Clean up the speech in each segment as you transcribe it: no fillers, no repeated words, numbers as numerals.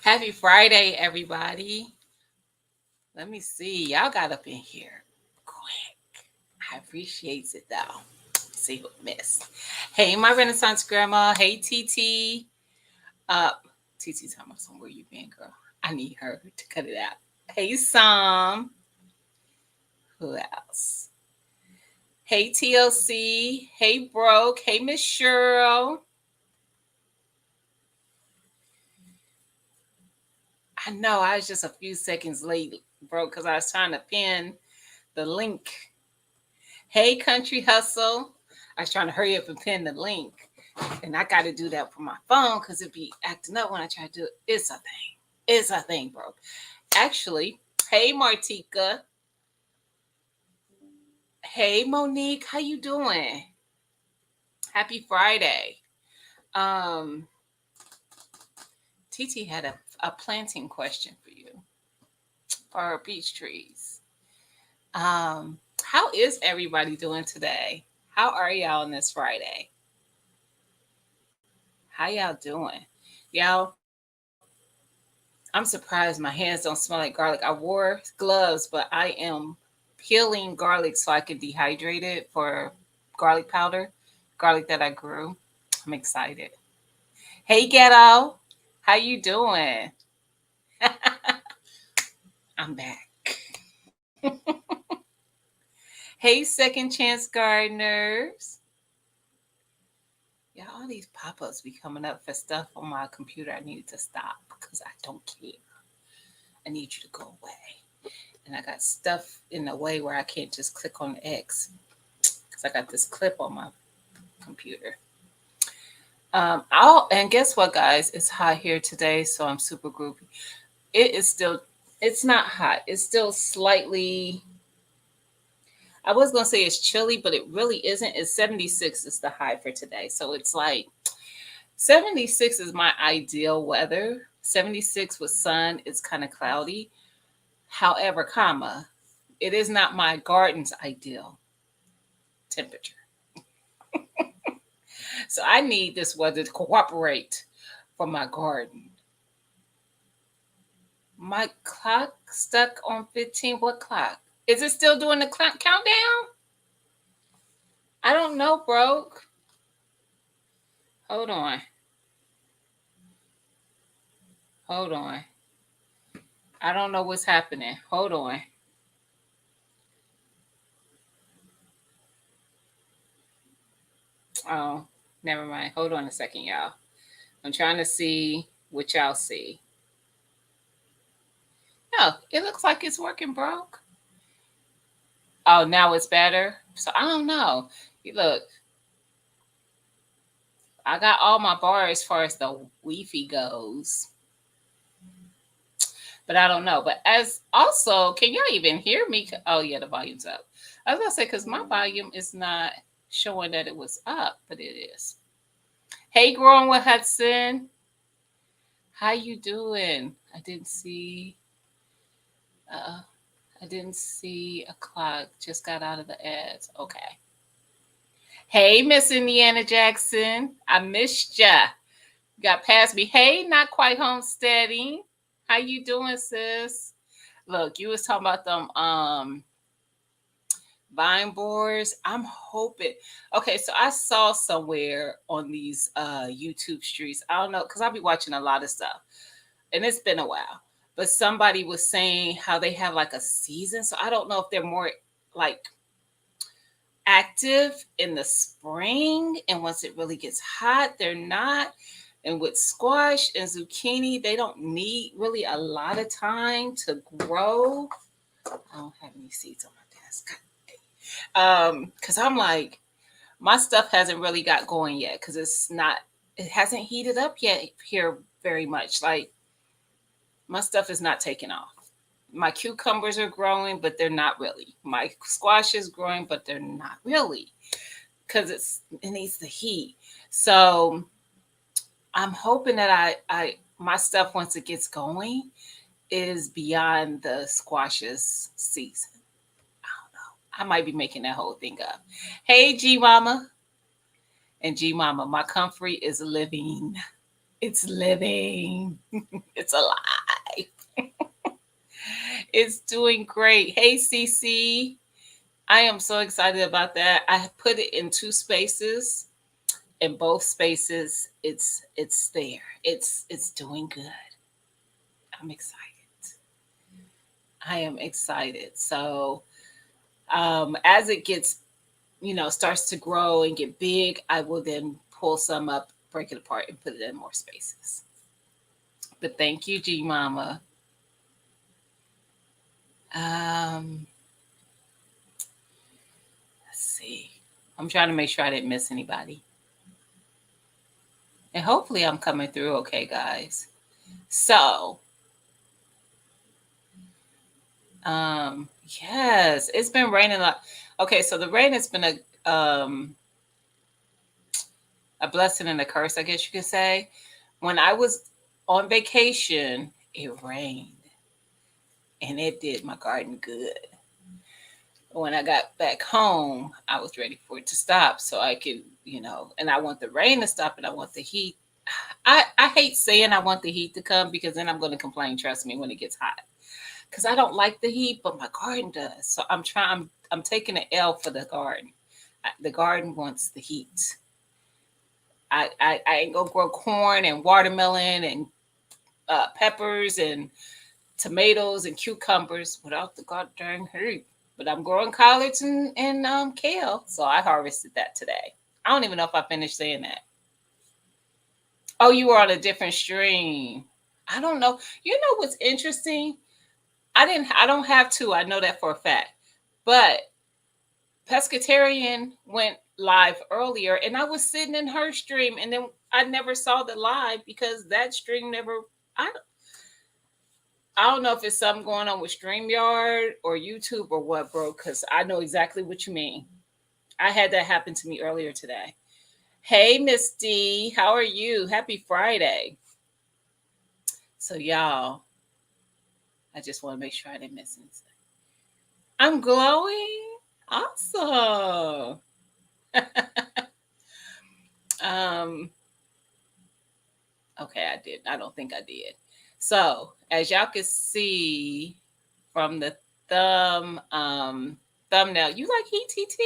Happy Friday, everybody. Let me see. Y'all got up in here quick. I appreciate it though. See who missed. Hey, my Renaissance grandma. Hey, TT. Uh, TT, tell me where you been, girl. I need her to cut it out. Hey, Sam. Who else? Hey, TLC. Hey, Broke. Hey, Miss Cheryl. I know I was just a few seconds late, bro, because I was trying to pin the link. Hey, Country Hustle. I was trying to hurry up and pin the link. And I got to do that from my phone because it'd be acting up when I try to do it. It's a thing. It's a thing, bro. Actually, hey, Martika. Hey, Monique. How you doing? Happy Friday. Um, TT had a planting question for you for our beach trees. How is everybody doing today? How are y'all on this Friday? How y'all doing? Y'all, I'm surprised my hands don't smell like garlic. I wore gloves, but I am peeling garlic so I can dehydrate it for garlic powder, garlic that I grew. I'm excited. Hey, Ghetto, how you doing? I'm back. Hey, Second Chance Gardeners. Yeah, all these pop-ups be coming up for stuff on my computer. I need to stop because I don't care. I need you to go away. And I got stuff in the way where I can't just click on X because I got this clip on my computer. And guess what, guys? It's hot here today, so I'm super groovy. It is still, it's not hot. It's still slightly. I was gonna say it's chilly, but it really isn't. It's 76 is the high for today, so it's like 76 is my ideal weather. 76 with sun. It's kind of cloudy. However, it is not my garden's ideal temperature. So I need this weather to cooperate for my garden. My clock stuck on 15. What clock? Is it still doing the countdown? I don't know, broke. Hold on. Hold on. I don't know what's happening. Hold on. Oh, never mind. Hold on a second, y'all. I'm trying to see what y'all see. No, it looks like it's working, broke. Oh, now it's better. So I don't know. You look, I got all my bars as far as the Wi-Fi goes, but I don't know. But as also, can y'all even hear me? Oh yeah, the volume's up. I was gonna say because my volume is not showing that it was up, but it is. Hey, growing with Hudson, how you doing? I didn't see. Uh, I didn't see a clock. Just got out of the ads. Okay. Hey, Miss Indiana Jackson, I missed ya. Got past me. Hey, not quite homesteading. How you doing, sis? Look, you was talking about them vine boards. I'm hoping. Okay, so I saw somewhere on these YouTube streets. I don't know because I'll be watching a lot of stuff, and it's been a while. But somebody was saying how they have like a season. So I don't know if they're more like active in the spring, and once it really gets hot, they're not. And with squash and zucchini, they don't need really a lot of time to grow. I don't have any seeds on my desk. Because I'm like, my stuff hasn't really got going yet because it hasn't heated up yet here very much. Like, my stuff is not taking off. My cucumbers are growing, but they're not really. My squash is growing, but they're not really because it needs the heat. So I'm hoping that I my stuff once it gets going is beyond the squashes season. I don't know. I might be making that whole thing up. Hey, G Mama and G Mama, my comfrey is living. It's living. It's alive. It's doing great. Hey, Cece. I am so excited about that. I put it in two spaces. In both spaces, it's there. It's doing good. I'm excited. I am excited. So as it gets, starts to grow and get big, I will then pull some up, break it apart, and put it in more spaces. But thank you, G Mama. Um, let's see. I'm trying to make sure I didn't miss anybody. And hopefully I'm coming through okay, guys. So, um, yes, it's been raining a lot. Okay, so the rain has been a blessing and a curse, I guess you could say. When I was on vacation, it rained and it did my garden good. When I got back home, I was ready for it to stop so I could, and I want the rain to stop and I want the heat. I hate saying I want the heat to come because then I'm going to complain, trust me, when it gets hot. Because I don't like the heat, but my garden does. So I'm taking an L for the garden. The garden wants the heat. I ain't gonna grow corn and watermelon and peppers and tomatoes and cucumbers without the goddamn heat. But I'm growing collards and kale, so I harvested that today. I don't even know if I finished saying that. Oh, you were on a different stream. I don't know. You know what's interesting? I don't have two. I know that for a fact. But Pescatarian went live earlier and I was sitting in her stream and then I never saw the live because that stream never I I don't know if it's something going on with StreamYard or YouTube or what, bro, because I know exactly what you mean. I had that happen to me earlier today. Hey, Miss D, how are you? Happy Friday. So, y'all, I just want to make sure I didn't miss anything. I'm glowing. Awesome. um, okay, I did. I don't think I did. So, as y'all can see from the thumbnail, you like heat, TT?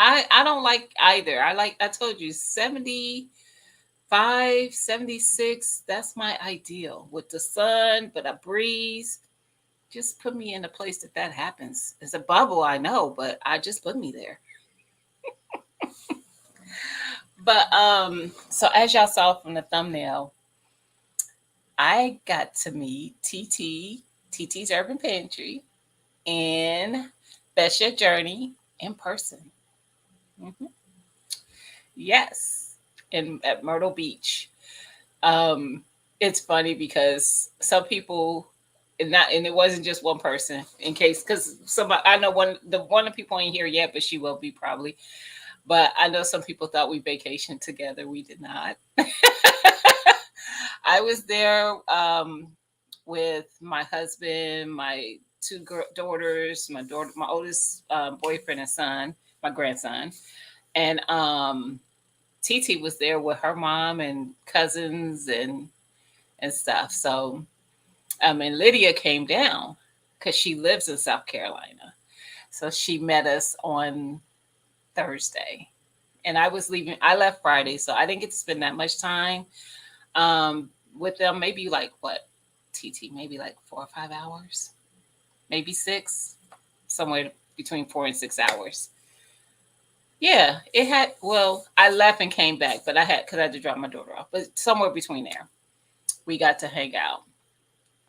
I don't like either. I told you 75, 76. That's my ideal with the sun, but a breeze. Just put me in a place that happens. It's a bubble, I know, but I just put me there. But so as y'all saw from the thumbnail, I got to meet TT's Urban Pantry and Best Your Journey in person. Hmm. Yes, in at Myrtle Beach. Um, it's funny because some people, and it wasn't just one person. In case, because somebody I know one of the people ain't here yet, but she will be probably. But I know some people thought we vacationed together. We did not. I was there with my husband, my two daughters, my oldest boyfriend and son, my grandson, and Titi was there with her mom and cousins and stuff. So, and Lydia came down because she lives in South Carolina. So she met us on Thursday, and I was leaving. I left Friday, so I didn't get to spend that much time um, with them. Maybe like what, TT? Maybe like 4 or 5 hours, maybe six, somewhere between 4 and 6 hours. Yeah, it had. Well, I left and came back, but I had because I had to drop my daughter off. But somewhere between there, we got to hang out.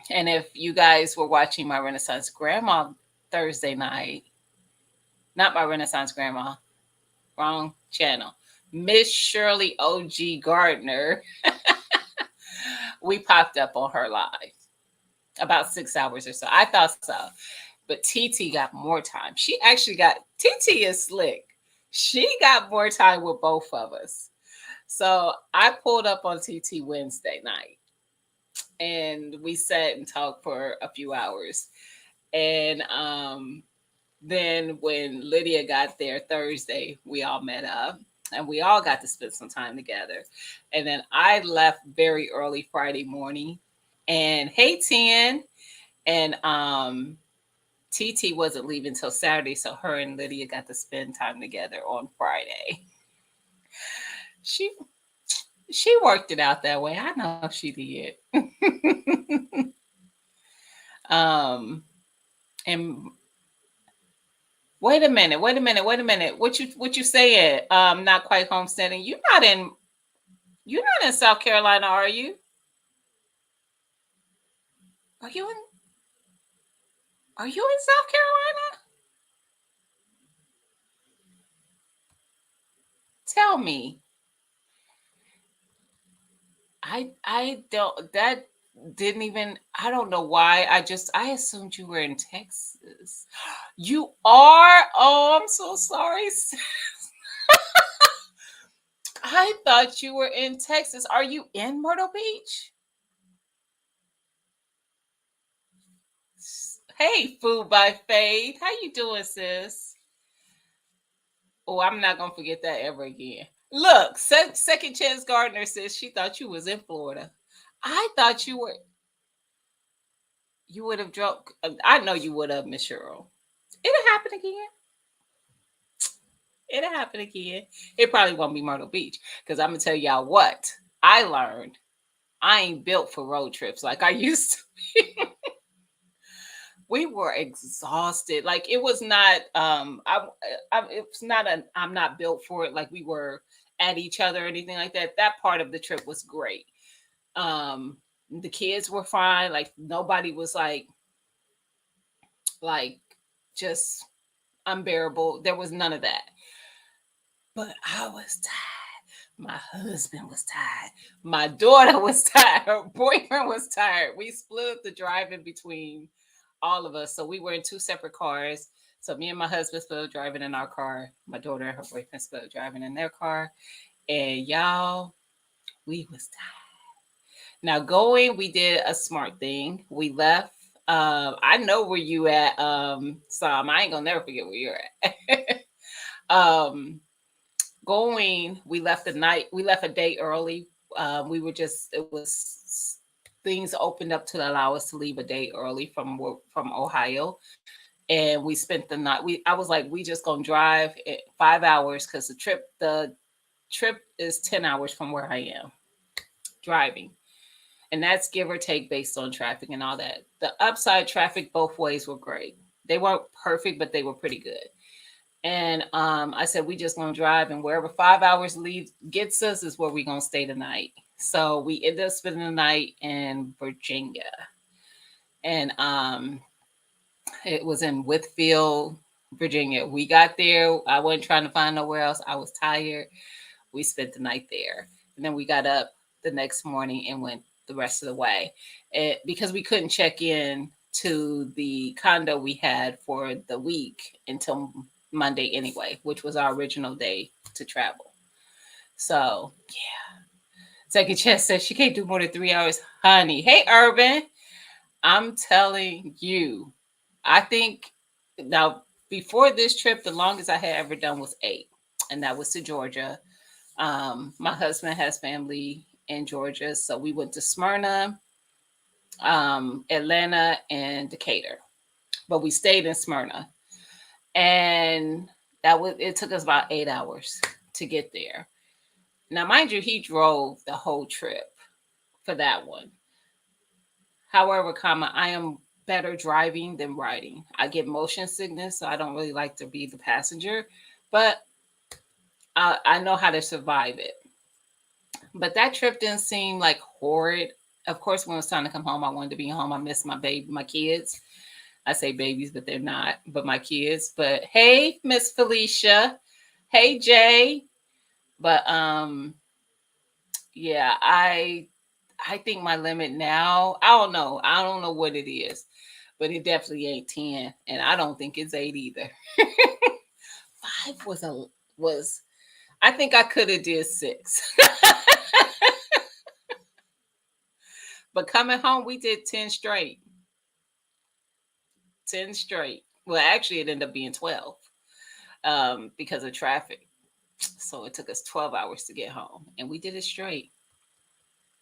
And if you guys were watching my Renaissance Grandma Thursday night, not my Renaissance Grandma, wrong channel, Miss Shirley OG Gardner, we popped up on her live about 6 hours or so. I thought so. But TT got more time. She actually got, TT is slick. She got more time with both of us. So I pulled up on TT Wednesday night and we sat and talked for a few hours. And then when Lydia got there Thursday, we all met up. and we all got to spend some time together. And then I left very early Friday morning. And hey, 10. And TT wasn't leaving till Saturday, so her and Lydia got to spend time together on Friday. She she worked it out that way. I know she did. um and wait a minute. What you saying? Not quite homesteading. You're not in South Carolina, are you? Are you in are you in South Carolina? Tell me. I don't that didn't even I don't know why. I assumed you were in Texas. You are? Oh, I'm so sorry. I thought you were in Texas. Are you in Myrtle Beach? Hey, Food by Faith. How you doing, sis? Oh, I'm not gonna forget that ever again. Look, Second Chance Gardner says she thought you was in Florida. I thought you would have drunk. I know you would have, Miss Cheryl. It'll happen again. It'll happen again. It probably won't be Myrtle Beach because I'm gonna tell y'all what I learned. I ain't built for road trips like I used to. We were exhausted. Like it was not. It's not a. I'm not built for it. Like we were at each other or anything like that. That part of the trip was great. Um, the kids were fine. Like nobody was like just unbearable. There was none of that. But I was tired. My husband was tired. My daughter was tired. Her boyfriend was tired. We split the driving between all of us. So we were in two separate cars. So me and my husband split driving in our car. My daughter and her boyfriend split driving in their car. And y'all, we was tired. Now going, we did a smart thing. We left. I know where you at, Sam. I ain't gonna never forget where you're at. um, going, we left a day early. We were just it was things opened up to allow us to leave a day early from Ohio, and we spent the night. We I was like, we just gonna drive 5 hours because the trip is 10 hours from where I am driving, and that's give or take based on traffic and all that. The upside traffic both ways were great. They weren't perfect, but they were pretty good. And I said, we just gonna drive, and wherever 5 hours leads gets us is where we gonna stay tonight. So we ended up spending the night in Virginia, and it was in Whitfield, Virginia. We got there. I wasn't trying to find nowhere else. I was tired. We spent the night there, and then we got up the next morning and went the rest of the way, because we couldn't check in to the condo we had for the week until Monday anyway, which was our original day to travel. So yeah. Second Chess says she can't do more than 3 hours. Honey. Hey Urban. I'm telling you. I think now before this trip, the longest I had ever done was 8. And that was to Georgia. My husband has family in Georgia. So we went to Smyrna, Atlanta, and Decatur. But we stayed in Smyrna. And it took us about 8 hours to get there. Now, mind you, he drove the whole trip for that one. However, I am better driving than riding. I get motion sickness, so I don't really like to be the passenger, but I know how to survive it. But that trip didn't seem like horrid. Of course, when it was time to come home, I wanted to be home. I missed my kids. I say babies, but they're not, but my kids. But hey, Miss Felicia. Hey, Jay. But yeah, I think my limit now, I don't know. I don't know what it is, but it definitely ain't 10. And I don't think it's 8 either. 5 was I think I could have did 6. But coming home, we did 10 straight. 10 straight. Well, actually, it ended up being 12 because of traffic. So it took us 12 hours to get home, and we did it straight.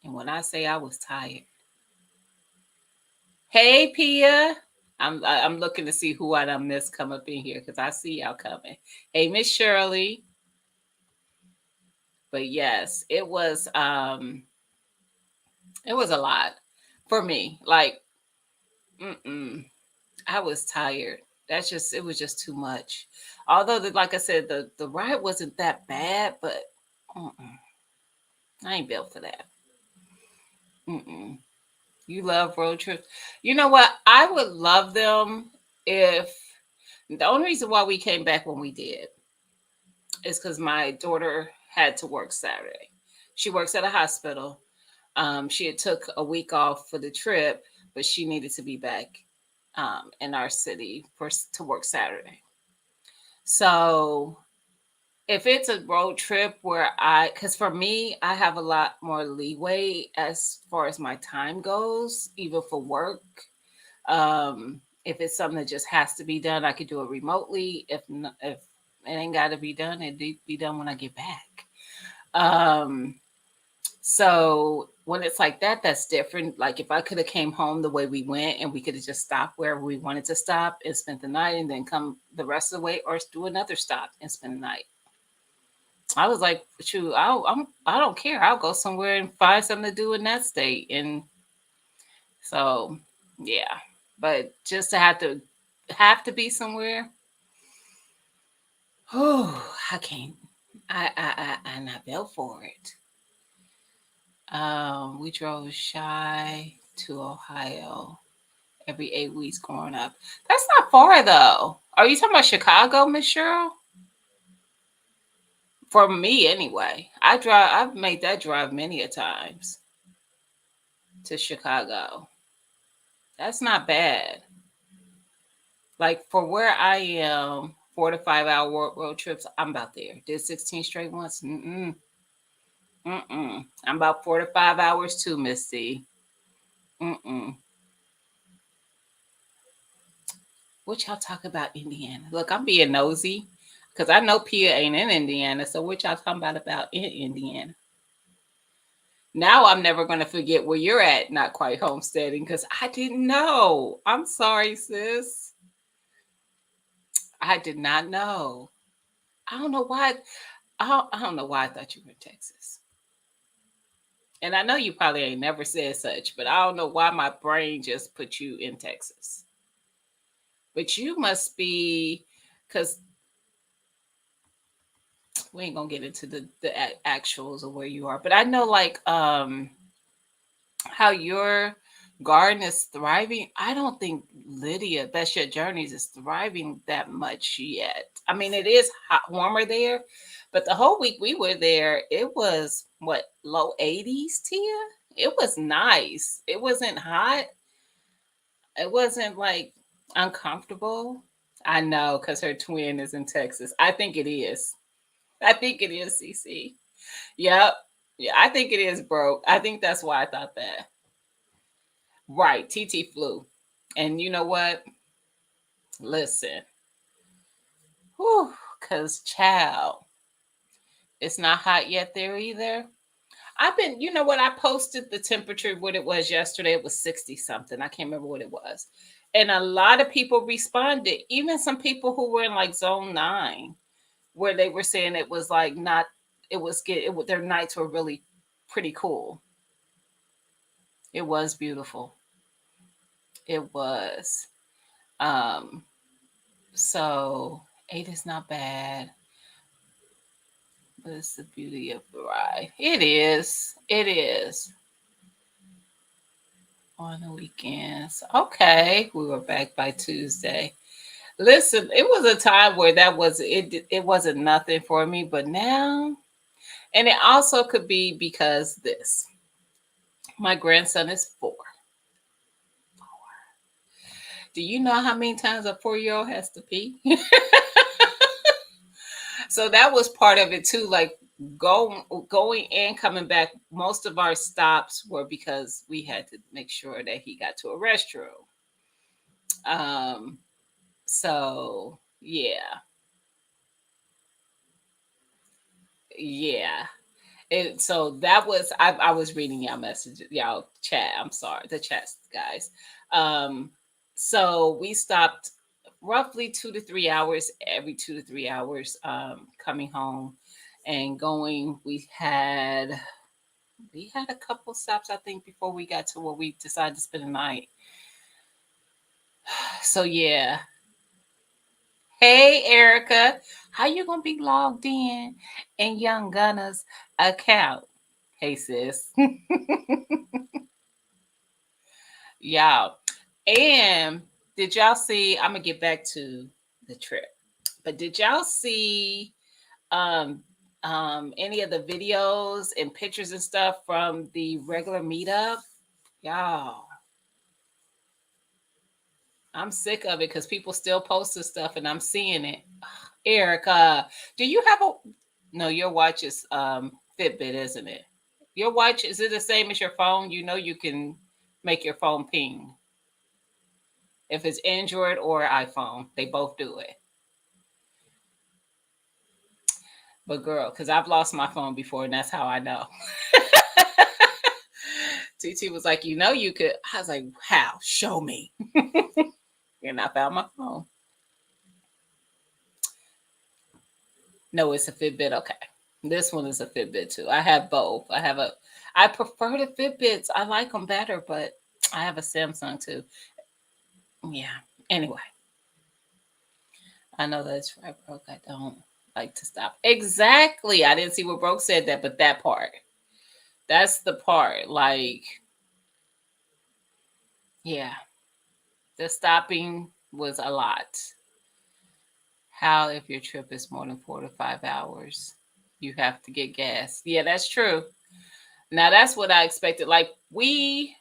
And when I say I was tired, hey Pia, I'm looking to see who I done missed come up in here because I see y'all coming. Hey Miss Shirley, but yes, it was a lot for me. Like, mm-mm, I was tired. That's just it was just too much. Although, like I said, the ride wasn't that bad, but mm-mm, I ain't built for that. Mm-mm. You love road trips. You know what? I would love them if the only reason why we came back when we did is because my daughter had to work Saturday. She works at a hospital. She had took a week off for the trip, but she needed to be back in our city to work Saturday. So if it's a road trip where because for me, I have a lot more leeway as far as my time goes, even for work. If it's something that just has to be done, I could do it remotely. If it ain't got to be done, it be done when I get back. Um, so when it's like that, that's different. Like if I could have came home the way we went and we could have just stopped wherever we wanted to stop and spent the night and then come the rest of the way or do another stop and spend the night. I was like, shoot, I don't care. I'll go somewhere and find something to do in that state. And so, yeah, but just to have to be somewhere, oh, I can't. I'm not built for it. We drove shy to Ohio every 8 weeks growing up. That's not far though. Are you talking about Chicago, Miss Cheryl? For me, anyway. I've made that drive many a times to Chicago. That's not bad. Like for where I am, 4 to 5 hour road trips, I'm about there. Did 16 straight once? Mm-mm. Mm-mm. I'm about 4 to 5 hours too, Misty. Mm-mm. What y'all talk about Indiana? Look, I'm being nosy because I know Pia ain't in Indiana. So what y'all talking about in Indiana? Now I'm never going to forget where you're at, not quite homesteading, because I didn't know. I'm sorry, sis. I did not know. I don't know why. I don't know why I thought you were in Texas. And I know you probably ain't never said such, but I don't know why my brain just put you in Texas. But you must be, because we ain't gonna get into the actuals of where you are. But I know like how your garden is thriving. I don't think Lydia, that's your journeys, is thriving that much yet. I mean, it is hot, warmer there, but the whole week we were there, it was what, low 80s, Tia? It was nice. It wasn't hot. It wasn't like uncomfortable. I know because her twin is in Texas. I think it is. I think it is, CC. Yep. Yeah, I think it is broke. I think that's why I thought that. Right, TT flew. And you know what? Listen, whew, because child, it's not hot yet there either. I've been, you know what? I posted the temperature, what it was yesterday. It was 60 something. I can't remember what it was. And a lot of people responded, even some people who were in like zone 9, where they were saying it was like not, it was good. Their nights were really pretty cool. It was beautiful. It was. Um, so 8 is not bad. But it's the beauty of the ride. It is. It is. On the weekends. Okay. We were back by Tuesday. Listen, it was a time where that was it wasn't nothing for me, but now, and it also could be because this. My grandson is 4. Do you know how many times a 4-year-old has to pee? So that was part of it too. Like going and coming back, most of our stops were because we had to make sure that he got to a restroom. Um, so yeah. Yeah. And so that was I was reading y'all messages, y'all chat. I'm sorry, the chats, guys. Um, so we stopped roughly 2 to 3 hours every 2 to 3 hours, coming home and going. We had a couple stops, I think, before we got to where we decided to spend the night. So yeah. Hey Erica, how you gonna be logged in Young Gunner's account? Hey sis. Y'all. And did y'all see? I'm gonna get back to the trip, but did y'all see um any of the videos and pictures and stuff from the regular meetup? Y'all, I'm sick of it because people still posting stuff and I'm seeing it. Erica, do you have a no? Your watch is Fitbit, isn't it? Your watch, is it the same as your phone? You know you can make your phone ping if it's Android or iPhone. They both do it. But girl, because I've lost my phone before, and that's how I know. TT was like, you could. I was like, how? Show me. And I found my phone. No, it's a Fitbit. Okay. This one is a Fitbit too. I have both. I prefer the Fitbits. I like them better, but I have a Samsung too. Yeah. Anyway, I know that's right, Broke. I don't like to stop. Exactly. I didn't see what Broke said that, but that part. That's the part. Like, yeah, the stopping was a lot. How if your trip is more than 4 to 5 hours, you have to get gas. Yeah, that's true. Now that's what I expected. Like we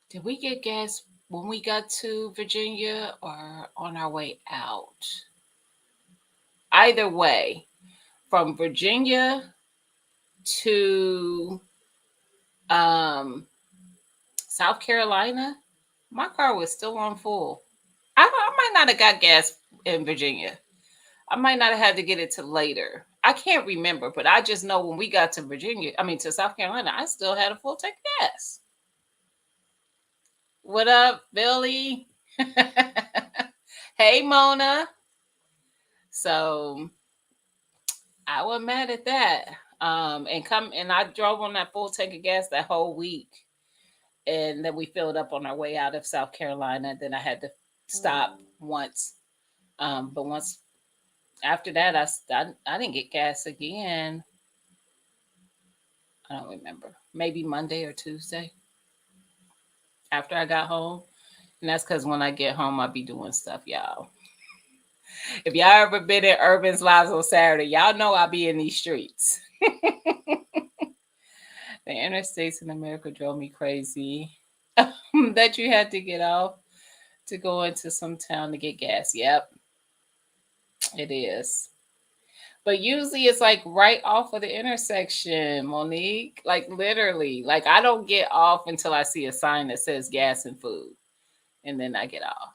did we get gas when we got to Virginia or on our way out? Either way, from Virginia to um, South Carolina, my car was still on full. I might not have got gas in Virginia. I might not have had to get it to later. I can't remember, but I just know when we got to Virginia, I mean to South Carolina, I still had a full tank of gas. What up, Billy? Hey, Mona. So I wasn't mad at that. And I drove on that full tank of gas that whole week, and then we filled up on our way out of South Carolina. Then I had to stop once, but once after that, I didn't get gas again. I don't remember. Maybe Monday or Tuesday after I got home. And that's because when I get home, I'll be doing stuff, y'all. If y'all ever been in Urban's Lives on Saturday, y'all know I'll be in these streets. The interstates in America drove me crazy. That you had to get off to go into some town to get gas. Yep, it is. But usually it's like right off of the intersection, Monique. Like literally. Like I don't get off until I see a sign that says gas and food. And then I get off.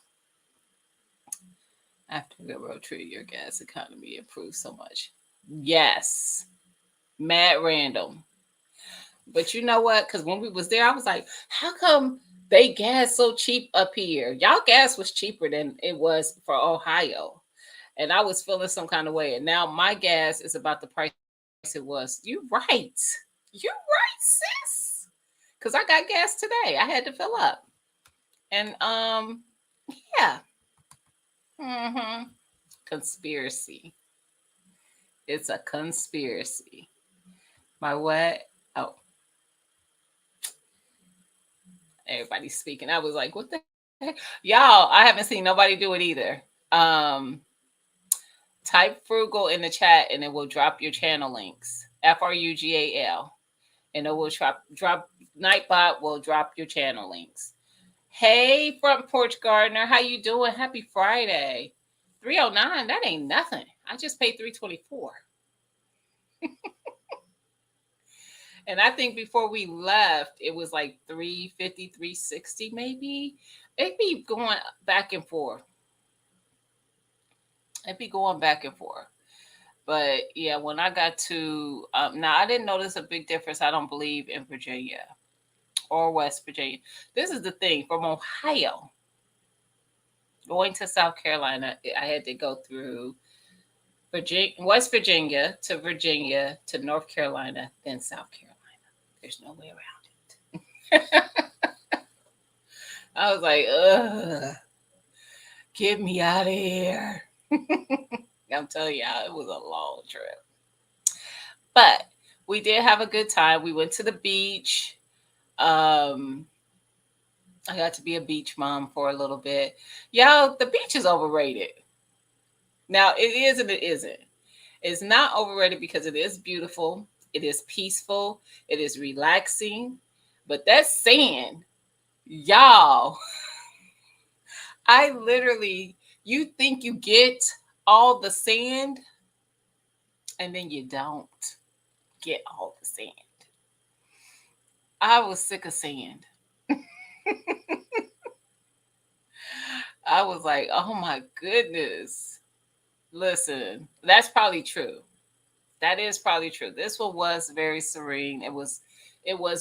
After the road trip, your gas economy improves so much. Yes. Mad random. But you know what? Because when we was there, I was like, how come they gas so cheap up here? Y'all gas was cheaper than it was for Ohio. And I was feeling some kind of way. And now my gas is about the price it was. You right. You right, sis. Because I got gas today. I had to fill up. And yeah. Mm-hmm. Conspiracy. It's a conspiracy. My what? Oh, everybody's speaking. I was like, what the heck? Y'all, I haven't seen nobody do it either. Type frugal in the chat and it will drop your channel links. FRUGAL. And it will drop Nightbot will drop your channel links. Hey, front porch gardener, how you doing? Happy Friday. 309, that ain't nothing. I just paid 324. And I think before we left, it was like 350, 360 maybe. It'd be going back and forth. It'd be going back and forth. But yeah, when I got to now, I didn't notice a big difference. I don't believe in Virginia or West Virginia. This is the thing, from Ohio going to South Carolina, I had to go through West Virginia to North Carolina, then South Carolina. There's no way around it. I was like, ugh, get me out of here. I'm telling y'all, it was a long trip. But we did have a good time. We went to the beach. Um, I got to be a beach mom for a little bit. Y'all, the beach is overrated. Now, it is and it isn't. It's not overrated because it is beautiful, it is peaceful, it is relaxing. But that sand, y'all, I literally, you think you get all the sand, and then you don't get all the sand. I was sick of sand. I was like, oh my goodness. Listen, that's probably true. That is probably true. This one was very serene. It was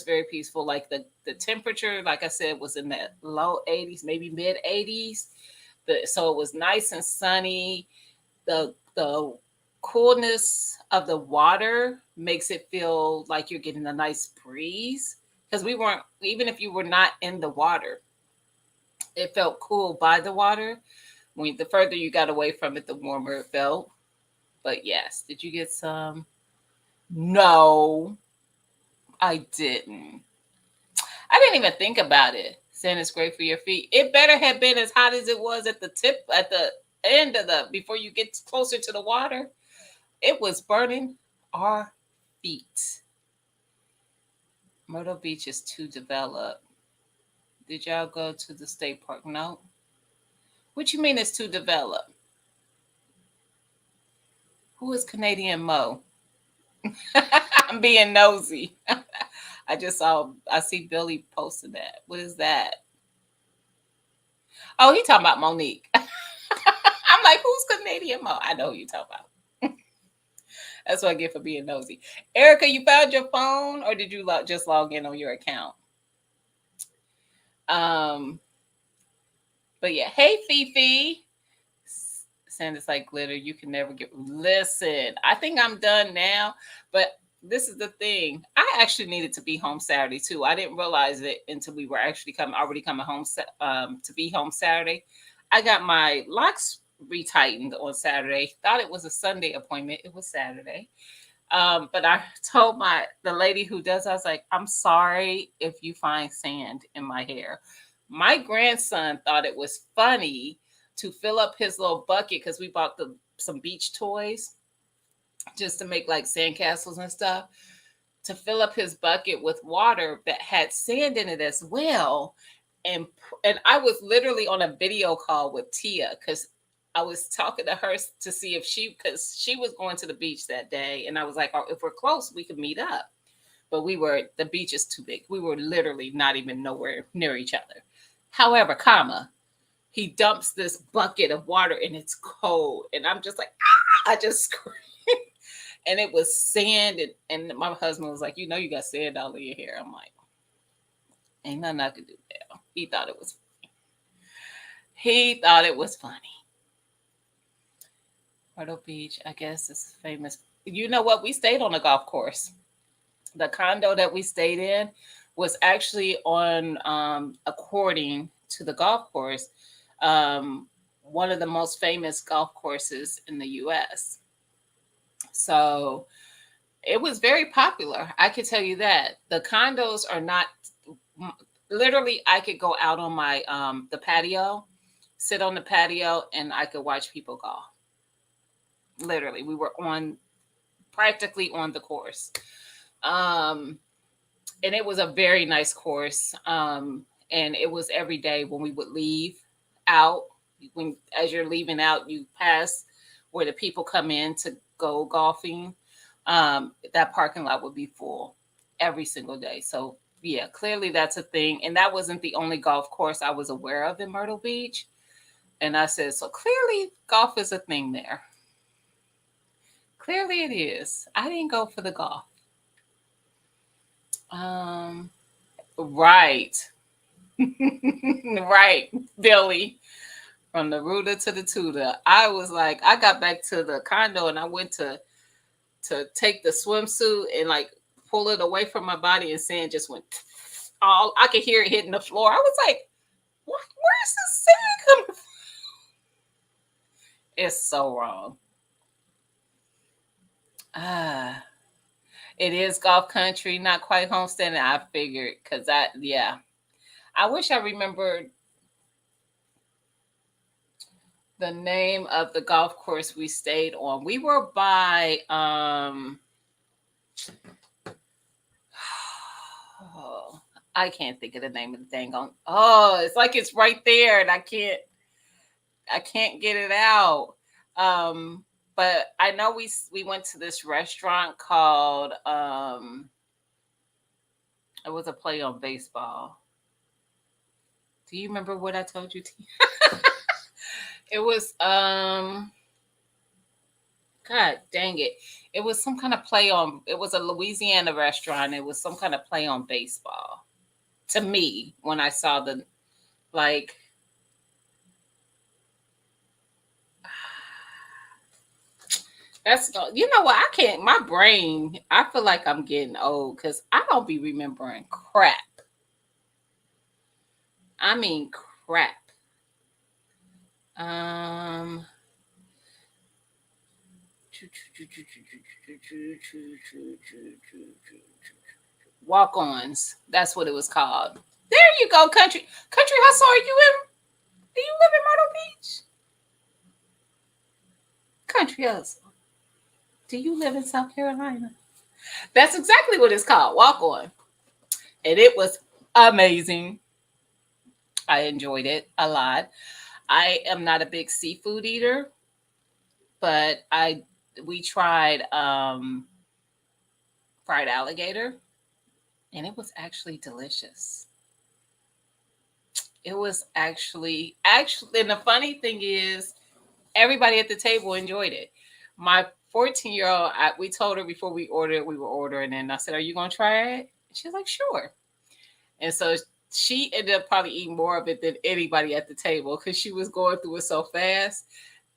very peaceful. Like the temperature, like I said, was in the low 80s, maybe mid 80s. So it was nice and sunny. The coolness of the water makes it feel like you're getting a nice breeze, because we weren't, even if you were not in the water, it felt cool by the water. When the further you got away from it, the warmer it felt. But yes, did you get some? No, I didn't. I didn't even think about it. Saying it's great for your feet. It better have been as hot as it was at the tip, at the end of the, before you get closer to the water. It was burning our feet. Myrtle Beach is too developed. Did y'all go to the state park? No. What you mean it's too developed? Who is Canadian Mo? I'm being nosy. I see Billy posted that. What is that? Oh, he talking about Monique. I'm like, who's Canadian Mo? I know who you talking about. That's what I get for being nosy. Erica, you found your phone, or did you just log in on your account? Um, but yeah, hey Fifi. Santa's like glitter. You can never get. Listen, I think I'm done now. But this is the thing. I actually needed to be home Saturday too. I didn't realize it until we were actually already coming home to be home Saturday. I got my locks retightened on Saturday. Thought it was a Sunday appointment. It was Saturday. But I told the lady who does, I was like, I'm sorry if you find sand in my hair. My grandson thought it was funny to fill up his little bucket, because we bought some beach toys just to make like sandcastles and stuff, to fill up his bucket with water that had sand in it as well. And I was literally on a video call with Tia, because I was talking to her to see if because she was going to the beach that day, and I was like, oh, if we're close, we could meet up. But the beach is too big. We were literally not even nowhere near each other. However, he dumps this bucket of water and it's cold, and I'm just like, I just screamed. And it was sand, and my husband was like, you got sand all in your hair. I'm like, ain't nothing I could do now. He thought it was funny. Myrtle Beach, I guess, is famous. You know what? We stayed on a golf course. The condo that we stayed in was actually on, according to the golf course, one of the most famous golf courses in the US. So it was very popular. I can tell you that. The condos are not, literally, I could go out on my the patio, sit on the patio, and I could watch people golf. Literally, we were practically on the course. Um and it was a very nice course. And it was every day when we would leave out. As you're leaving out, you pass where the people come in to go golfing. That parking lot would be full every single day. So yeah, clearly that's a thing. And that wasn't the only golf course I was aware of in Myrtle Beach. And I said, so clearly golf is a thing there. Clearly it is. I didn't go for the golf. Um, right. Right, Billy. From the rooter to the tutor. I was like, I got back to the condo and I went to take the swimsuit and like pull it away from my body, and sand just went all I could hear it hitting the floor. I was like, what, where's the sand coming from? It's so wrong. Ah, it is golf country, not quite homestead. I figured because yeah. I wish I remembered the name of the golf course we stayed on. We were by oh, I can't think of the name of the thing on. Oh, it's like it's right there, and I can't get it out. Um, but I know we went to this restaurant called it was a play on baseball. Do you remember what I told you? It was God dang it. It was some kind of play on, it was a Louisiana restaurant. It was some kind of play on baseball. To me, when I saw the like that's you know what, I can't, my brain, I feel like I'm getting old because I don't be remembering crap. I mean crap. Um Walk-ons. That's what it was called. There you go, country. Country hustle. Are you in? Do you live in Myrtle Beach? Country hustle. Do you live in South Carolina? That's exactly what it's called. Walk on. And it was amazing. I enjoyed it a lot. I am not a big seafood eater, but I we tried fried alligator, and it was actually delicious. It was actually, and the funny thing is, everybody at the table enjoyed it. My 14-year-old, we told her before we were ordering, and I said, "Are you gonna try it?" She's like, "Sure." And so she ended up probably eating more of it than anybody at the table because she was going through it so fast.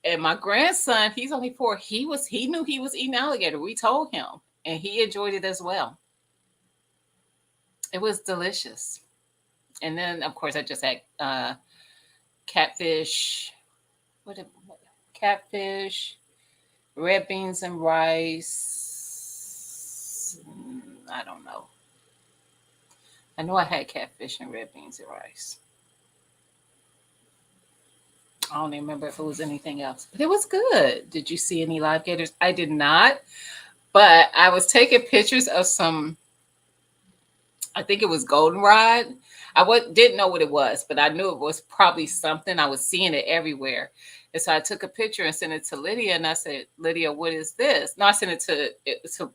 And my grandson, he's only 4. He knew he was eating alligator. We told him, and he enjoyed it as well. It was delicious. And then, of course, I just had catfish. What catfish, red beans and rice. I don't know. I know I had catfish and red beans and rice. I don't even remember if it was anything else, but it was good. Did you see any live gators? I did not, but I was taking pictures of some. I think it was goldenrod. Didn't know what it was, but I knew it was probably something. I was seeing it everywhere. And so I took a picture and sent it to Lydia, and I said, "Lydia, what is this?" No, I sent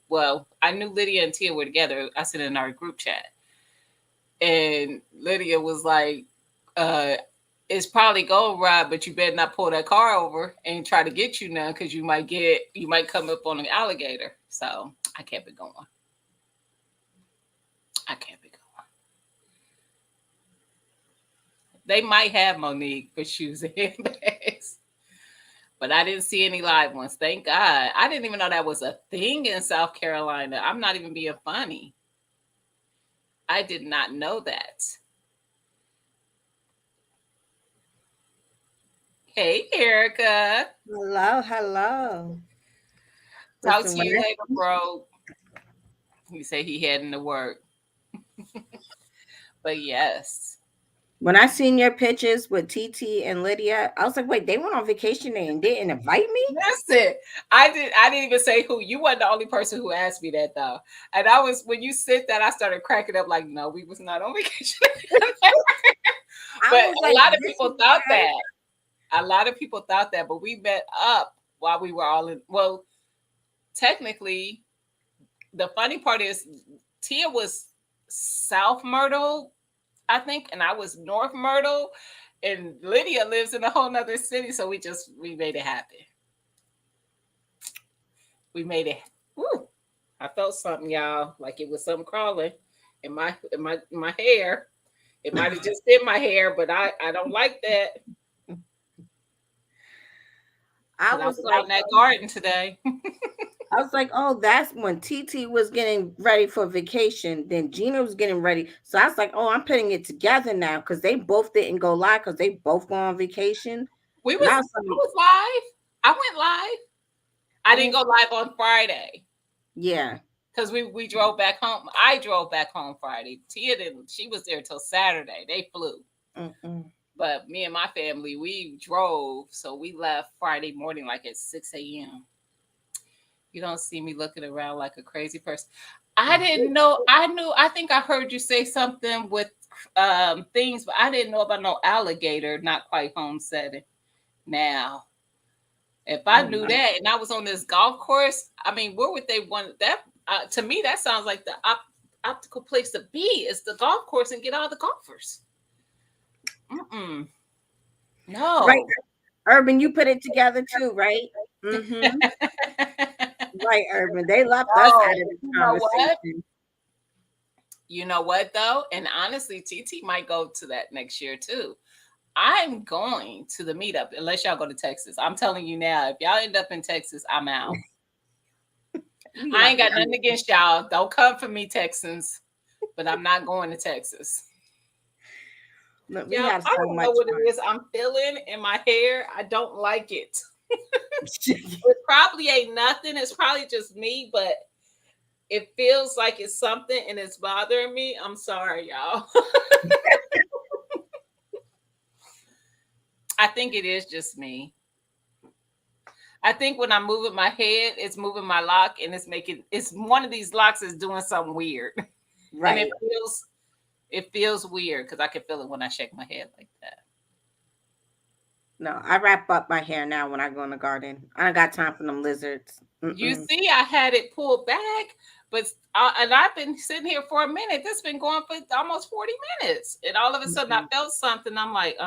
well, I knew Lydia and Tia were together. I sent it in our group chat. And Lydia was like, it's probably goldenrod, but you better not pull that car over and try to get you none because you might come up on an alligator. So I kept it going. I kept it going. They might have Monique for shoes and handbags, but I didn't see any live ones. Thank God. I didn't even know that was a thing in South Carolina. I'm not even being funny. I did not know that. Hey, Erica. Hello, hello. Talk Listen, to you later, bro. He said he heading to work. But yes. when I seen your pictures with TT and Lydia, I was like, wait, they went on vacation and didn't invite me? That's it. I didn't even say who. You weren't the only person who asked me that though. And I was, when you said that, I started cracking up like, no, we was not on vacation. I But was a like, lot of this people is thought okay. that. A lot of people thought that, but we met up while we were all in, well, technically, the funny part is Tia was South Myrtle, I think, and I was North Myrtle, and Lydia lives in a whole nother city, so we made it happen. We made it. Woo! I felt something, y'all, like it was something crawling in my hair. It might have just been my hair, but I don't like that I because I was was out like, in that garden today. oh, that's when TT was getting ready for vacation. Then Gina was getting ready. So I was like, oh, I'm putting it together now because they both didn't go live because they both go on vacation. And I was I like, was live. I went live. I didn't oh, go live on Friday yeah. because we drove back home. I drove back home Friday. Tia didn't. She was there till Saturday. They flew. Mm-mm. But me and my family, we drove. So we left Friday morning like at 6 a.m. You don't see me looking around like a crazy person. I didn't know. I knew. I think I heard you say something with things, but I didn't know about no alligator not quite homesteading. Now, if I Oh, knew my. that and I was on this golf course, I mean, where would they want that? To me, that sounds like the optical place to be is the golf course and get all the golfers. Mm-mm. Right. No. Urban, you put it together too, right? Mm-hmm. Right, Urban. They left us out of No. the You know what? conversation. You know what though? And honestly, TT might go to that next year too. I'm going to the meetup unless y'all go to Texas. I'm telling you now, if y'all end up in Texas, I'm out. We I not ain't got going. nothing against y'all. Don't come for me, Texans, but I'm not going to Texas. Look, we Y'all, have I so don't know much what it fun. is I'm feeling in my hair. I don't like it. It probably ain't nothing. It's probably just me, but it feels like it's something and it's bothering me. I'm sorry, y'all. I think it is just me. I think when I'm moving my head, it's moving my lock and it's one of these locks is doing something weird. And Right. it feels weird because I can feel it when I shake my head like that. No, I wrap up my hair now when I go in the garden. I don't got time for them lizards. You Mm-mm. see, I had it pulled back, but and I've been sitting here for a minute. This been going for almost 40 minutes. And all of a sudden I Mm-mm. felt something. I'm like,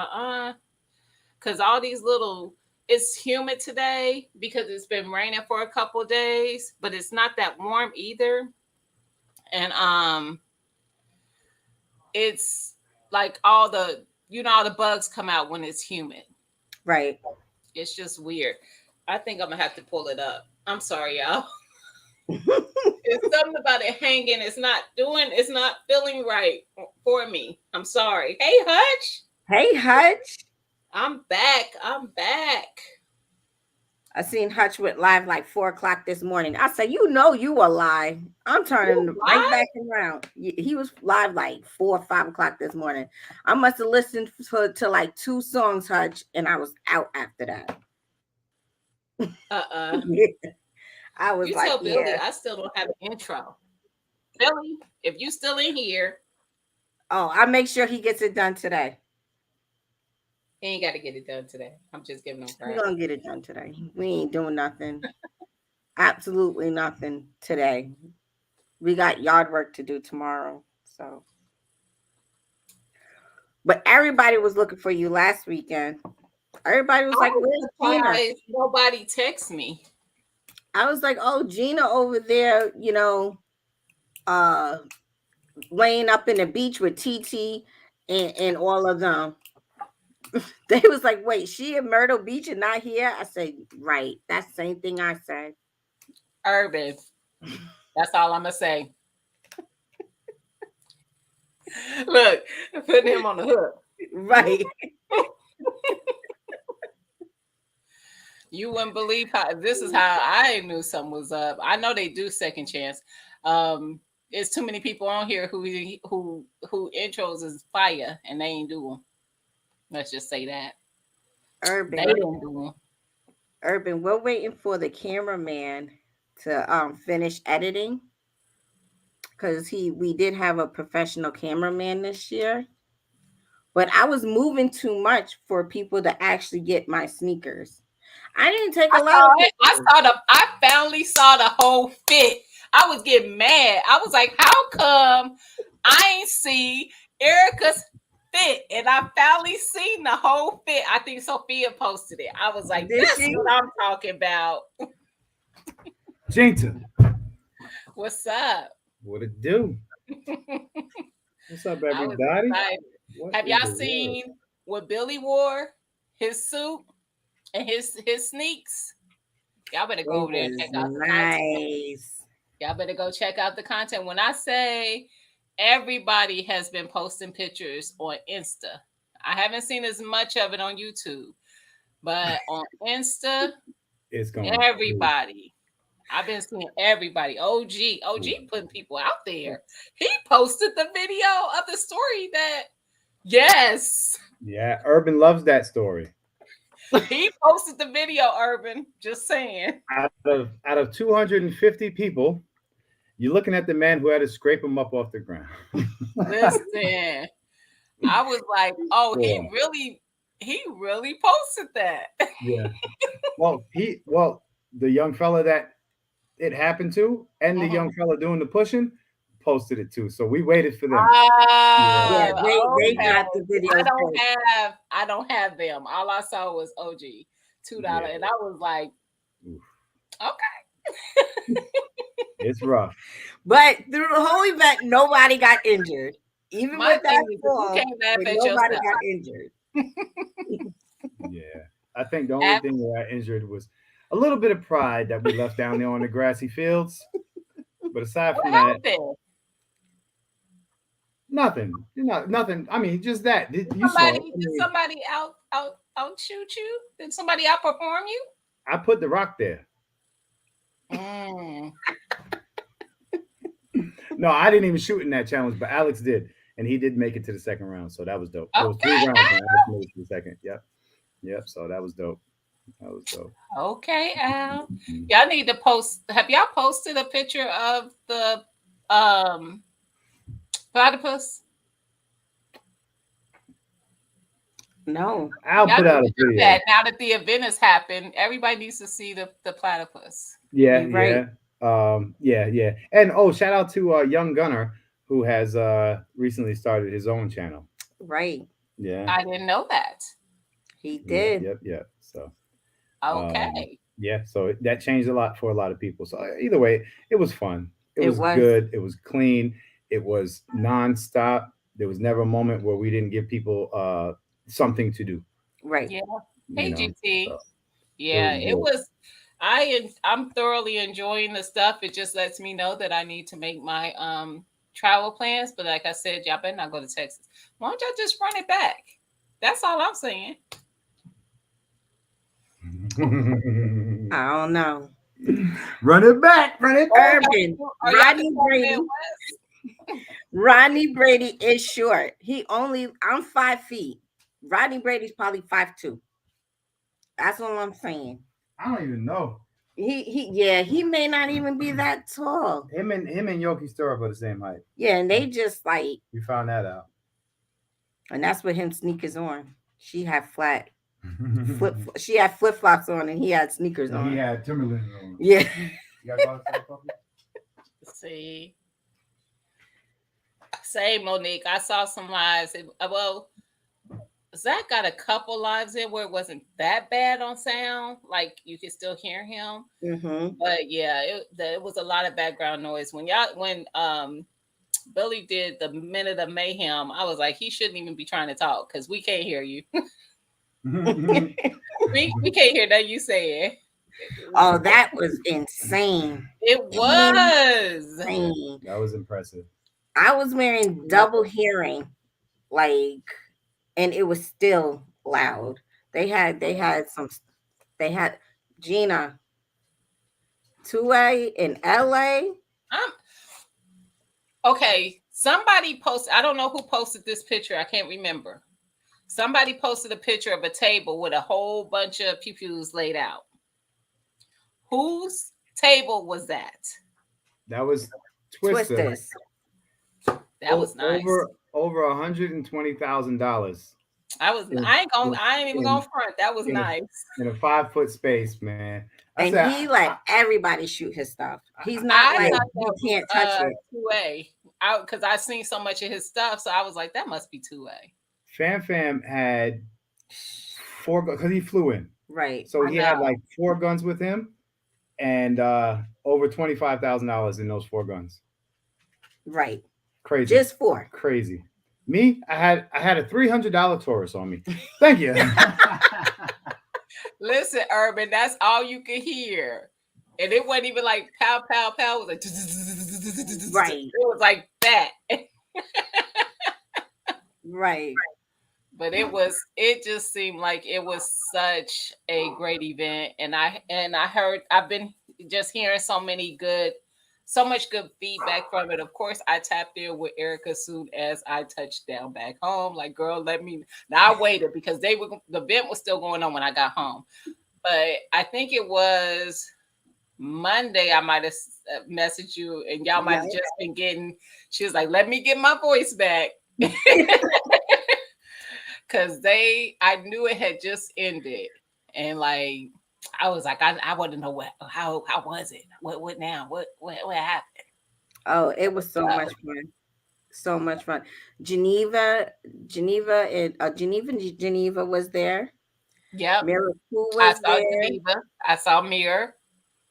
because all these little it's humid today because it's been raining for a couple of days, but it's not that warm either. And it's like all the bugs come out when it's humid. Right. It's just weird. I think I'm gonna have to pull it up. I'm sorry, y'all. It's something about it hanging. It's not feeling right for me. I'm sorry. Hey, Hutch. Hey, Hutch. I'm back. I'm back. I seen Hutch went live like 4 o'clock this morning. I said, you know you were live. I'm You turning right live? back around. He was live like 4 or 5 o'clock this morning. I must have listened to like 2 songs, Hutch, and I was out after that. Uh-uh. I was You like, tell Billy yeah. I still don't have an intro. Billy, if you still in here, Oh, I make sure he gets it done today. he ain't got to get it done today. I'm just giving him We're crap. gonna get it done today. We ain't doing nothing. Absolutely nothing today. We got yard work to do tomorrow. So, but everybody was looking for you last weekend. Everybody I was like, was "Where's Gina?" surprised nobody texts me. I was like, "Oh, Gina over there, uh, laying up in the beach with TT and all of them." They was like, "Wait, she in Myrtle Beach and not here?" I said, "Right, that's the same thing I said." Urban. That's all I'm gonna say. Look, putting him on the hook. Right. You wouldn't believe how this is how I knew something was up. I know they do second chance. There's too many people on here who intros is fire and they ain't do them. Let's just say that they Urban. didn't do them. Urban, we're waiting for the cameraman to finish editing because we did have a professional cameraman this year, but I was moving too much for people to actually get my sneakers. I didn't take I a lot saw of it. pictures. I finally saw the whole fit. I was getting mad. I was like, how come I ain't see Erica's fit? And I finally seen the whole fit. I think Sophia posted it. I was like, Did that's she? what I'm talking about. Jinta, What's up? what it do? What's up, I was everybody? excited. What Have in y'all the world? seen what Billy wore? His suit and his sneaks. Y'all better go It over there and was check out the content. nice. Y'all better go check out the content. When I say everybody has been posting pictures on Insta, I haven't seen as much of it on YouTube, but on Insta, It's going crazy. everybody. I've been seeing everybody. OG Mm. putting people out there. He posted the video of the story that, yes, Yeah, Urban loves that story. he posted the video, Urban. Just saying. Out of 250 people, you're looking at the man who had to scrape him up off the ground. Listen, I was like, oh, Boy, he really posted that. yeah. Well, the young fella that it happened to, and the Mhm. young fella doing the pushing, posted it too. So we waited for them. Yeah. Yeah, Ah, they okay. got the videos first. I don't have them. All I saw was OG $2, Yeah. and I was like, Oof. okay. It's rough. But through the whole event, nobody got injured. Even My with thing that is, if you fall, can't laugh but at nobody yourself, got injured. Yeah. I think the only ab- thing that I injured was a little bit of pride that we left down there on the grassy fields. But aside what from that, happened? nothing. Nothing. I mean, just that. You saw it. I Did mean, somebody outshoot you? Did somebody outperform you? I put the rock there. Mm. No, I didn't even shoot in that challenge, but Alex did. And he did make it to the second round. So that was dope. It was three Okay, rounds and Alex made it to the second. Yep. Yep. So that was dope. That was dope. okay, Al. Mhm. Y'all need to post. Have y'all posted a picture of the um platypus? No. I'll Y'all put need out to a do video. that now that the event has happened. Everybody needs to see the platypus. Yeah, You're right. yeah. Yeah. And oh, shout out to Young Gunner who has recently started his own channel. Right. Yeah. I didn't know that. He Yep, did. yep, yep. So Okay. yeah, so that changed a lot for a lot of people. So either way, it was fun. It It was was. good. It was clean. It was nonstop. There was never a moment where we didn't give people something to do. Right. Yeah. You Hey, know, so GT. it Yeah, was it good. was. I'm thoroughly enjoying the stuff. It just lets me know that I need to make my travel plans. But like I said, y'all better not go to Texas. Why don't y'all just run it back? That's all I'm saying. I don't know. Run it back, run it Or back. Urban. or y'all could Rodney go Brady. Midwest. Rodney Brady is short. I'm 5 feet. Rodney Brady's probably 5'2". That's all I'm saying. I don't even know. He may not even be that tall. Him and Yoki Stir are the same height. Yeah, and they just like, We found that out. and that's what him sneakers on. She had flat she had flip flops on, and he had sneakers And he on. had Timberlands on. Yeah, You gotta go outside, puppy? See, say Monique. I saw some lives. Well, Zach got a couple lives in where it wasn't that bad on sound. Like you could still hear him. hmm But yeah, it was a lot of background noise when Billy did the minute of mayhem. I was like, he shouldn't even be trying to talk because we can't hear you. We can't hear that you saying. Oh, that was insane. It was. Insane. That was impressive. I was wearing double hearing, like, and it was still loud. They had Gina 2A in LA. I'm okay. Somebody posted. I don't know who posted this picture. I can't remember. Somebody posted a picture of a table with a whole bunch of pew-pews laid out. Whose table was that? That was Twister. Twisters. That was nice. Over $120,000 in, I ain't even in gonna front. That was in a nice. in a 5 foot space, man. I And said, he let everybody shoot his stuff. He's not I like yeah, thought you that was can't touch it. 2A. Because I seen so much of his stuff, so I was like, that must be 2A. Fam had four because he flew in, Right. so I he had know. like four guns with him. and over $25,000 in those four guns. Right. Crazy, Just four. crazy. Me, I had a $300 Taurus on me. Thank you. Listen, Urban, that's all you could hear. And it wasn't even like pow, pow, pow. It was like, Right. it was like that. Right. But it just seemed like it was such a great event. And I heard, I've been just hearing so much good feedback from it. Of course, I tapped in with Erica soon as I touched down back home. Like, girl, let me. Now I waited because the event was still going on when I got home. But I think it was Monday. I might have messaged you, and y'all might Yeah. have just been getting. She was like, "Let me get my voice back," because I knew it had just ended, and like I was like, I want to know how was it? What now? What happened? Oh, it was so much fun. So much fun. Geneva, Geneva was there. Yep, Miracle I was saw there. Geneva. I saw Mirror,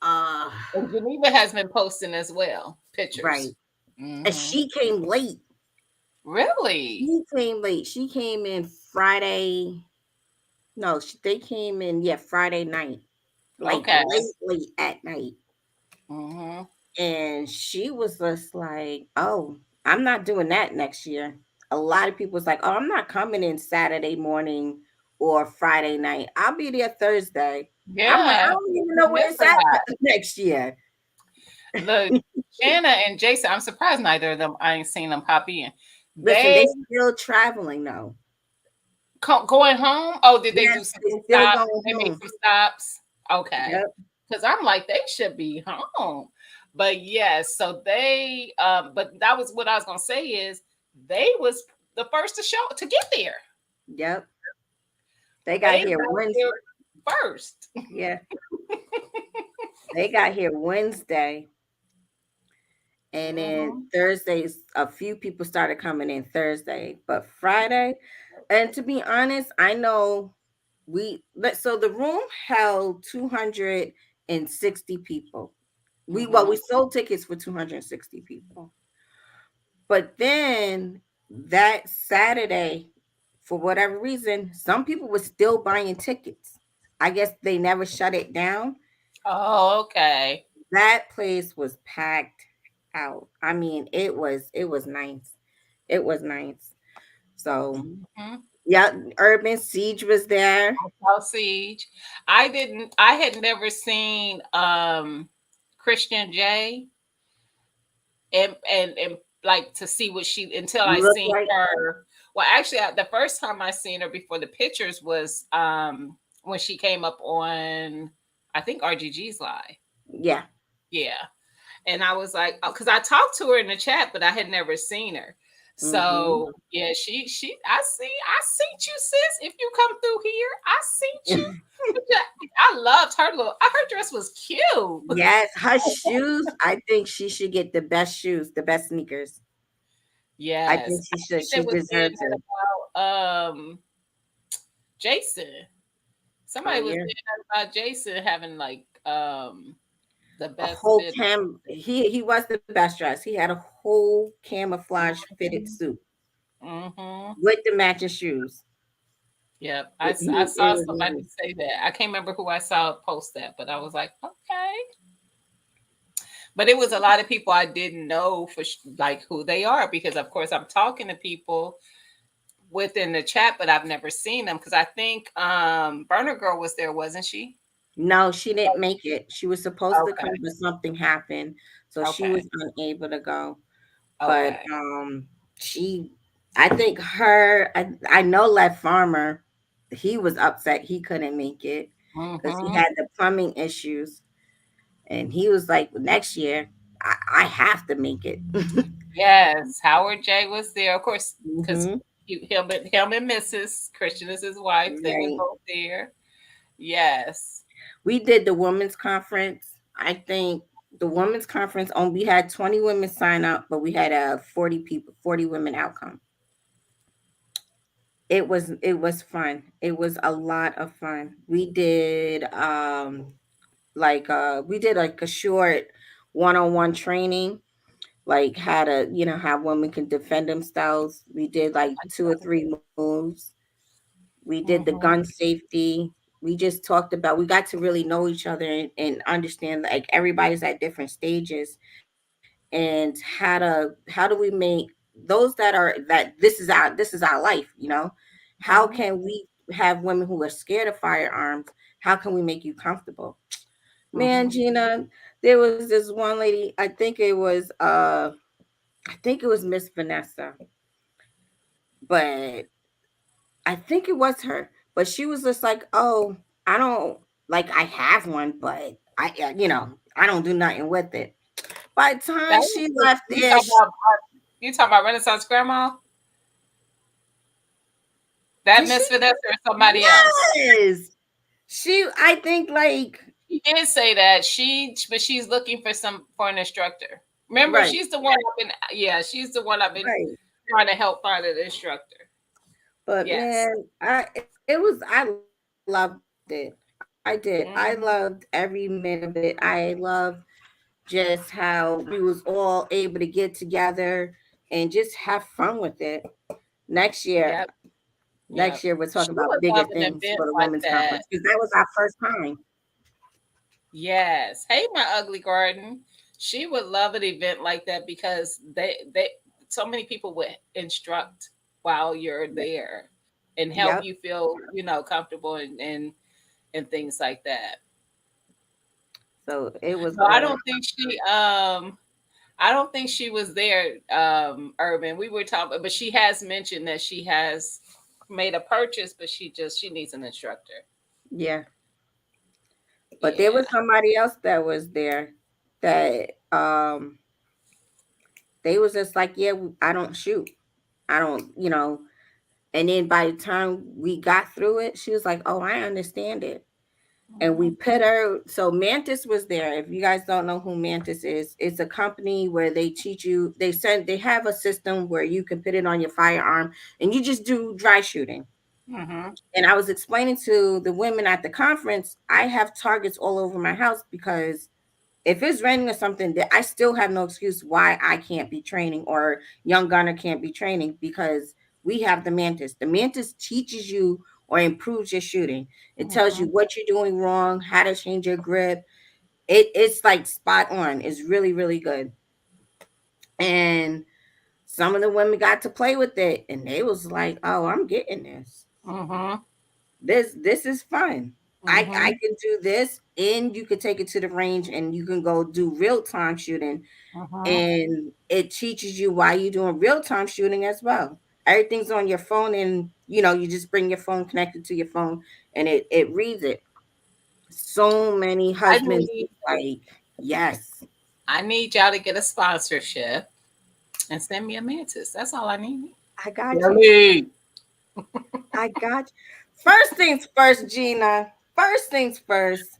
Uh, and Geneva has been posting as well pictures. right. And Hmm. she came late. Really? She came late. She came in Friday. No, they came in, yeah, Friday night. Like Okay. late at night. Hmm. And she was just like, "Oh, I'm not doing that next year." A lot of people was like, "Oh, I'm not coming in Saturday morning or Friday night. I'll be there Thursday." I'm like, Yeah, "I don't even know where remember it's at that. next year." Look, Shanna and Jason, I'm surprised neither of them, I ain't seen them pop in. Listen, They they still traveling though. going home? Oh, did they do Yes, some they still stops? going They made home. some stops? Okay. Yep, Because I'm like, they should be home. But yes, so but that was what I was gonna say is they was the first to show to get there. yep. They got They here got Wednesday. there first. Yeah, they got here Wednesday. And then Mhm. Thursdays, a few people started coming in Thursday, but Friday, and to be honest, I know so the room held 260 people. We Mhm. sold tickets for 260 people. But then that Saturday, for whatever reason, some people were still buying tickets. I guess they never shut it down. Oh, okay. That place was packed out. I mean, it was nice. It was nice. So Mhm. yeah, Urban Siege was there. South Siege. I had never seen Christian J and like to see what she until I Look seen like her. Well, actually, the first time I seen her before the pictures was when she came up on I think RGG's live. yeah. Yeah, and I was like, because I talked to her in the chat, but I had never seen her. Hmm. So yeah, I seen you, sis. If you come through here, I seen you. I loved her her dress was cute. Yes, her shoes. I think she should get the best shoes, the best sneakers. I Yes, think she I should. think they She was saying deserves it. that about Jason. Oh Somebody was yeah, saying that about Jason having like the a best whole fit. cam. He was the best dress. He had a whole camouflage fitted suit Mm-hmm. with the matching shoes. Yep, I It saw was somebody nice. say that. I can't remember who I saw post that, but I was like, okay. But it was a lot of people I didn't know like who they are because, of course, I'm talking to people within the chat, but I've never seen them because I think Burner Girl was there, wasn't she? No, she didn't make it. She was supposed to Okay, come, but something happened, so she okay, was unable to go. But okay. she, I think I know Led Farmer, he was upset he couldn't make it because he Mm-hmm. had the plumbing issues, and he was like, next year I have to make it. Yes, Howard J was there, of course, because Hmm. him and Mrs. Christian is his wife. They was Right. both there. Yes. We did the women's conference. I think the women's conference on we had 20 women sign up, but we had a 40 people, 40 women outcome. It was fun. It was a lot of fun. We did like we did like a short one-on-one training, like how to, how women can defend themselves. We did like two or three moves. We did the gun Mhm. safety. We just talked about, we got to really know each other and understand like everybody's at different stages, and how do we make those that are that this is our life, how Mhm. can we have women who are scared of firearms, how can we make you comfortable? Man, Mhm. Gina, there was this one lady, I think it was Miss Vanessa, but I think it was her. But she was just like, "Oh, I don't like. I have one, but I don't do nothing with it." By the That time was she left you there, talking about you talking about Renaissance Grandma? That did she? Miss Vanessa or somebody else? Yes, she. I think like She did say that but she's looking for an instructor. Remember, right, she's the one I've been. Yeah, she's the one I've been right. trying to help find an instructor. But Yes. man, I loved it. I did. I loved Mhm. every minute of it. I loved just how we was all able to get together and just have fun with it. Next year, Yep. next Yep. year we're talking She about would bigger love an things event for the like women's that. conference because that was our first time. Yes. Hey, my ugly garden. She would love an event like that because they so many people would instruct while you're there and help Yep. you feel, comfortable and things like that. So it was No, good. I don't think she was there, Urban. We were talking, but she has mentioned that she has made a purchase, but she needs an instructor. Yeah. But there Yeah. was somebody else that was there that they was just like, yeah, I don't shoot. I don't, and then by the time we got through it, she was like, "Oh, I understand it." And we Mhm. put her. So Mantis was there. If you guys don't know who Mantis is, it's a company where they teach you. They have a system where you can put it on your firearm and you just do dry shooting. Mhm. And I was explaining to the women at the conference, I have targets all over my house because if it's raining or something, that I still have no excuse why I can't be training or young gunner can't be training because we have the Mantis. The Mantis teaches you or improves your shooting. It tells you Mhm. what you're doing wrong, how to change your grip. It's like spot on. It's really, really good. And some of the women got to play with it and they was like, "Oh, I'm getting this. Mhm. This is fun. I Mhm. can do this and you could take it to the range and you can go do real time shooting, Mhm. and it teaches you why you're doing real time shooting as well. Everything's on your phone, and you just bring your phone connected to your phone, and it reads it. So many I husbands need like, yes, I need y'all to get a sponsorship and send me a mantis. That's all I need. I got you. Really? I got you. First things first, Gina. First things first.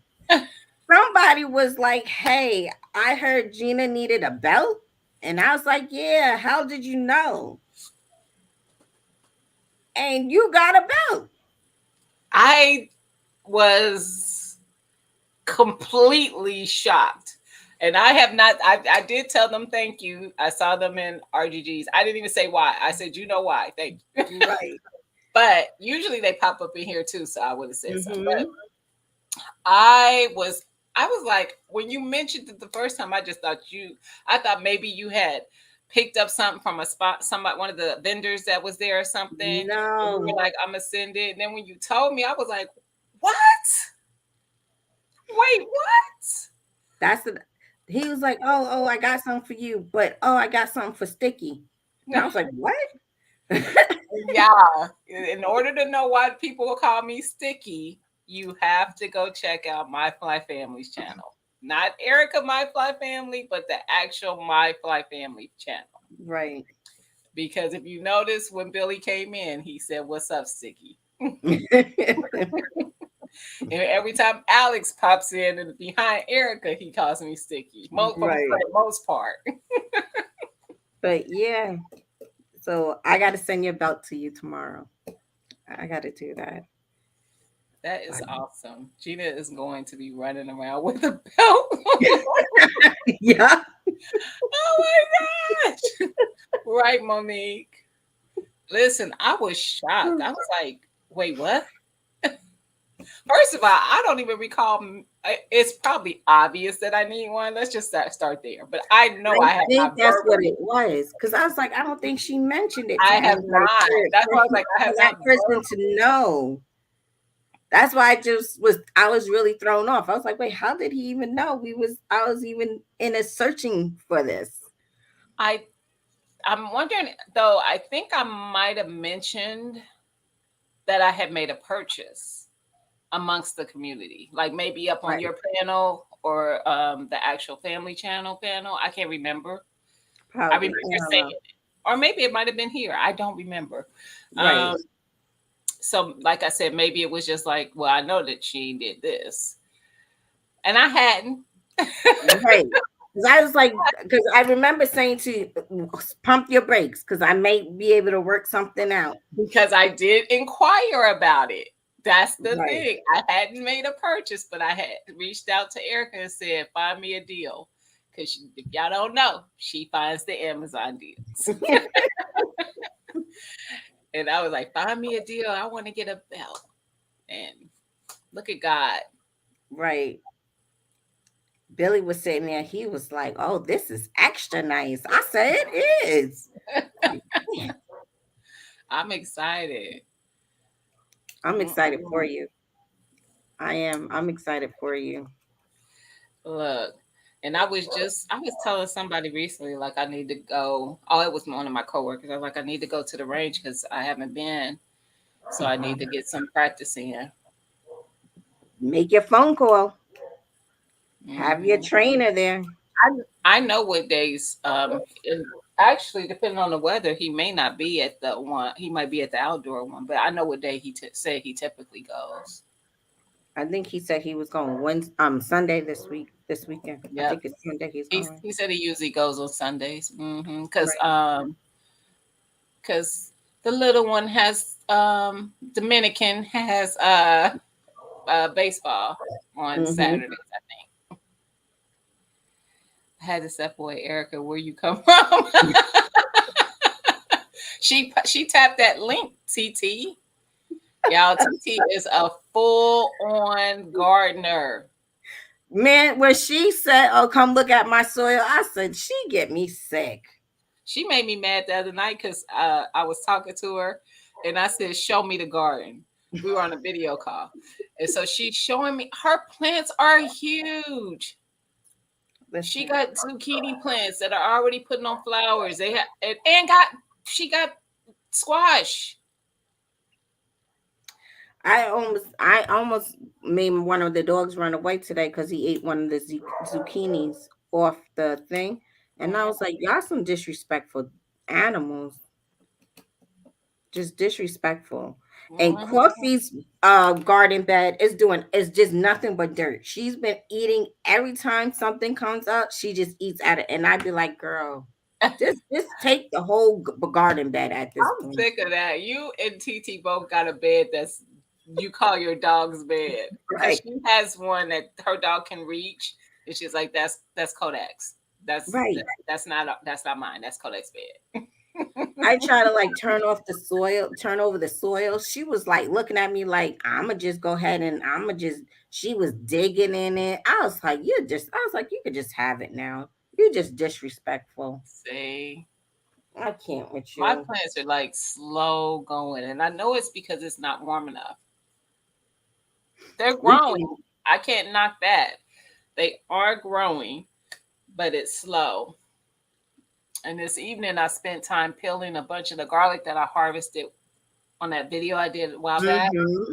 Somebody was like, "Hey, I heard Gina needed a belt," and I was like, "Yeah. How did you know?" And you got a belt. I was completely shocked. And I have not, I did tell them thank you. I saw them in RGGs. I didn't even say why. I said, you know why. Thank you. Right. But usually they pop up in here too. So I would have said something. But Mm-hmm. I was, I was like, when you mentioned it the first time, I thought maybe you had picked up something from a spot, somebody, one of the vendors that was there or something. And you were No, like, I'm going to send it. And then when you told me, I was like, what? Wait, what? that's the. He was like, "Oh, I got something for you," but I got something for Sticky, and I was like, "What?" Yeah. In order to know why people will call me sticky, you have to go check out My Fly Family's channel. Not Erica My Fly Family, but the actual My Fly Family channel. Right. Because if you notice when Billy came in, he said, "What's up, Sticky?" And every time Alex pops in and behind Erica, he calls me Sticky. For Right. the most part. But yeah, so I got to send your belt to you tomorrow. I got to do that. That is Like, awesome. Gina is going to be running around with a belt. yeah. Oh my gosh. Right, Monique. Listen, I was shocked. I was like, wait, what? First of all, I don't even recall. It's probably obvious that I need one. Let's just start there. But I know I I have think not that's what verbally. it was. Because I was like, I don't think she mentioned it to I have anybody not. That's why I was like, I for have that not person verbally. to know. That's why I was really thrown off. I was like, wait, how did he even know I was even in a searching for this? I I'm wondering though. I think I might have mentioned that I had made a purchase amongst the community, like maybe up on Right. your panel or the actual family channel panel. I can't remember. I Probably. remember I don't saying know. it, or maybe it might have been here. I don't remember. Right. Um, so, like I said, maybe it was just like, well, I know that she did this, and I hadn't. Right. Because I was like, because I remember saying to you, pump your brakes because I may be able to work something out. Because I did inquire about it. That's the Right. thing. I hadn't made a purchase, but I had reached out to Erica and said, "Find me a deal." Because if y'all don't know, she finds the Amazon deals. And I was like, "Find me a deal. I want to get a belt." And look at God. Right. Billy was sitting there. He was like, "Oh, this is extra nice." I said, "It is." Like, man, I'm excited. I'm excited for Mm-mm. you. I am. I'm excited for you. Look, and I was telling somebody recently, like I need to go. Oh, it was one of my coworkers. I was like, I need to go to the range because I haven't been, so I need to get some practice in. Make your phone call. Have your Hmm. trainer there. I know what days. And actually, depending on the weather, he may not be at the one. He might be at the outdoor one, but I know what day he said he typically goes. I think he said he was going Wednesday, Sunday this weekend. I Yep. think it's Sunday he's He going. he said he usually goes on Sundays. Because Right. because the little one has Dominican has baseball on Mm-hmm. Saturdays. I think I had to separate Erica. Where you come from? She tapped that link. TT, y'all. TT is a full on gardener. Man, when she said, "Oh, come look at my soil," I said, "She get me sick." She made me mad the other night because I was talking to her and I said, "Show me the garden." We were on a video call, and so she's showing me her plants are huge. She Listen, got zucchini plants that are already putting on flowers. They have and got she got squash. I almost made one of the dogs run away today because he ate one of the zucchinis off the thing, and I was like, "Y'all some disrespectful animals, just disrespectful." And Mhm. Coffee's garden bed is just nothing but dirt. She's been eating every time something comes up. She just eats at it, and I'd be like, "Girl, just take the whole garden bed at this I'm point." sick of that. You and TT both got a bed that's you call your dog's bed because Right, she has one that her dog can reach, and she's like, "That's Kodak's. right. That's not mine. That's Kodak's bed." I try to like turn off the soil, turn over the soil. She was like looking at me like I'ma just go ahead and I'ma just. She was digging in it. I was like, I was like, you could just have it now. You just disrespectful. See, I can't with my you. plants are like slow going, and I know it's because it's not warm enough. They're We growing. can, I can't knock that. They are growing, but it's slow. And this evening, I spent time peeling a bunch of the garlic that I harvested on that video I did a while back. mm-hmm.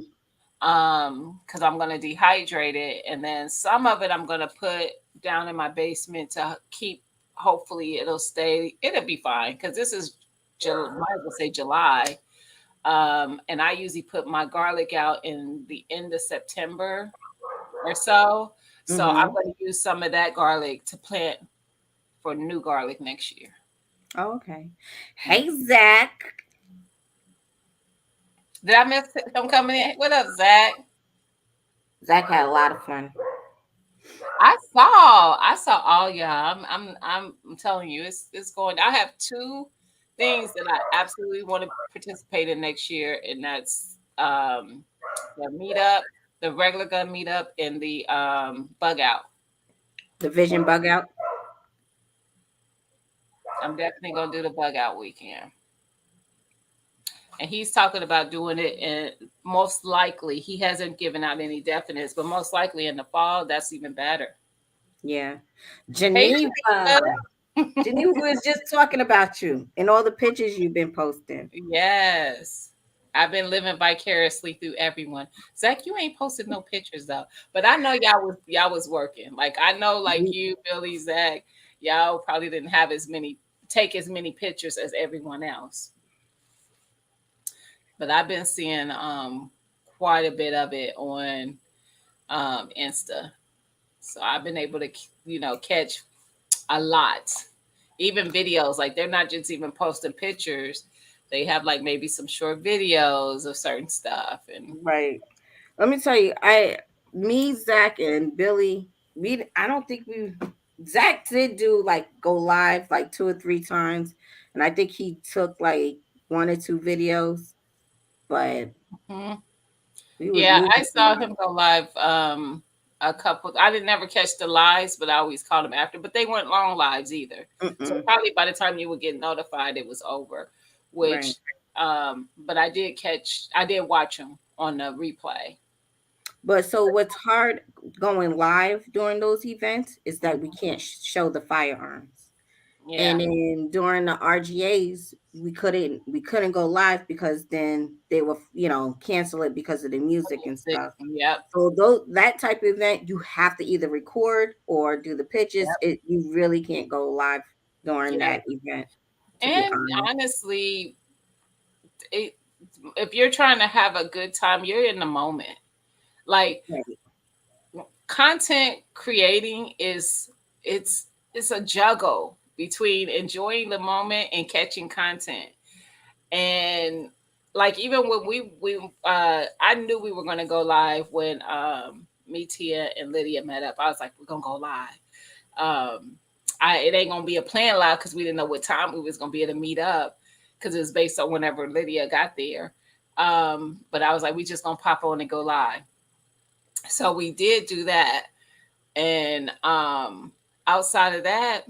Because I'm gonna dehydrate it, and then some of it I'm gonna put down in my basement to keep. Hopefully, it'll stay. It'll be fine because this is might as well say July. And I usually put my garlic out in the end of September or so. So I'm Mm-hmm. going to use some of that garlic to plant for new garlic next year. Oh, okay. Mm. Hey Zach. Did I miss him coming in? What up, Zach? Zach had a lot of fun. I saw all y'all. I'm telling you, it's going. I have two things that I absolutely want to participate in next year, and that's the meetup, the regular gun meetup, and the bug out. The Vision bug out. I'm definitely gonna do the bug out weekend. And he's talking about doing it, and most likely he hasn't given out any definites, but most likely in the fall. That's even better. Yeah. Hey, Geneva. Geneva. Geneva was just talking about you and all the pictures you've been posting. Yes. I've been living vicariously through everyone. Zach, you ain't posted no pictures though. But I know y'all was working. Like I know like We- you, Billy, Zach, y'all probably didn't have as many take as many pictures as everyone else. But I've been seeing quite a bit of it on Insta. So I've been able to catch a lot. Even videos, like they're not just even posting pictures. They have like maybe some short videos of certain stuff and Right. Let me tell you, me, Zach, and Billy, I don't think Zach did do like go live like 2 or 3 times, and I think he took like 1 or 2 videos, but Mhm. we was Yeah, I moving too saw much. him go live a couple. I didn't never catch the lives, but I always caught them after. But they weren't long lives either. So Mm-mm. probably by the time you would get notified, it was over. Right. Which, but I did watch them on the replay. But so what's hard going live during those events is that we can't show the firearms. And Yeah, then during the RGAs, we couldn't go live because then they will cancel it because of the music and stuff. yep, So those that type of event, you have to either record or do the pitches. yep, You really can't go live during yep. that event, to be And honest. honestly, it, if you're trying to have a good time, you're in the moment. Like Right. content creating it's a juggle between enjoying the moment and catching content. And like even when we I knew we were going to go live when me, Tia, and Lydia met up. I was like, we're gonna go live. It ain't gonna be a plan live because we didn't know what time we was gonna be able to meet up because it was based on whenever Lydia got there. But I was like, we just gonna pop on and go live. So we did do that. And outside of that,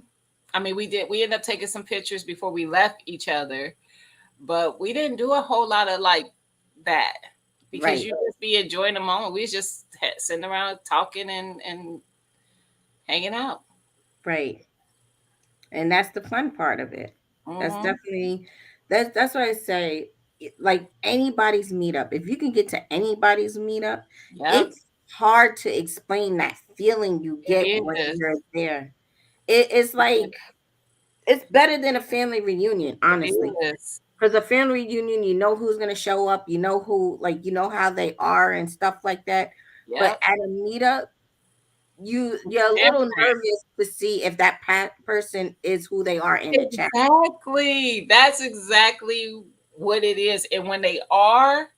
I mean, we ended up taking some pictures before we left each other, but we didn't do a whole lot of like that because Right. you just be enjoying the moment. We was just sitting around talking and hanging out. Right. And that's the fun part of it. That's Hmm. definitely that's why I say like anybody's meetup. If you can get to anybody's meetup, Yep, it's hard to explain that feeling you get it when is. you're there. It's like it's better than a family reunion, It honestly. is. Because a family reunion, you know who's gonna show up, you know who, like you know how they are and stuff like that. But Yep. at a meetup, you're a little Different. nervous to see if that person is who they are in the chat. Exactly. That's exactly what it is. And when they are,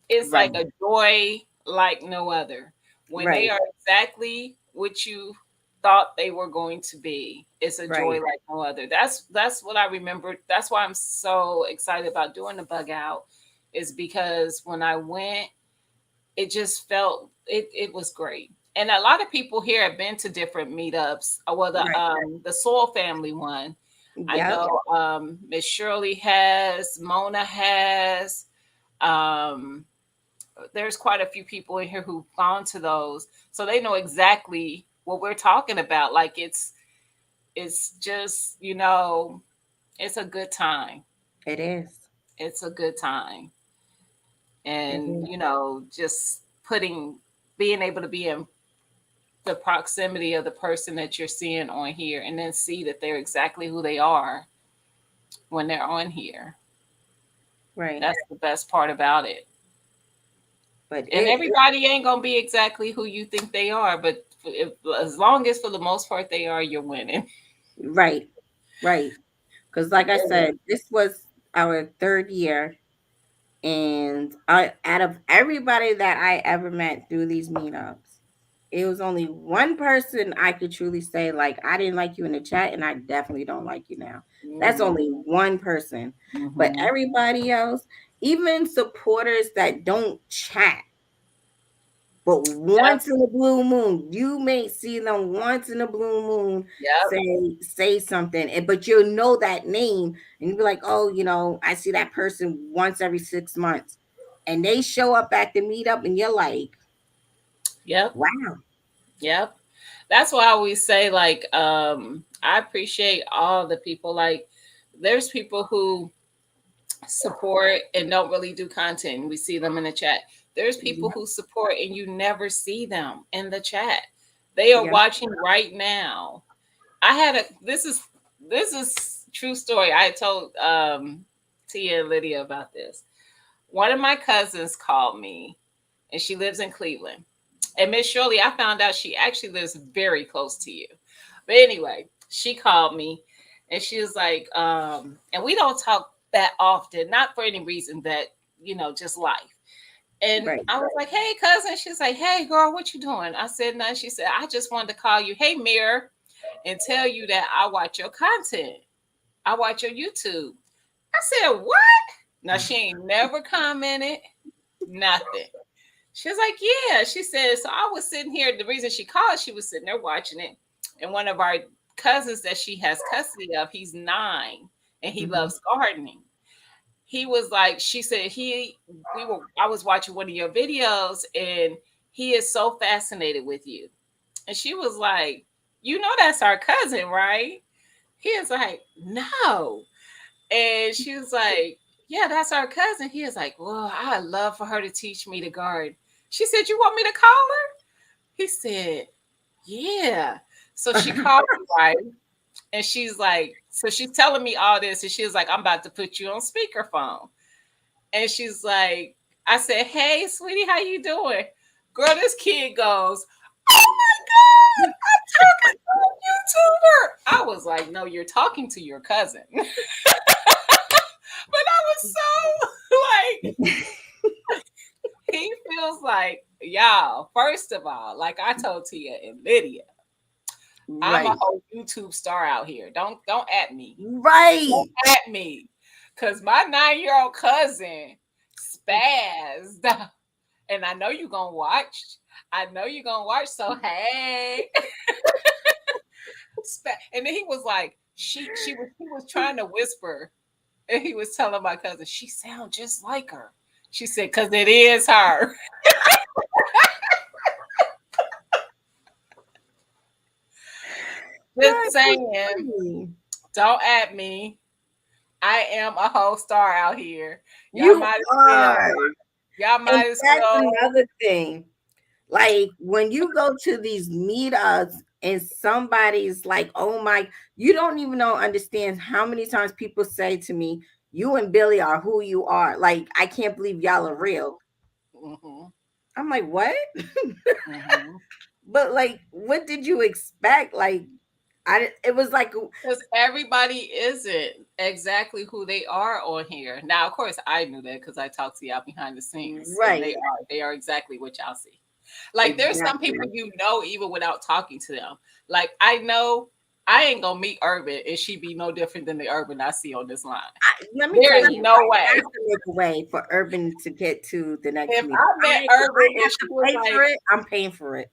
it's Right, like a joy like no other. When they right, are exactly what you thought they were going to be, it's a joy right. like no other. That's what I remember. That's why I'm so excited about doing the bug out, is because when I went, it just felt it was great. And a lot of people here have been to different meetups. Well, Right. the Soul Family one, I Yep. know Miss Shirley has, Mona has. Um, there's quite a few people in here who've gone to those, so they know exactly what we're talking about. Like it's just it's a good time. It is. It's a good time, It and is. just being able to be in the proximity of the person that you're seeing on here, and then see that they're exactly who they are when they're on here. Right. That's the best part about it. But And everybody ain't gonna be exactly who you think they are, but as long as for the most part they are, you're winning. right, right. Because like I said, this was our third year, And out of everybody that I ever met through these meetups, it was only one person I could truly say, like, I didn't like you in the chat, and I definitely don't like you now. That's Mm-hmm. only one person. But Mm-hmm. everybody else, even supporters that don't chat, but Yep. once in a blue moon, you may see them once in a blue moon Yep. say something, but you'll know that name, and you'll be like, oh, I see that person once every 6 months, and they show up at the meetup, and you're like, Yep. wow, Yep. That's why I always say, like, I appreciate all the people. Like, there's people who support and don't really do content. We see them in the chat. There's people yeah, who support and you never see them in the chat. They are yeah, watching right now. I had a this is true story. I told Tia Lydia about this. One of my cousins called me, and she lives in Cleveland. And Miss Shirley, I found out she actually lives very close to you. But anyway, she called me, and she was like, and we don't talk that often, not for any reason that, just life. And right. I was like, hey, cousin. She's like, hey, girl, what you doing? I said, nothing. She said, I just wanted to call you, hey, Mirror, and tell you that I watch your content. I watch your YouTube. I said, what? Now, she ain't never commented, nothing. She was like, yeah. She said, so I was sitting here. The reason she called, she was sitting there watching it. And one of our cousins that she has custody of, he's 9 and he Hmm. loves gardening. He was like, she said, I was watching one of your videos and he is so fascinated with you. And she was like, that's our cousin, right? He is like, no. And she was like, yeah, that's our cousin. He is like, well, I'd love for her to teach me to garden. She said, you want me to call her? He said, yeah. So she called me, right? And she's like, so she's telling me all this. And she was like, I'm about to put you on speakerphone. And she's like, I said, hey, sweetie, how you doing? Girl, this kid goes, oh my God, I'm talking to a YouTuber. I was like, no, you're talking to your cousin. But I was so like, he feels like, y'all, first of all, like I told Tia and Lydia, I'm a Right, whole YouTube star out here. Don't at me. right. Don't at me. Cause my 9-year-old cousin spazzed. And I know you're gonna watch. I know you're gonna watch. So hey. And then he was like, he was trying to whisper. And he was telling my cousin, she sounds just like her. She said, cause it is her. Just That's so saying, funny. don't at me. I am a whole star out here. Y'all You might as well. are. Y'all And might as that's well. another thing. Like when you go to these meetups and somebody's like, oh my, you don't even know, understand how many times people say to me, you and Billy are who you are. Like, I can't believe y'all are real. Hmm. I'm like, what? Hmm. But like, what did you expect? Like, it was like, Because everybody isn't exactly who they are on here. Now, of course, I knew that because I talked to y'all behind the scenes, and right, they are exactly what y'all see. Like there's some people exactly. even without talking to them. Like I know I ain't gonna meet Urban and she be no different than the Urban I see on this line. Let me There tell is you, no I have way. to make a way for Urban to get to the next If meetup. I met If I Urban and have she to was pay for like, it, I'm paying for it.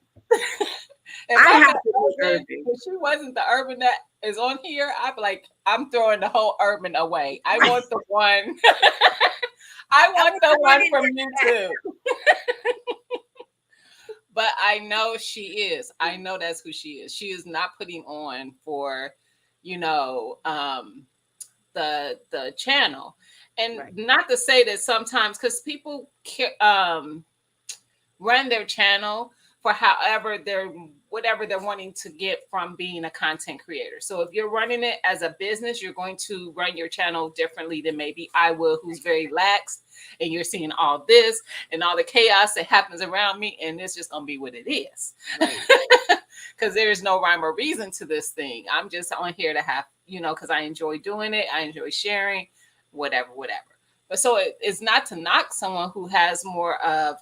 if I I have met to meet Urban Urban. and she wasn't the Urban that is on here, I'd be like, I'm throwing the whole Urban away. I want the one. I I'm want the one recording from it. YouTube. But I know she is. I know that's who she is. She is not putting on for, you know, the channel, and Right. not to say that sometimes because people run their channel for however they're whatever they're wanting to get from being a content creator. So if you're running it as a business, you're going to run your channel differently than maybe I will, who's very lax, and you're seeing all this and all the chaos that happens around me, and it's just gonna be what it is. Right. Because there is no rhyme or reason to this thing. I'm just on here to have, because I enjoy doing it, I enjoy sharing, whatever. So it's not to knock someone who has more of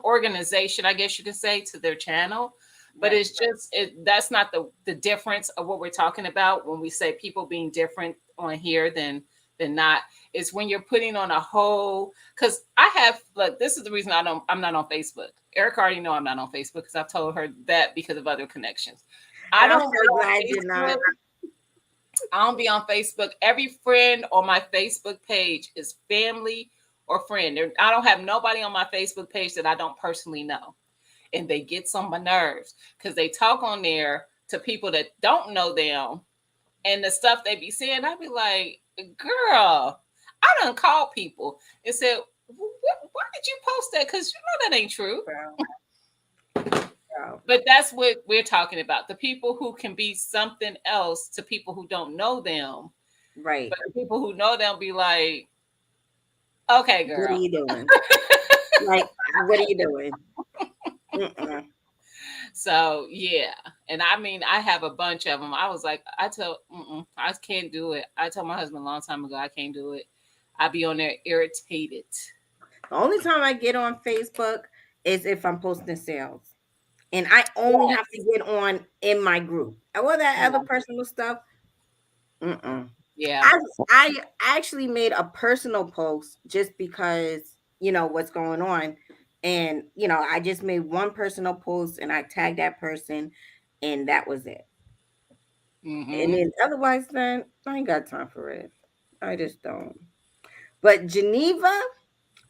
organization, I guess you could say, to their channel. But Right. it's just that's not the difference of what we're talking about when we say people being different on here than not. It's when you're putting on a whole. Because I have, like, this is the reason I'm not on Facebook. Erica already know I'm not on Facebook because I've told her that because of other connections. I I'm don't so be on glad you're not. Facebook. I don't be on Facebook. Every friend on my Facebook page is family or friend. I don't have nobody on my Facebook page that I don't personally know. And they get on my nerves because they talk on there to people that don't know them, and the stuff they be saying, I be like, girl, I done called people and said, why did you post that? Because you know that ain't true. Girl, girl. But that's what we're talking about. The people who can be something else to people who don't know them. Right. But the people who know them be like, okay, What are girl. you doing? Like, what are you doing? Mm-mm. So yeah, and I mean, I have a bunch of them. I was like, I can't do it. I told my husband a long time ago, I can't do it. I be on there irritated. The only time I get on Facebook is if I'm posting sales. And I only have to Yes. get on in my group. All that other Yeah. personal stuff, mm-mm. Yeah. I actually made a personal post just because what's going on, and I just made one personal post and I tagged that person, and that was it. And Mm-hmm. then otherwise, then I ain't got time for it. I just don't. But Geneva,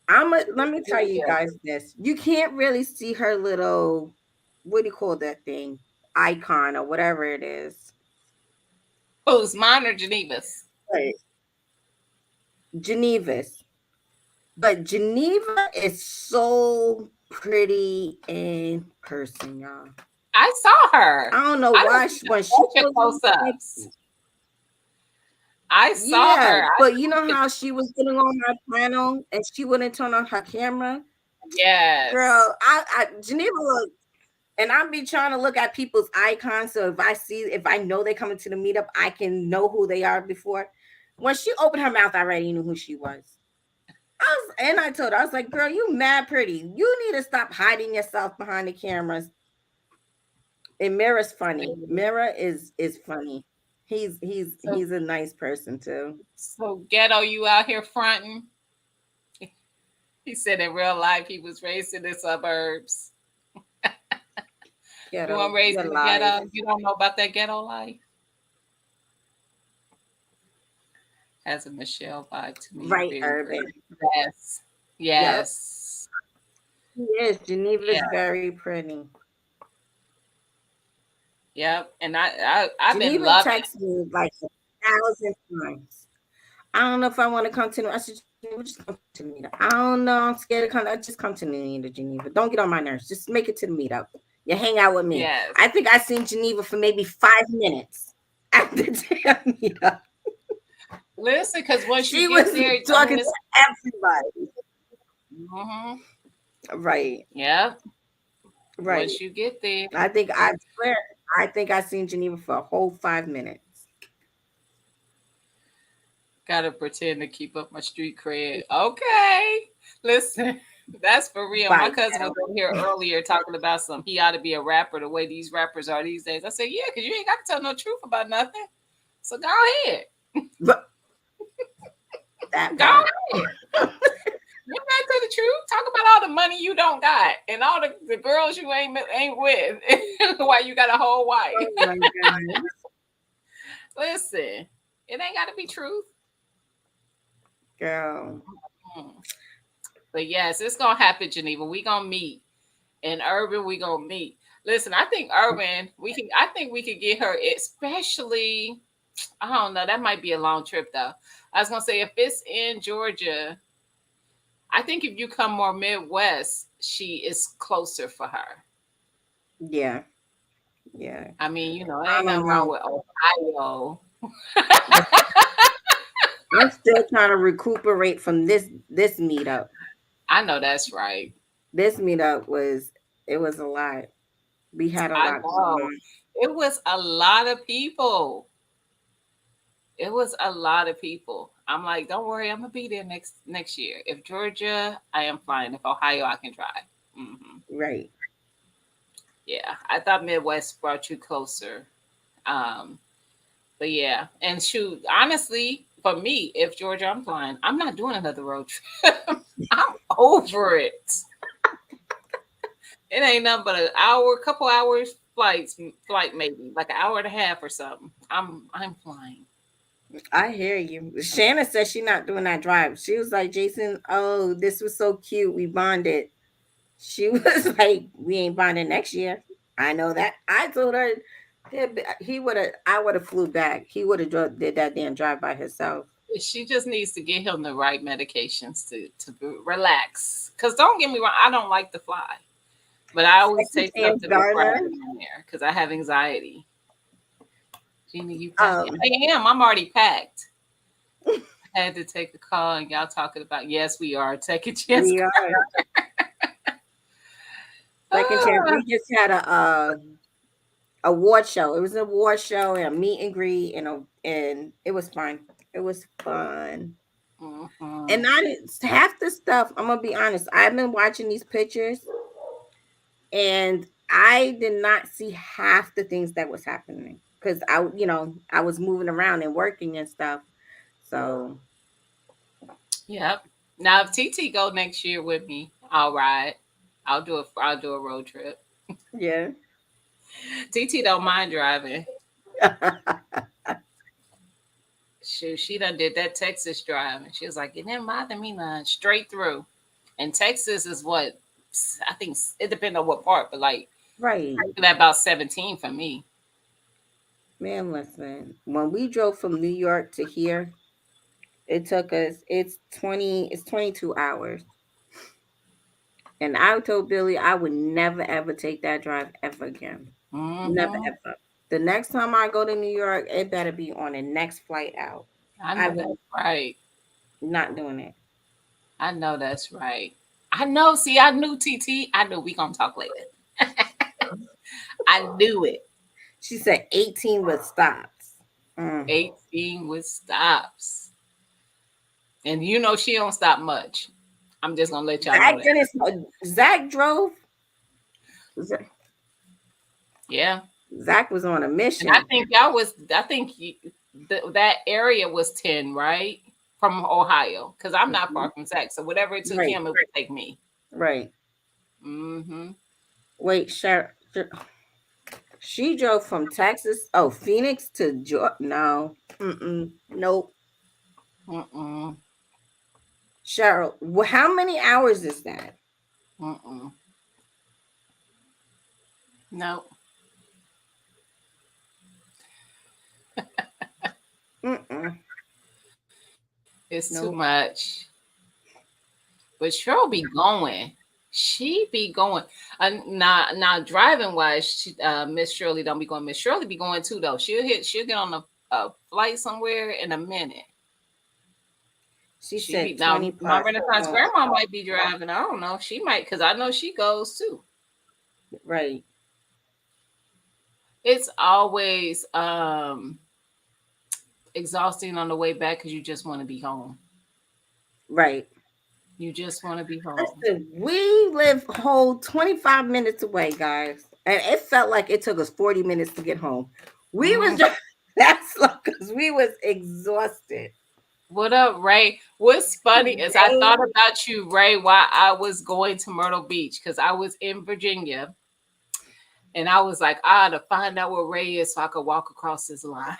let me tell you guys this. You can't really see her little, what do you call that thing? Icon or whatever it is. Who's mine or Geneva's? Right. Geneva's. But Geneva is so pretty in person, y'all. I saw her. I don't know I don't why see when a she bunch of goes on, close like, ups. I saw yeah, her. I but you know said, how she was getting on her panel and she wouldn't turn on her camera? yes. Girl, I Geneva look, and I be trying to look at people's icons. So if I know they coming to the meetup, I can know who they are before. When she opened her mouth, I already knew who she was. And I told her, I was like, girl, you mad pretty. You need to stop hiding yourself behind the cameras. And Mira's funny. Mira is funny. So, He's a nice person too. so ghetto, you out here fronting? He said in real life he was raised in the suburbs. You Ghetto, weren't raised you in the lies. ghetto. You don't know about that ghetto life. Has a Michelle vibe to me. Right, Very Urban. pretty. Yes. Yep. Yes. Yes, Geneva's Yeah. very pretty. Yep. And I've been Geneva loving. texts me like 1,000 times. I don't know if I want to come to. I said, Geneva, just come to the meetup. I don't know. I'm scared to come. I just come to the meetup, Geneva. Don't get on my nerves. Just make it to the meetup. You hang out with me. Yes. I think I seen Geneva for maybe 5 minutes at the damn meetup. Listen, because once you She was get there, I mean, talking it's. to everybody. Hmm. Right, Yep. right. Once you get there, I swear, I think I seen Geneva for a whole 5 minutes. gotta pretend to keep up my street cred. Okay. Listen, that's for real. My Bye, cousin was ghetto. over here earlier talking about some. He ought to be a rapper the way these rappers are these days. I said, yeah, because you ain't got to tell no truth about nothing. So go ahead. But that Go part. ahead. You got to tell the truth. Talk about all the money you don't got and all the girls you ain't with while you got a whole wife. Oh my god, Listen, it ain't got to be truth. girl. Mm. But yes, it's gonna happen, Geneva. We gonna meet. And Urban, we gonna meet. Listen, I think Urban, we can. I think we could get her, especially. I don't know. That might be a long trip, though. I was gonna say if it's in Georgia, I think if you come more Midwest, she is closer for her. Yeah, yeah. I mean, I ain't don't nothing wrong know. with Ohio. I'm still trying to recuperate from this meetup. I know that's right. This meetup was a lot. We had a I lot going know on. it was a lot of people. It was a lot of people. I'm like, don't worry, I'm gonna be there next year. If Georgia, I am flying. If Ohio, I can drive. Hmm. Right. Yeah, I thought Midwest brought you closer. Um, but yeah, and shoot, honestly, for me, if Georgia, I'm flying. I'm not doing another road trip. I'm over it. It ain't nothing but an hour, couple hours flight maybe like an hour and a half or something. I'm flying. I hear you. Shanna said she not doing that drive. She was like, Jason, oh, this was so cute. We bonded. She was like, we ain't bonding next year. I know that. I told her he would have. I would have flew back. He would have did that damn drive by himself. She just needs to get him the right medications relax. Cause don't get me wrong, I don't like to fly, but I always Second take chance something before I Darla. get in there because I have anxiety. Gina, you packing? Um, I am. I'm already packed. I had to take a call, and y'all talking about yes, we are taking chance. we are second chance. Ah, We just had a award show. It was an award show and a meet and greet, and it was fun. It was fun. mhm. And I didn't half the stuff. I'm gonna be honest. I've been watching these pictures, and I did not see half the things that was happening because I was moving around and working and stuff. So Yep. Now, if TT go next year with me, I'll ride. I'll do a road trip. yeah. TT don't mind driving. She done did that Texas drive, and she was like, "It didn't bother me none, straight through." And Texas is what I think it depends on what part, but like Right. that about 17 for me. Man, listen. When we drove from New York to here, it took us it's 22 hours. And I told Billy I would never ever take that drive ever again. Never Hmm. ever. The next time I go to New York, it better be on the next flight out. I I know will that's right. not doing it. I know that's right. I know. See, I knew TT. I knew we gonna talk later. I knew it. She said 18 with stops. Mm. 18 with stops. And you know she don't stop much. I'm just gonna let y'all know Zach that. didn't. Zach drove. Yeah. Zach was on a And I mission. think y'all was I think that area was 10, right? From Ohio. Because I'm not far Mhm. from Zach. So whatever it took Right, him, it would take me. right. Mm-hmm. Wait, she drove from Texas, oh Phoenix to Georgia. No, nope. Mm-mm. Cheryl, how many hours is that? Mm-mm. No, Mm-mm, it's too nope. much. But Cheryl be going. She be going. Now driving wise, Miss Shirley don't be going. Miss Shirley be going too though. She'll get on a flight somewhere in a minute. She She be said now 20 my plus. Renaissance Oh, grandma might be driving. I don't know. She might because I know she goes too. right, It's always exhausting on the way back because you just want to be home. right. You just want to be home. Listen, we live whole 25 minutes away, guys. And it felt like it took us 40 minutes to get home. We was Mm. just that's because we was exhausted. What up, Ray? What's funny is I thought Rain. about you, Ray, while I was going to Myrtle Beach because I was in Virginia and I was like, to find out where Ray is so I could walk across this line.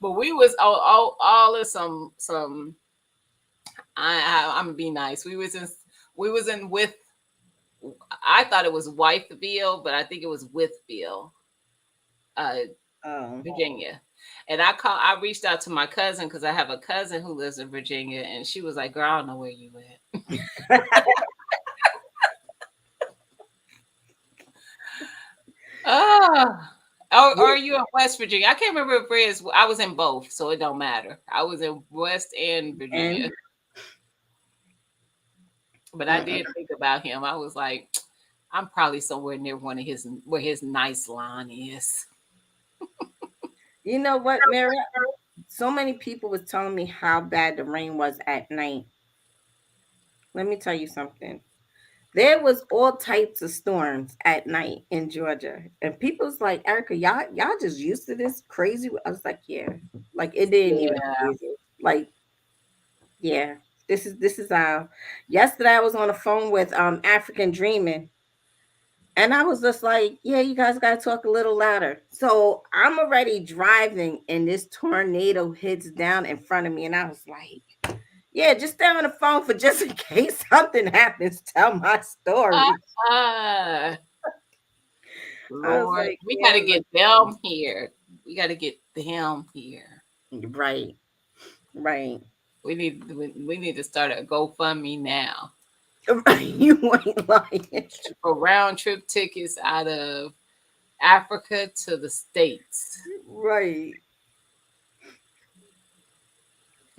But we was all of some. I'm gonna be nice. We was in with. I thought it was Wifeville, but I think it was Withville, uh, Oh. Virginia. And I reached out to my cousin because I have a cousin who lives in Virginia, and she was like, "Girl, I don't know where you at." Oh, or are you in West Virginia? I can't remember if Reyes. I was in both, so it don't matter. I was in West and And Virginia, but I did think about him. I was like, I'm probably somewhere near one of his where his nice lawn is. You know what, Mary? So many people was telling me how bad the rain was at night. Let me tell you something. There was all types of storms at night in Georgia, and people was like, "Erica, y'all just used to this crazy." I was like, "Yeah, like it didn't even Yeah. phase us. Like, yeah, this is how." Yesterday, I was on the phone with African Dreaming, and I was just like, "Yeah, you guys got to talk a little louder." So I'm already driving, and this tornado hits down in front of me, and I was like, "Yeah, just stay on the phone for just in case something happens. Tell my story." Uh, I was Lord, like, we got "Yeah, to get them here. We got to get them here. right, right." We need to start a GoFundMe now You ain't lying. for round trip tickets out of Africa to the States. Right.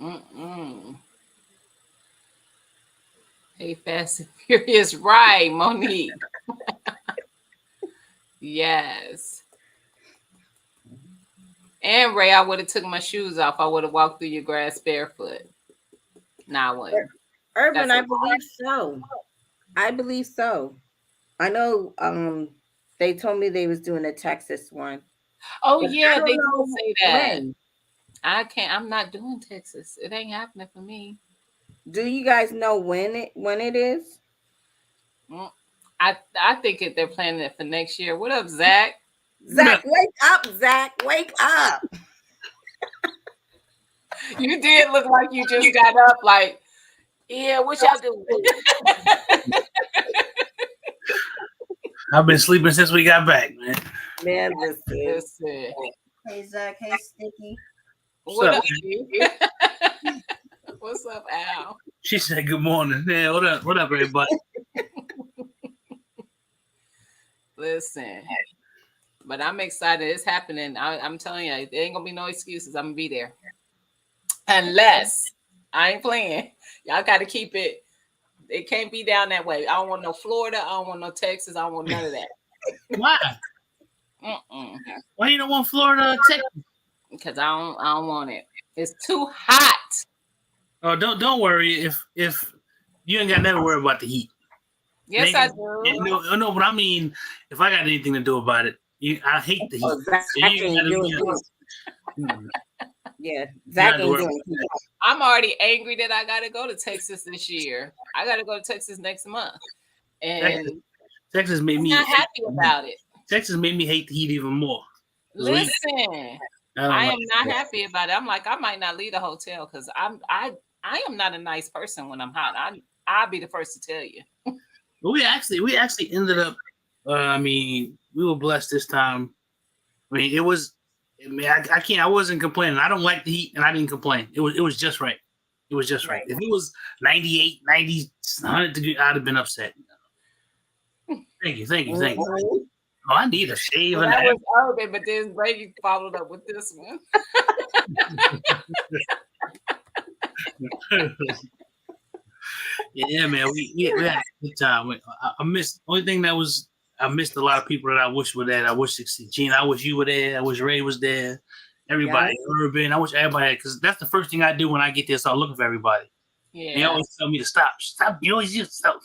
Mm-mm. Hey, Fast and Furious, right, Monique? Yes. And Ray, I would have took my shoes off. I would have walked through your grass barefoot. Nah, I wouldn't. Urban, That's a I lie. believe so. I believe so. I know they told me they was doing a Texas one, Oh but yeah, I they don't did know say that. when. I can't. I'm not doing Texas. It ain't happening for me. Do you guys know when it is? Mm. I think they're planning it for next year. What up, Zach? Zach, wake up, Zach, wake up. You did look like you just got up. Like, yeah, what y'all doing? I've been sleeping since we got back, man. Man, listen. Listen, Hey Zach, hey Sticky. What's what up, up? man? Steve? What's up, Al? She said good morning. Yeah, what up? What up, everybody? Listen, but I'm excited. It's happening. I'm telling you, there ain't gonna be no excuses. I'm gonna be there. Unless I ain't playing. Y'all got to keep it. It can't be down that way. I don't want no Florida. I don't want no Texas. I don't want none of that. Why? Mm-mm. Why you don't want Florida, Texas? Because I don't want it. It's too hot. Oh, don't worry. If you ain't got never worry about the heat. Yes, I do. No, but I mean, if I got anything to do about it, I hate the heat. Oh, Zach So you ain't gotta, doing you it. gotta, Yeah, you Zach gotta ain't worry. doing it. I'm already angry that I got to go to Texas this year. I got to go to Texas next month, and Texas made I'm me not happy about it. Texas made me hate the heat even more. Listen, I don't I like am not it. happy about it. I'm like, I might not leave the hotel because I am not a nice person when I'm hot. I'll be the first to tell you. But we actually ended up. I mean, we were blessed this time. I mean, it was. I mean, I can't. I wasn't complaining. I don't like the heat, and I didn't complain. It was just right. It was just right. If it was 98, 90, 100 degrees, I'd have been upset. Thank you. Mhm. Oh, I need a shave Well, and a that half. was urban, but then Brady followed up with this one. Yeah, man, we had a good time. I missed only thing that was I missed a lot of people that I wish were there. I wish Gene, I wish you were there. I wish Ray was there. Yeah. Everybody, Urban. I wish everybody because that's the first thing I do when I get there. Start looking for everybody. They Yeah, always tell me to stop. You always just stop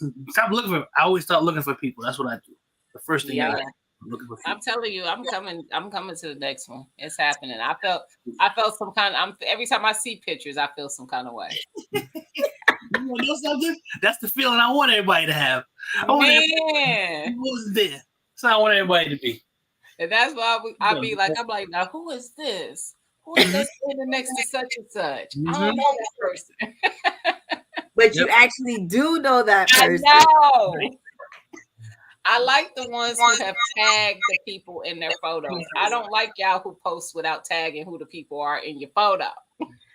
looking for. I always start looking for people. That's what I do. The first thing I yeah. do, I'm looking for I'm people. telling you, I'm coming. I'm coming to the next one. It's happening. I felt some kind. Every time I see pictures, I feel some kind of way. You want to know something? That's the feeling I want everybody to have. I want Man, who was there. That's how I want everybody to be. and that's why I be like, I'm like, now who is this? Who is that standing next to such and such? I don't know that person. But Yep. you actually do know that I person. know. I like the ones who have tagged the people in their photos. I don't like y'all who post without tagging who the people are in your photo.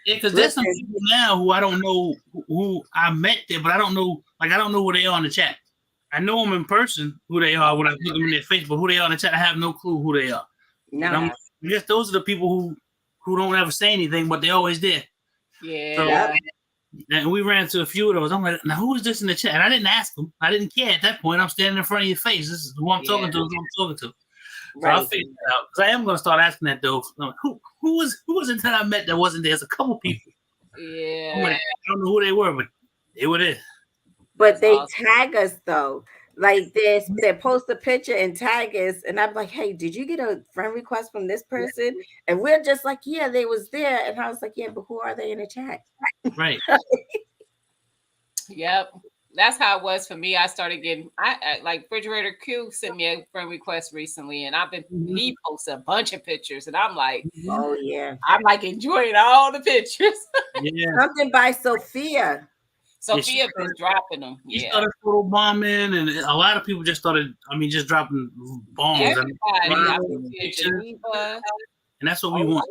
Yeah, because there's some Listen, people now who I don't know who I met there, but I don't know who they are in the chat. I know them in person, who they are when I look them in their face, but who they are in the chat, I have no clue who they are. And no. I guess those are the people who don't ever say anything, but they're always there. Yeah. So, and we ran into a few of those. I'm like, now who is this in the chat? And I didn't ask them. I didn't care at that point. I'm standing in front of your face. This is who I'm talking to. Who I'm talking to. So I'll figure it out. Because I am going to start asking that though. Who was it that I met that wasn't there? There's a couple people. Yeah. I don't know who they were, but they were there. But they tag us though. Like this, they post a picture and tag us, and I'm like, "Hey, did you get a friend request from this person?" And we're just like, "Yeah, they was there." And I was like, "Yeah, but who are they in the chat?" Right. Yep. That's how it was for me. I started getting, I like Refrigerator Q sent me a friend request recently, and he posted a bunch of pictures, and I'm like, oh yeah, I'm like enjoying all the pictures. Yeah. Something by Sophia. Sophia been dropping them. She started photo bombing, and a lot of people just started. I mean, just dropping bombs. Everybody, and that's what we want.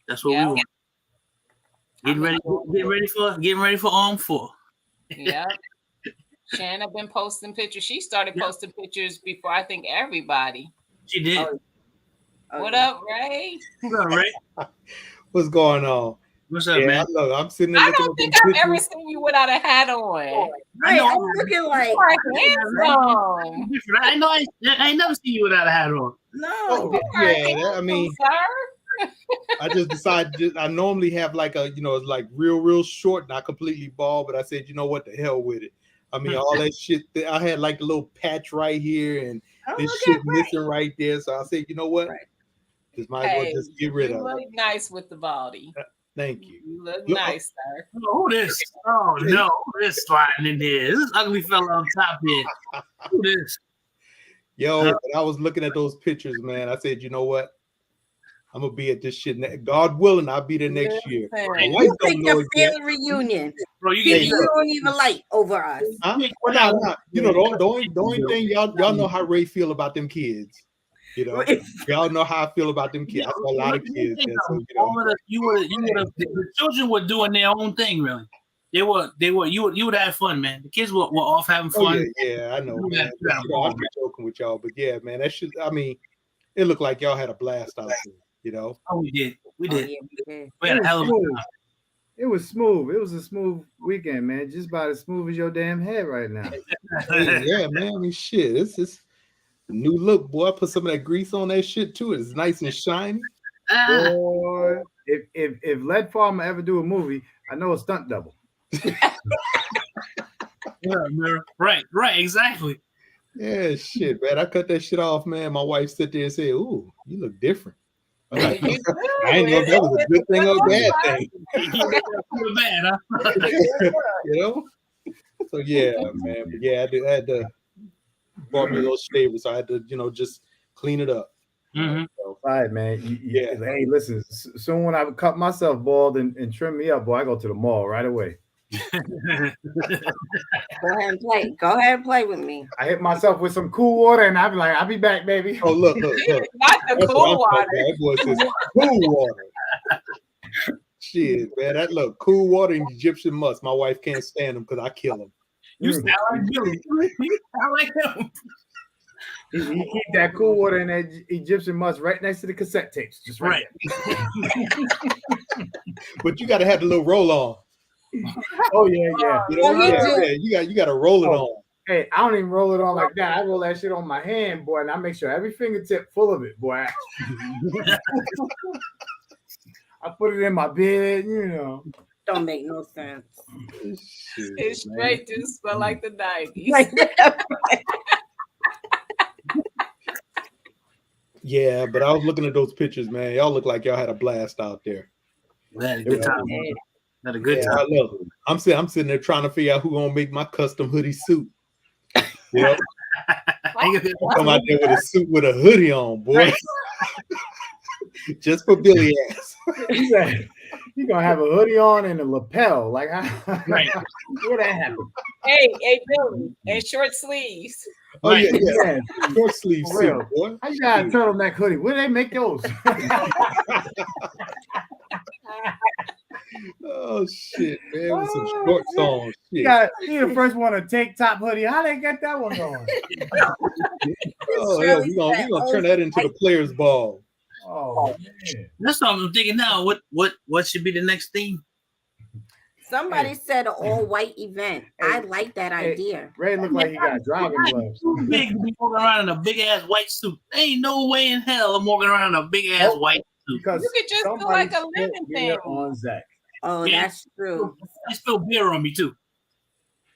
That's what we want. Getting ready for Arm 4. Yeah. Shanna been posting pictures. She started posting pictures before I think everybody. She did. What up, Ray? What up, Ray? What's going on? What's up, man? Look, I'm sitting there. I don't think I've ever seen you without a hat on. Right, I'm looking like handsome. I know. I ain't never seen you without a hat on. No. I mean, I just decided. I normally have like a, it's like real short, not completely bald. But I said, you know what, the hell with it. I mean, all that shit. I had like a little patch right here, and this shit missing right there. So I said, you know what, just might as well just get rid of it. You look nice with the body. Thank you. You look nice, sir. Who this? Oh no, who this sliding in here? This ugly fella on top here. Who this? Yo, I was looking at those pictures, man. I said, you know what? I'm gonna be at this shit. God willing, I'll be there next year. You think your family reunion? Bro, you don't even like over us. Huh? Well, no. The only thing y'all know how Ray feel about them kids. Y'all know how I feel about them kids. I saw a lot of kids. The children were doing their own thing, really. You would have fun, man. The kids were off having fun. Oh, yeah, I know, man. I'm joking with y'all, but yeah, man, that shit. I mean, it looked like y'all had a blast out there, Oh, we did. We did. We had a hell of a time. It was smooth. It was a smooth weekend, man. Just about as smooth as your damn head right now. Yeah, man. I mean, shit. It's just a new look, boy. I put some of that grease on that shit too. It's nice and shiny. Boy, if Led Farmer ever do a movie, I know a stunt double. Right, exactly. Yeah, shit, man. I cut that shit off, man. My wife sit there and say, "Ooh, you look different." I ain't know if that was a good thing or a bad thing. So yeah, man. But yeah, I had to bought me a little shaver, so I had to, just clean it up. Mm-hmm. All right, man. Hey, listen. Soon when I cut myself bald and trim me up, boy, I go to the mall right away. Go ahead and play. Go ahead and play with me. I hit myself with some cool water, and I'll be back, baby. Oh, look. Not the cool water. That boy says cool water. Shit, man. That look cool water and Egyptian musk. My wife can't stand them because I kill them. You sound like Billy. I like him. He keep that cool water and that Egyptian musk right next to the cassette tapes. Just right. But you got to have the little roll on. Oh yeah. You got to roll it on. Hey, I don't even roll it on like that. I roll that shit on my hand, boy, and I make sure every fingertip full of it, boy. I put it in my bed, Don't make no sense. It straight do smell like the 90s. Yeah, but I was looking at those pictures, man. Y'all look like y'all had a blast out there. We had a good time. Had a good time. I love it. I'm sitting there trying to figure out who gonna make my custom hoodie suit. Yeah. Come out there with a suit with a hoodie on, boy. Just for Billy ass. You're gonna have a hoodie on and a lapel. Like, where that happen? Hey, Billy, and short sleeves. Oh yeah. Short sleeve suit, boy. How you got a turtleneck hoodie? Where do they make those? Oh shit, man! With some shorts on. Shit. You the first one to take top hoodie. How they get that one on? Oh yeah, we gonna turn that into the players' ball. Oh man. That's what I'm thinking now. What should be the next theme? Somebody said an all-white event. I like that idea. Ray looked like he got driving gloves. Too big to be walking around in a big ass white suit. There ain't no way in hell I'm walking around in a big ass white suit. Because you could just do like a living thing on Zach. Oh, Yeah. that's true. They spilled beer on me too.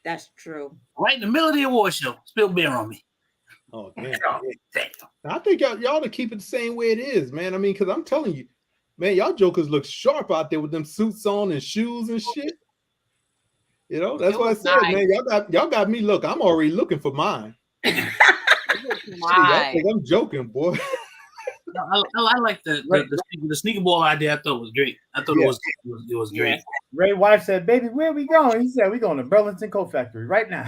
That's true. Right in the middle of the award show, spilled beer on me. Oh damn. Damn. I think y'all to keep it the same way it is, man. I mean, because I'm telling you, man, y'all jokers look sharp out there with them suits on and shoes and shit. You know, that's what I said, man. Y'all got me. Look, I'm already looking for mine. Shit, y'all think I'm joking, boy. I like the sneaker ball idea. I thought was great. I thought it was great. Ray's wife said, "Baby, where are we going?" He said, "We're going to Burlington Coat Factory right now."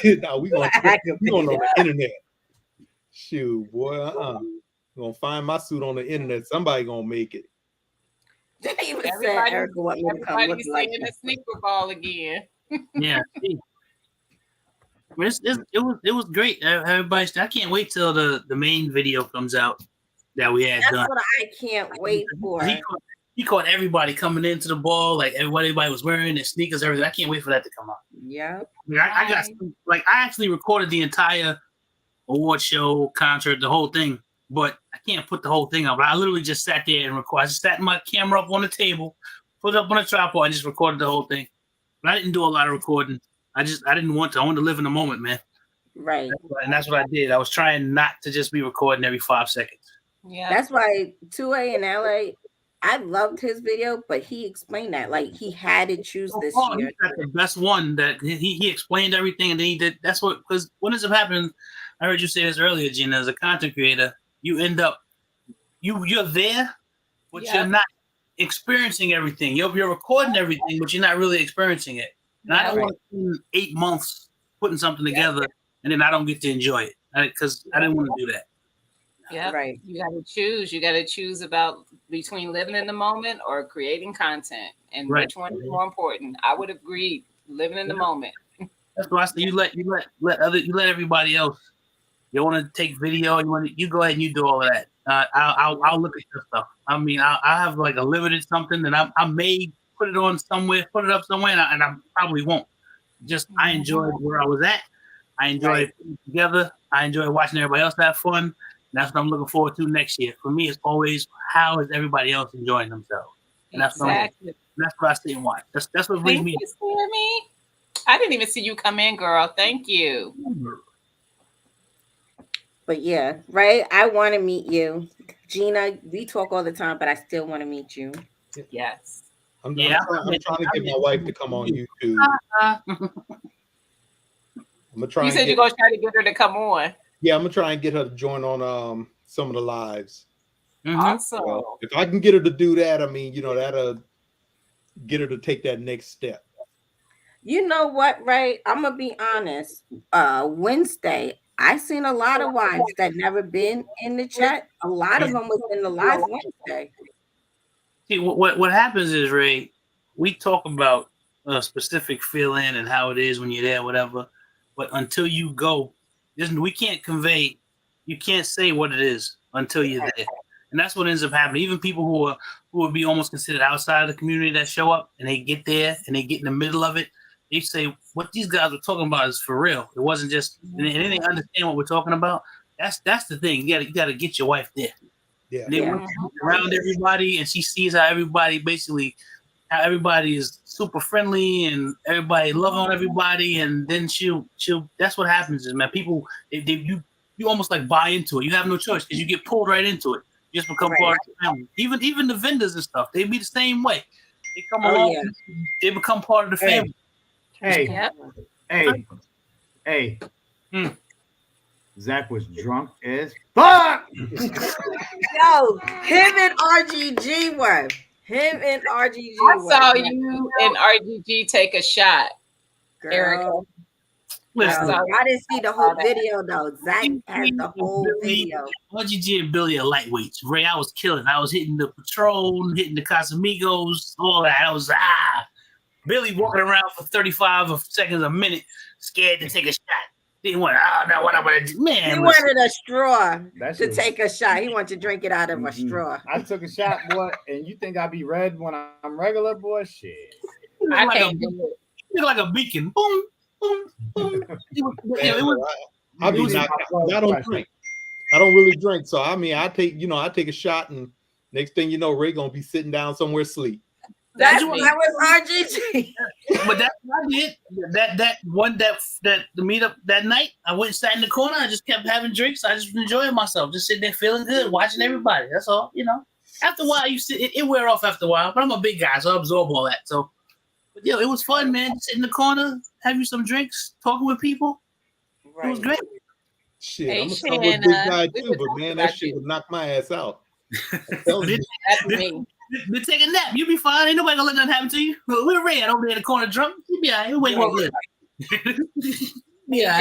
Shit, no, we going on the internet. Shoot, boy, gonna find my suit on the internet. Somebody gonna make it. Everybody's saying a sneaker ball again. Yeah. It was great. Everybody, I can't wait till the main video comes out that we had done. That's what I can't wait for. He caught everybody coming into the ball, like everybody was wearing their sneakers, everything. I can't wait for that to come out. Yeah. I actually recorded the entire award show, concert, the whole thing, but I can't put the whole thing up. I literally just sat there and recorded. I just sat my camera up on the table, put it up on a tripod, and just recorded the whole thing. But I didn't do a lot of recording. I didn't want to. I wanted to live in the moment, man. Right. And that's what I did. I was trying not to just be recording every 5 seconds. Yeah. That's why 2A in LA, I loved his video, but he explained that. Like, he had to choose this year. He got the best one that he explained everything, and then he did. That's what, because what ends up happening, I heard you say this earlier, Gina, as a content creator, you end up, you're there, but you're not experiencing everything. You're recording everything, but you're not really experiencing it. And I don't want to spend 8 months putting something together and then I don't get to enjoy it because I didn't want to do that. Yeah, right. You got to choose. You got to choose about between living in the moment or creating content, and which one is more important. I would agree, living in the moment. That's why I say you let everybody else. You want to take video, you go ahead and you do all of that. I'll look at your stuff. I mean, I have like a limited something that I may put it on somewhere, put it up somewhere, and I probably won't. Just I enjoyed where I was at. I enjoyed putting it together. I enjoy watching everybody else have fun. And that's what I'm looking forward to next year. For me, it's always how is everybody else enjoying themselves, and that's what I stay and watch. That's what brings me. I didn't even see you come in, girl. Thank you. But yeah, right. I want to meet you, Gina. We talk all the time, but I still want to meet you. Yes. I'm trying to get my wife to come on YouTube. I'm gonna try. You said you're gonna try to get her to come on. Yeah, I'm gonna try and get her to join on some of the lives. Awesome. So if I can get her to do that, I mean, that'll get her to take that next step. You know what, Ray? I'm gonna be honest. Wednesday, I seen a lot of wives that never been in the chat. A lot of them was in the live Wednesday. See, what happens is, Ray, we talk about a specific feeling and how it is when you're there, whatever. But until you go, we can't convey. You can't say what it is until you're there, and that's what ends up happening. Even people who would be almost considered outside of the community that show up and they get there and they get in the middle of it, they say what these guys were talking about is for real. It wasn't just, and they understand what we're talking about. That's the thing. You got to get your wife there. Yeah. They around everybody, and she sees how everybody is super friendly and everybody love on everybody, and then she'll. That's what happens is, man. People, you almost like buy into it. You have no choice because you get pulled right into it. You just become part of the family. Even the vendors and stuff, they be the same way. They come along, they become part of the family. Hey. Zach was drunk as fuck. Yo, him and RGG were. I saw you and RGG take a shot. Girl. Eric. Listen, I didn't see the whole video though. Zach had the whole video. RGG and Billy are lightweights. Ray, I was killing. I was hitting the Patron, hitting the Casamigos, all that. I was Billy walking around for 35 seconds a minute, scared to take a shot. He went, oh, no, what am I do? Man, He listen. wanted a straw That to shit was- take a shot. He wanted to drink it out of a straw. I took a shot, boy, and you think I be red when I'm regular, boy? Shit. I like can't do it. Look like a beacon. Boom, boom, boom. I be not. I don't drink. I don't really drink. So I mean, I take a shot, and next thing you know, Ray gonna be sitting down somewhere asleep. That me. was RGG. But that's what I did. The meetup that night, I went and sat in the corner. I just kept having drinks. I just enjoying myself, just sitting there feeling good, watching everybody. That's all, After a while, it wear off after a while. But I'm a big guy, so I absorb all that. So, but it was fun, man. Just sit in the corner, have you some drinks, talking with people. Right. It was great. Shit, Hey, I'm a somewhat big guy we too, were but talking man, about that shit you. would knock my ass out. That's me. Then take a nap. You be fine. Ain't nobody gonna let nothing happen to you. We're red over there in the corner drunk. You be all right. We'll wake up good. Yeah.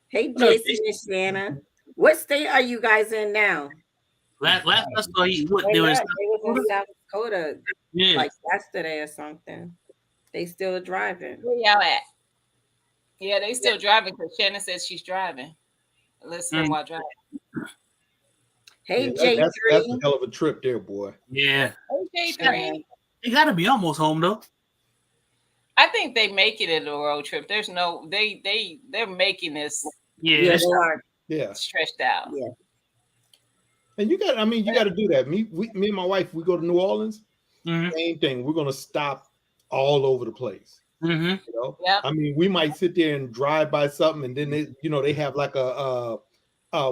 Hey, Jason and Shanna. What state are you guys in now? Last I saw you, what They there was. was in South Dakota Yeah. like yesterday or something. They still driving. Where y'all at? Yeah, they still driving because Shannon says she's driving. Listening while driving. Hey, yeah, J3. that's a hell of a trip there, boy. Yeah. Hey, J3. You gotta be almost home though. I think they make it in a road trip. There's no they're making this Yeah. stretched out. Yeah. And you got to do that. Me and my wife, we go to New Orleans. Mm-hmm. Same thing. We're gonna stop all over the place. Mm-hmm. Yeah. I mean, we might sit there and drive by something, and then they have like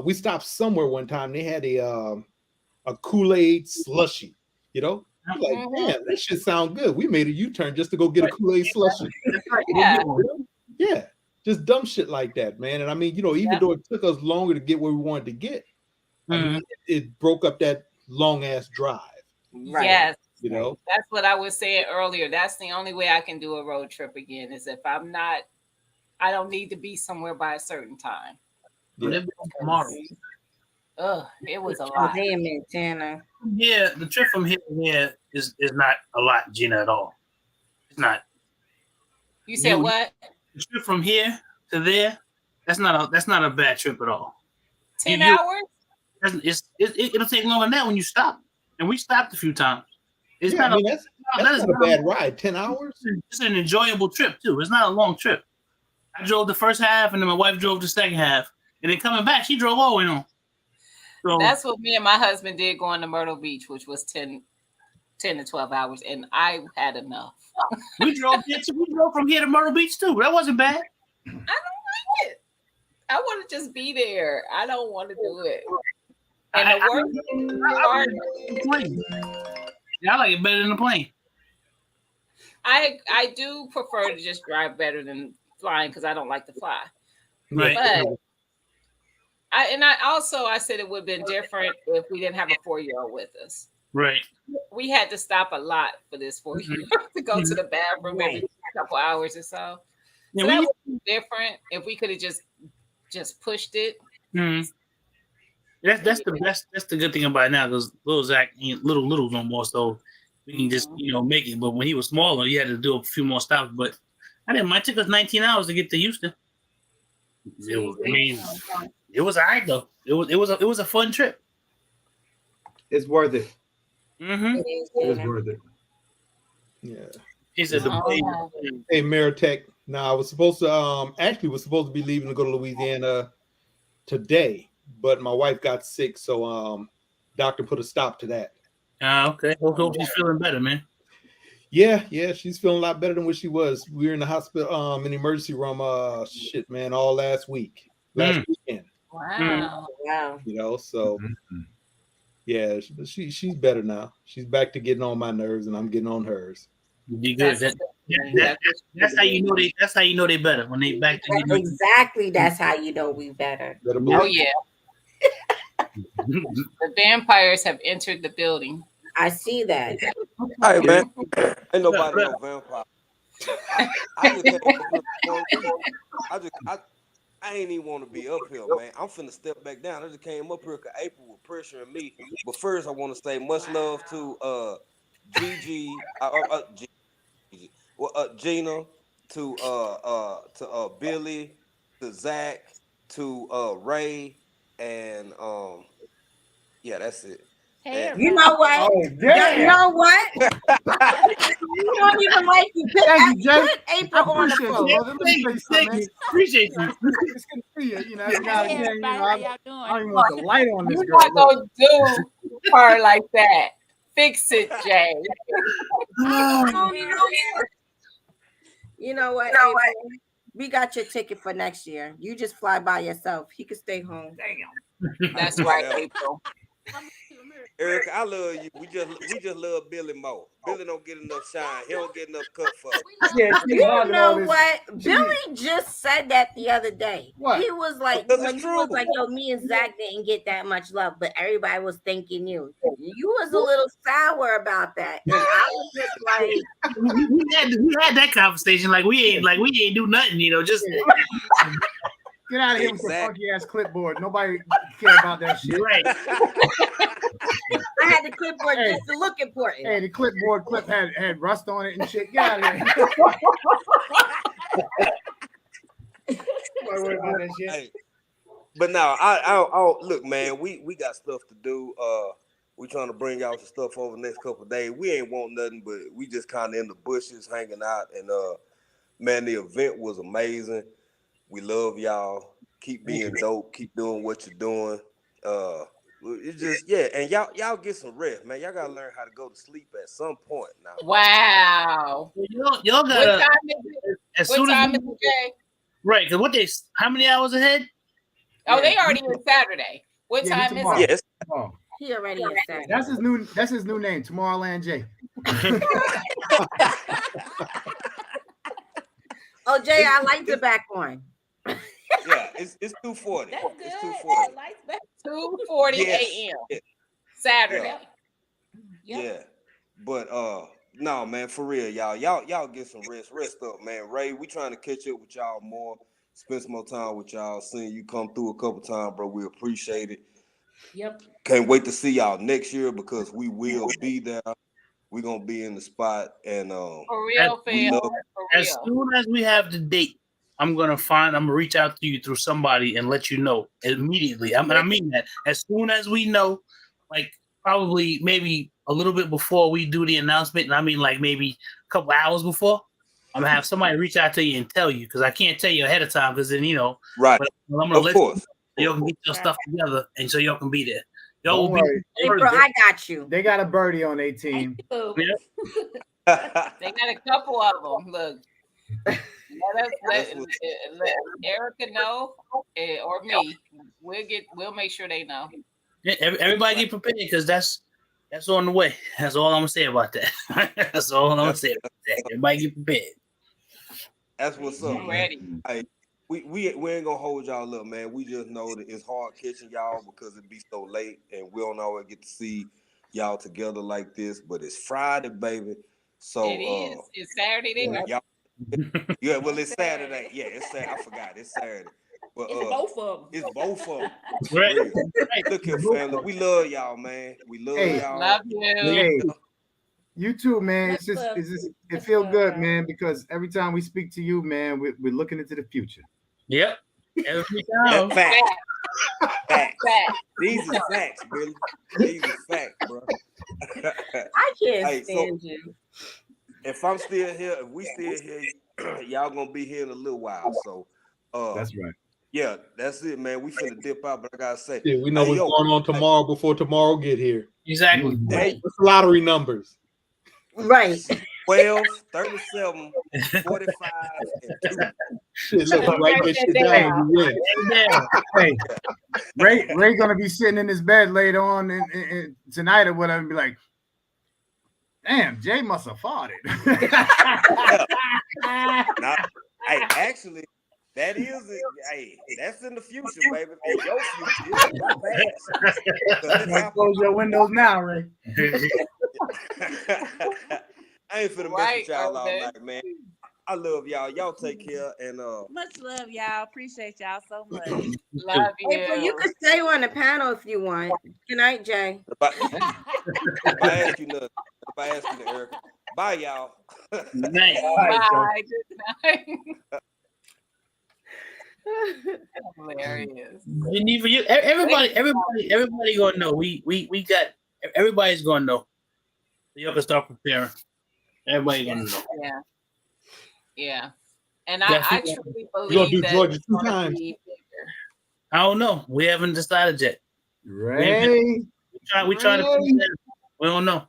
we stopped somewhere one time. They had a Kool-Aid slushy. Like, damn, that shit sound good. We made a U-turn just to go get a Kool-Aid slushy. Yeah, just dumb shit like that, man. And I mean, even though it took us longer to get where we wanted to get, I mean, it broke up that long ass drive. Right. Yes. That's what I was saying earlier. That's the only way I can do a road trip again is if I don't need to be somewhere by a certain time. Yeah. Tomorrow. It was a lot. Damn it, Tanner. Yeah, the trip from here to there is not a lot, Gina, at all. It's not. You said what? The trip from here to there, that's not a bad trip at all. 10 hours? It'll take longer than that when you stop. And we stopped a few times. That's not a bad ride. 10 hours? It's an enjoyable trip, too. It's not a long trip. I drove the first half, and then my wife drove the second half. And then coming back, she drove all the way on. So, that's what me and my husband did going to Myrtle Beach, which was 10 to 12 hours, and I had enough. we drove from here to Myrtle Beach, too. That wasn't bad. I don't like it. I want to just be there. I don't want to do it. And the work I like it better than the plane. I do prefer to just drive better than flying because I don't like to fly. Right. But I said it would have been different if we didn't have a 4-year-old with us. Right. We had to stop a lot for this 4-year-old to go to the bathroom every couple hours or so. So that would be different if we could have just pushed it. Mm-hmm. That's the best. That's the good thing about it now because little Zach ain't little no more, so we can just make it. But when he was smaller, he had to do a few more stops. But I didn't mind. It took us 19 hours to get to Houston. It was all right though. It was a fun trip. It's worth it. Mm-hmm. It's worth it. Yeah. He said hey, Meritech. Now I was supposed to be leaving to go to Louisiana today, but my wife got sick, so doctor put a stop to that. Okay. Hope she's feeling better, man. Yeah, she's feeling a lot better than what she was. We were in the hospital, in the emergency room, all last weekend. Wow. So yeah, she's better now. She's back to getting on my nerves, and I'm getting on hers. You good? That's how you know they. That's how you know they better when they back to you. Exactly. That's how you know we better. Oh yeah. The vampires have entered the building. I see that. Hey man, ain't nobody no vampire. I ain't even want to be up here, man. I'm finna step back down. I just came up here because April was pressuring me. But first, I want to say much love to Gina, to Billy, to Zach, to Ray, and yeah, that's it. And You know what? Oh, You damn. know what? You don't even like you. Thank you, Jay. Put I April on the appreciate you, phone. brother. Let me tell you something, man. Appreciate you. It's good to see you. You know, every now and Hey, again, everybody, how y'all doing? I don't even want the light on this You're girl. not Look. gonna do her like that. Fix it, Jay. You know what? April? We got your ticket for next year. You just fly by yourself. He could stay home. Damn. That's right, April. Erica, I love you. We just love Billy more. Billy don't get enough shine. He don't get enough cut for. Yeah, she's You hogging know all this. what? Billy just said that the other day. What? He was like, Because when it's he was true. like, yo, me and Zach didn't get that much love, but everybody was thanking you. You was a little sour about that. And I was just like, we had that conversation. Like we ain't do nothing, you know, just Get out of here with your Exactly. funky ass clipboard. Nobody care about that shit. right. I had the clipboard just to look important. Hey, the clipboard clip had rust on it and shit. Get out of here. Nobody worry about that shit. Hey, but now, I look, man. We got stuff to do. We trying to bring y'all some stuff over the next couple of days. We ain't want nothing, but we just kind of in the bushes hanging out. And man, the event was amazing. We love y'all. Keep being dope. Keep doing what you're doing. It's just and y'all get some rest, man. Y'all gotta learn how to go to sleep at some point now. Wow. Y'all What gotta time is it? as What soon as time we, is it, Jay? right, because what how many hours ahead? Oh, they already in Saturday. What Yeah, time is tomorrow. it? Yes. Oh, He already is sad. that's his new name, Tomorrowland J. Oh, Jay, I like the back one. Yeah, it's 2:40. That's good. It's 2:40. That lights back. 2:40 Yes. a.m. Yeah. Saturday. Yeah. But no, man, for real, y'all get some rest up, man. Ray, we trying to catch up with y'all more, spend some more time with y'all. Seeing you come through a couple times, bro, we appreciate it. Yep. Can't wait to see y'all next year because we will be there. We're gonna be in the spot, and For real, we fam. love For As real. soon as we have the date, I'm gonna reach out to you through somebody and let you know immediately. I mean that. As soon as we know, like probably maybe a little bit before we do the announcement, and I mean like maybe a couple hours before, I'm gonna have somebody reach out to you and tell you because I can't tell you ahead of time because then right. but I'm gonna Of let course. you y'all can get your stuff together and so y'all can be there. Y'all Don't will be worry. April, I got you. They got a birdie on their team. They got a couple of them. Look, let Erica know or me. We'll make sure they know. Yeah, everybody get prepared because that's on the way. That's all I'm gonna say about that. That's all I'm gonna say about that. Everybody get prepared. That's what's up, man. Ready. Hey, we ain't gonna hold y'all up, man. We just know that it's hard catching y'all because it be so late, and we don't always get to see y'all together like this. But it's Friday, baby. So It is. It's Saturday there. y'all, yeah, well, it's Saturday. Yeah, it's Saturday. I forgot. It's Saturday. But It's both of them. it's both of them. Right. Real. Look here, family. We love y'all, man. We love y'all. Love you. Hey, you too, man. It's just it Much feels love, good, y'all. man, because every time we speak to you, man, we're looking into the future. Yep. Every time. That's facts. Facts. Facts. These are facts, Billy. These are facts, bro. I can't Hey, so- stand you. If I'm still here, if we still here, y'all gonna be here in a little while. So That's right. yeah, that's it, man. We finna dip out, but I gotta say, Yeah, we know what's going on tomorrow before tomorrow get here. Exactly. hey, What's the lottery numbers? Right. 12, 37, 45, and 2. Shit, look, write that shit down and you win. Yeah. Hey, Ray gonna be sitting in his bed later on in tonight or whatever and be like, damn, Jay must have farted. Now, hey, actually, that is it. Hey, that's in the future, baby. In your future, it's in my past. 'Cause it happened. Close your windows now, Ray. I ain't finna mess Right, with y'all all Urban. night, man. I love y'all. Y'all take care and Much love, y'all. Appreciate y'all so much. Love you. April, you could stay on the panel if you want. Good night, Jay. if I ask you nothing, Erica, Bye, y'all. Nice. Bye. Good night. Hilarious. Geneva, everybody gonna know. We got everybody's gonna know. You can start preparing. Everybody gonna know. Yeah. Yeah. And That's I it. truly You gonna believe do that Georgia it's 2 gonna times? be bigger. I don't know. We haven't decided yet. Ray. We trying to figure that out. We don't know.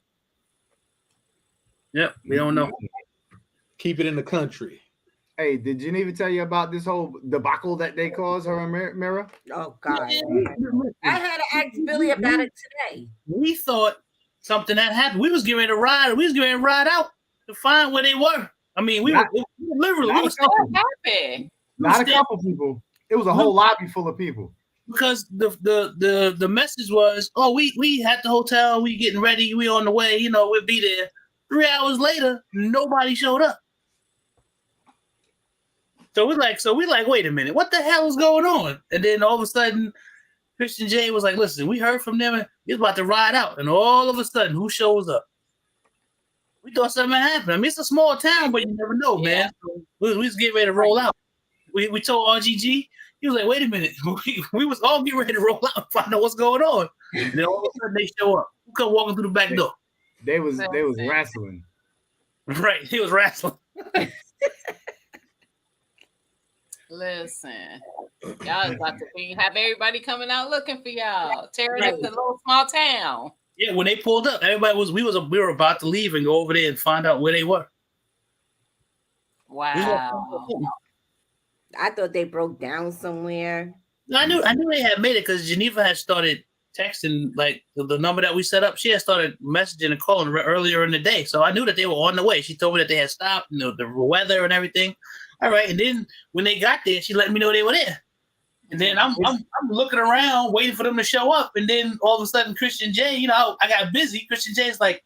Yep, we don't know. Keep it in the country. Hey, did Geneva tell you about this whole debacle that they caused her and Mira? Oh God! I had to ask Billy about it today. We thought something had happened. We was getting ready to ride. We was getting ready to ride out to find where they were. I mean, we were literally. What happened? Not a couple people. It was a whole lobby full of people. Because the message was, oh, we at the hotel, we getting ready, we on the way, we'll be there. 3 hours later, nobody showed up. So we like, wait a minute, what the hell is going on? And then all of a sudden, Christian J was like, listen, we heard from them, and he's about to ride out, and all of a sudden, who shows up? We thought something happened. I mean, it's a small town, but you never know, man. So we was getting ready to roll out. We told RGG. He was like, wait a minute. We was all getting ready to roll out and find out what's going on. And then all of a sudden they show up. Who come walking through the back door? They was wrestling. Right. He was wrestling. Listen, y'all is about to have everybody coming out looking for y'all, tearing up the little small town. Yeah, when they pulled up, everybody we were about to leave and go over there and find out where they were. Wow. I thought they broke down somewhere. I knew they had made it because Geneva had started texting, like the number that we set up. She had started messaging and calling earlier in the day, so I knew that they were on the way. She told me that they had stopped, the weather and everything. All right, and then when they got there, she let me know they were there. And then I'm looking around, waiting for them to show up, and then all of a sudden, Christian J, I got busy. Christian J is like,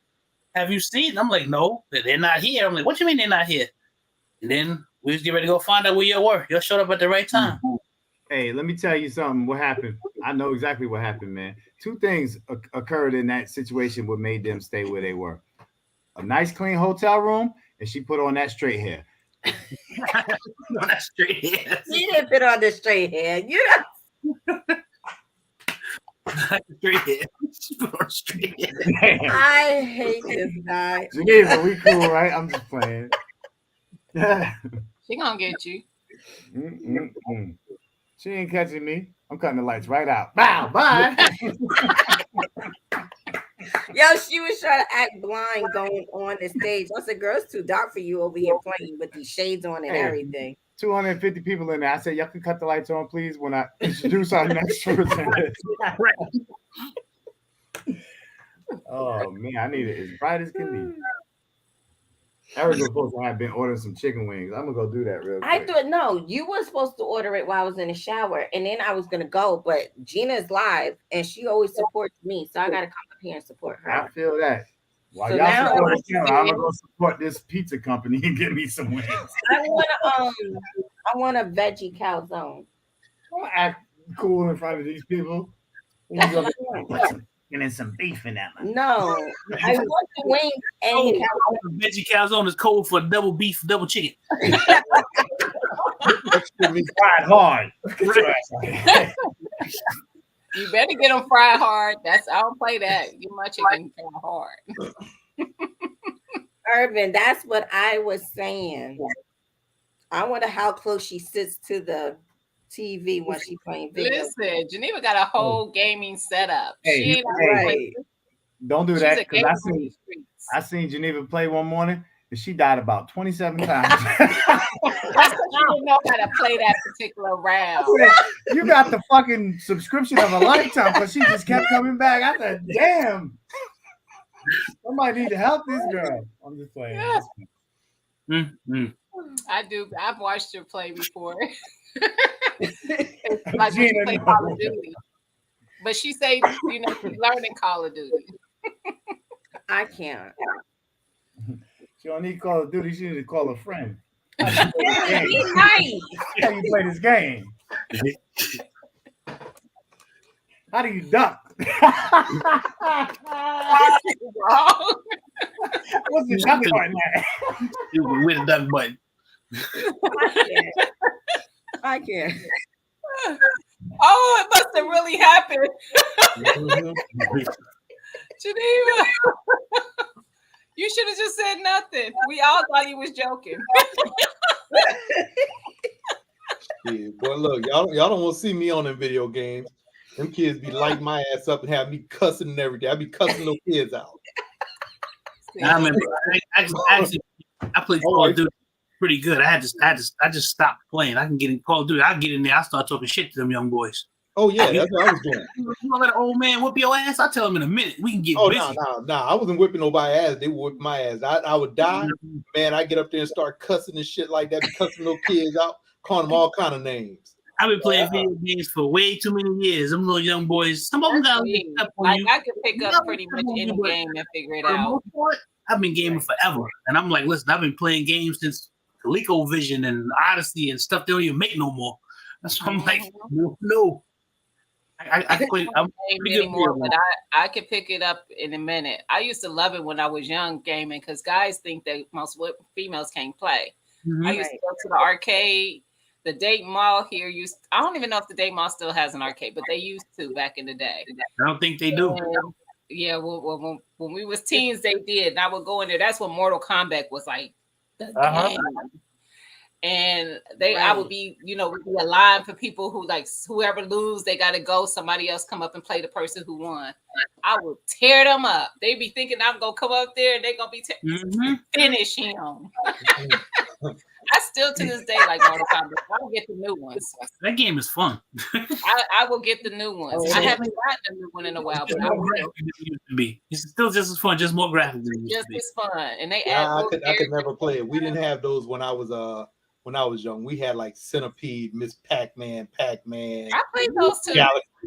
"Have you seen?" And I'm like, "No, they're not here." I'm like, "What you mean they're not here?" And then we was getting ready to go find out where you were. You showed up at the right time. Hey, let me tell you something. What happened? I know exactly what happened, man. Two things occurred in that situation what made them stay where they were. A nice, clean hotel room, and she put on that straight hair. That straight hair. She didn't put on the straight hair. Straight hair. She put on straight hair. I hate this guy. Geneva, we cool, right? I'm just playing. She gonna get you. She ain't catching me. I'm cutting the lights right out. Bow, bye. Yo, she was trying to act blind going on the stage. I said, girl, it's too dark for you over here playing with these shades on and everything. 250 people in there. I said, y'all can cut the lights on, please, when I introduce our next person. Oh, man, I need it as bright as can be. Eric was supposed to have been ordering some chicken wings. I'm going to go do that real quick. I thought, no, you were supposed to order it while I was in the shower, and then I was going to go, but Gina's live, and she always supports me, so I got to come up here and support her. I feel that. While So y'all now support Gina, I'm going to go support this pizza company and get me some wings. I want a veggie calzone. Don't act cool in front of these people. That's what I want. And then some beef in that one. No, I want the wings and Veggie calzone is cold for double beef, double chicken. Extra meat fried hard. You better get them fried hard. I don't play that. Get my chicken fried hard. Urban, that's what I was saying. I wonder how close she sits to the TV when she playing video. Listen, Geneva got a whole gaming setup. Hey, she ain't right. Don't do She's that a because I seen Geneva play one morning and she died about 27 times. That's because she didn't know how to play that particular round. You got the fucking subscription of a lifetime because she just kept coming back. I said, damn. Somebody need to help this girl. I'm just playing. I do. I've watched her play before. It's like when she play Call of Duty. But she say, she's learning Call of Duty. I can't. She don't need Call of Duty. She need to call a friend. Be nice. How you play this game? How do you duck? What's the duck button at? With a duck button. I can't. Oh, it must have really happened. Geneva, you should have just said nothing. We all thought he was joking. Yeah, boy, look, y'all don't want to see me on them video games. Them kids be lighting my ass up and have me cussing and everything. I be cussing those kids out. I remember. Actually, I played Call of Duty pretty good. I just stopped playing. I can get in Call of Duty. I get in there. I start talking shit to them young boys. Oh yeah, that's what I was doing. You gonna let an old man whoop your ass? I'll tell him in a minute. We can get busy. No. I wasn't whipping nobody's ass. They would whip my ass. I would die. Man, I get up there and start cussing and shit like that, cussing those kids out, calling them all kind of names. I've been playing video games for way too many years. Them little young boys, some of them got up on like you. I can pick up pretty much any game and figure it out. I've been gaming forever, and I'm like, listen, I've been playing games since ColecoVision and Odyssey and stuff. They don't even make no more. That's why I'm like, no. I play. I'm pretty anymore, but I could pick it up in a minute. I used to love it when I was young gaming because guys think that most females can't play. I used to go to the arcade. The Dayton Mall here I don't even know if the Dayton Mall still has an arcade, but they used to back in the day. I don't think they do. Yeah, well, when we was teens, they did. And I would go in there. That's when Mortal Kombat was like the game. And I would be, we'd be a line for people who like whoever lose, they got to go. Somebody else come up and play the person who won. I would tear them up. They be thinking I'm gonna come up there and they're gonna be finish him. I still to this day like Mortal Kombat. I will get the new ones. That game is fun. I will get the new ones. I haven't gotten a new one in a while, but I will. It used to be. It's still just as fun, just more graphic. Just as fun, and they I could never play it. We didn't have those when I was young. We had like Centipede, Miss Pac-Man. I played those too.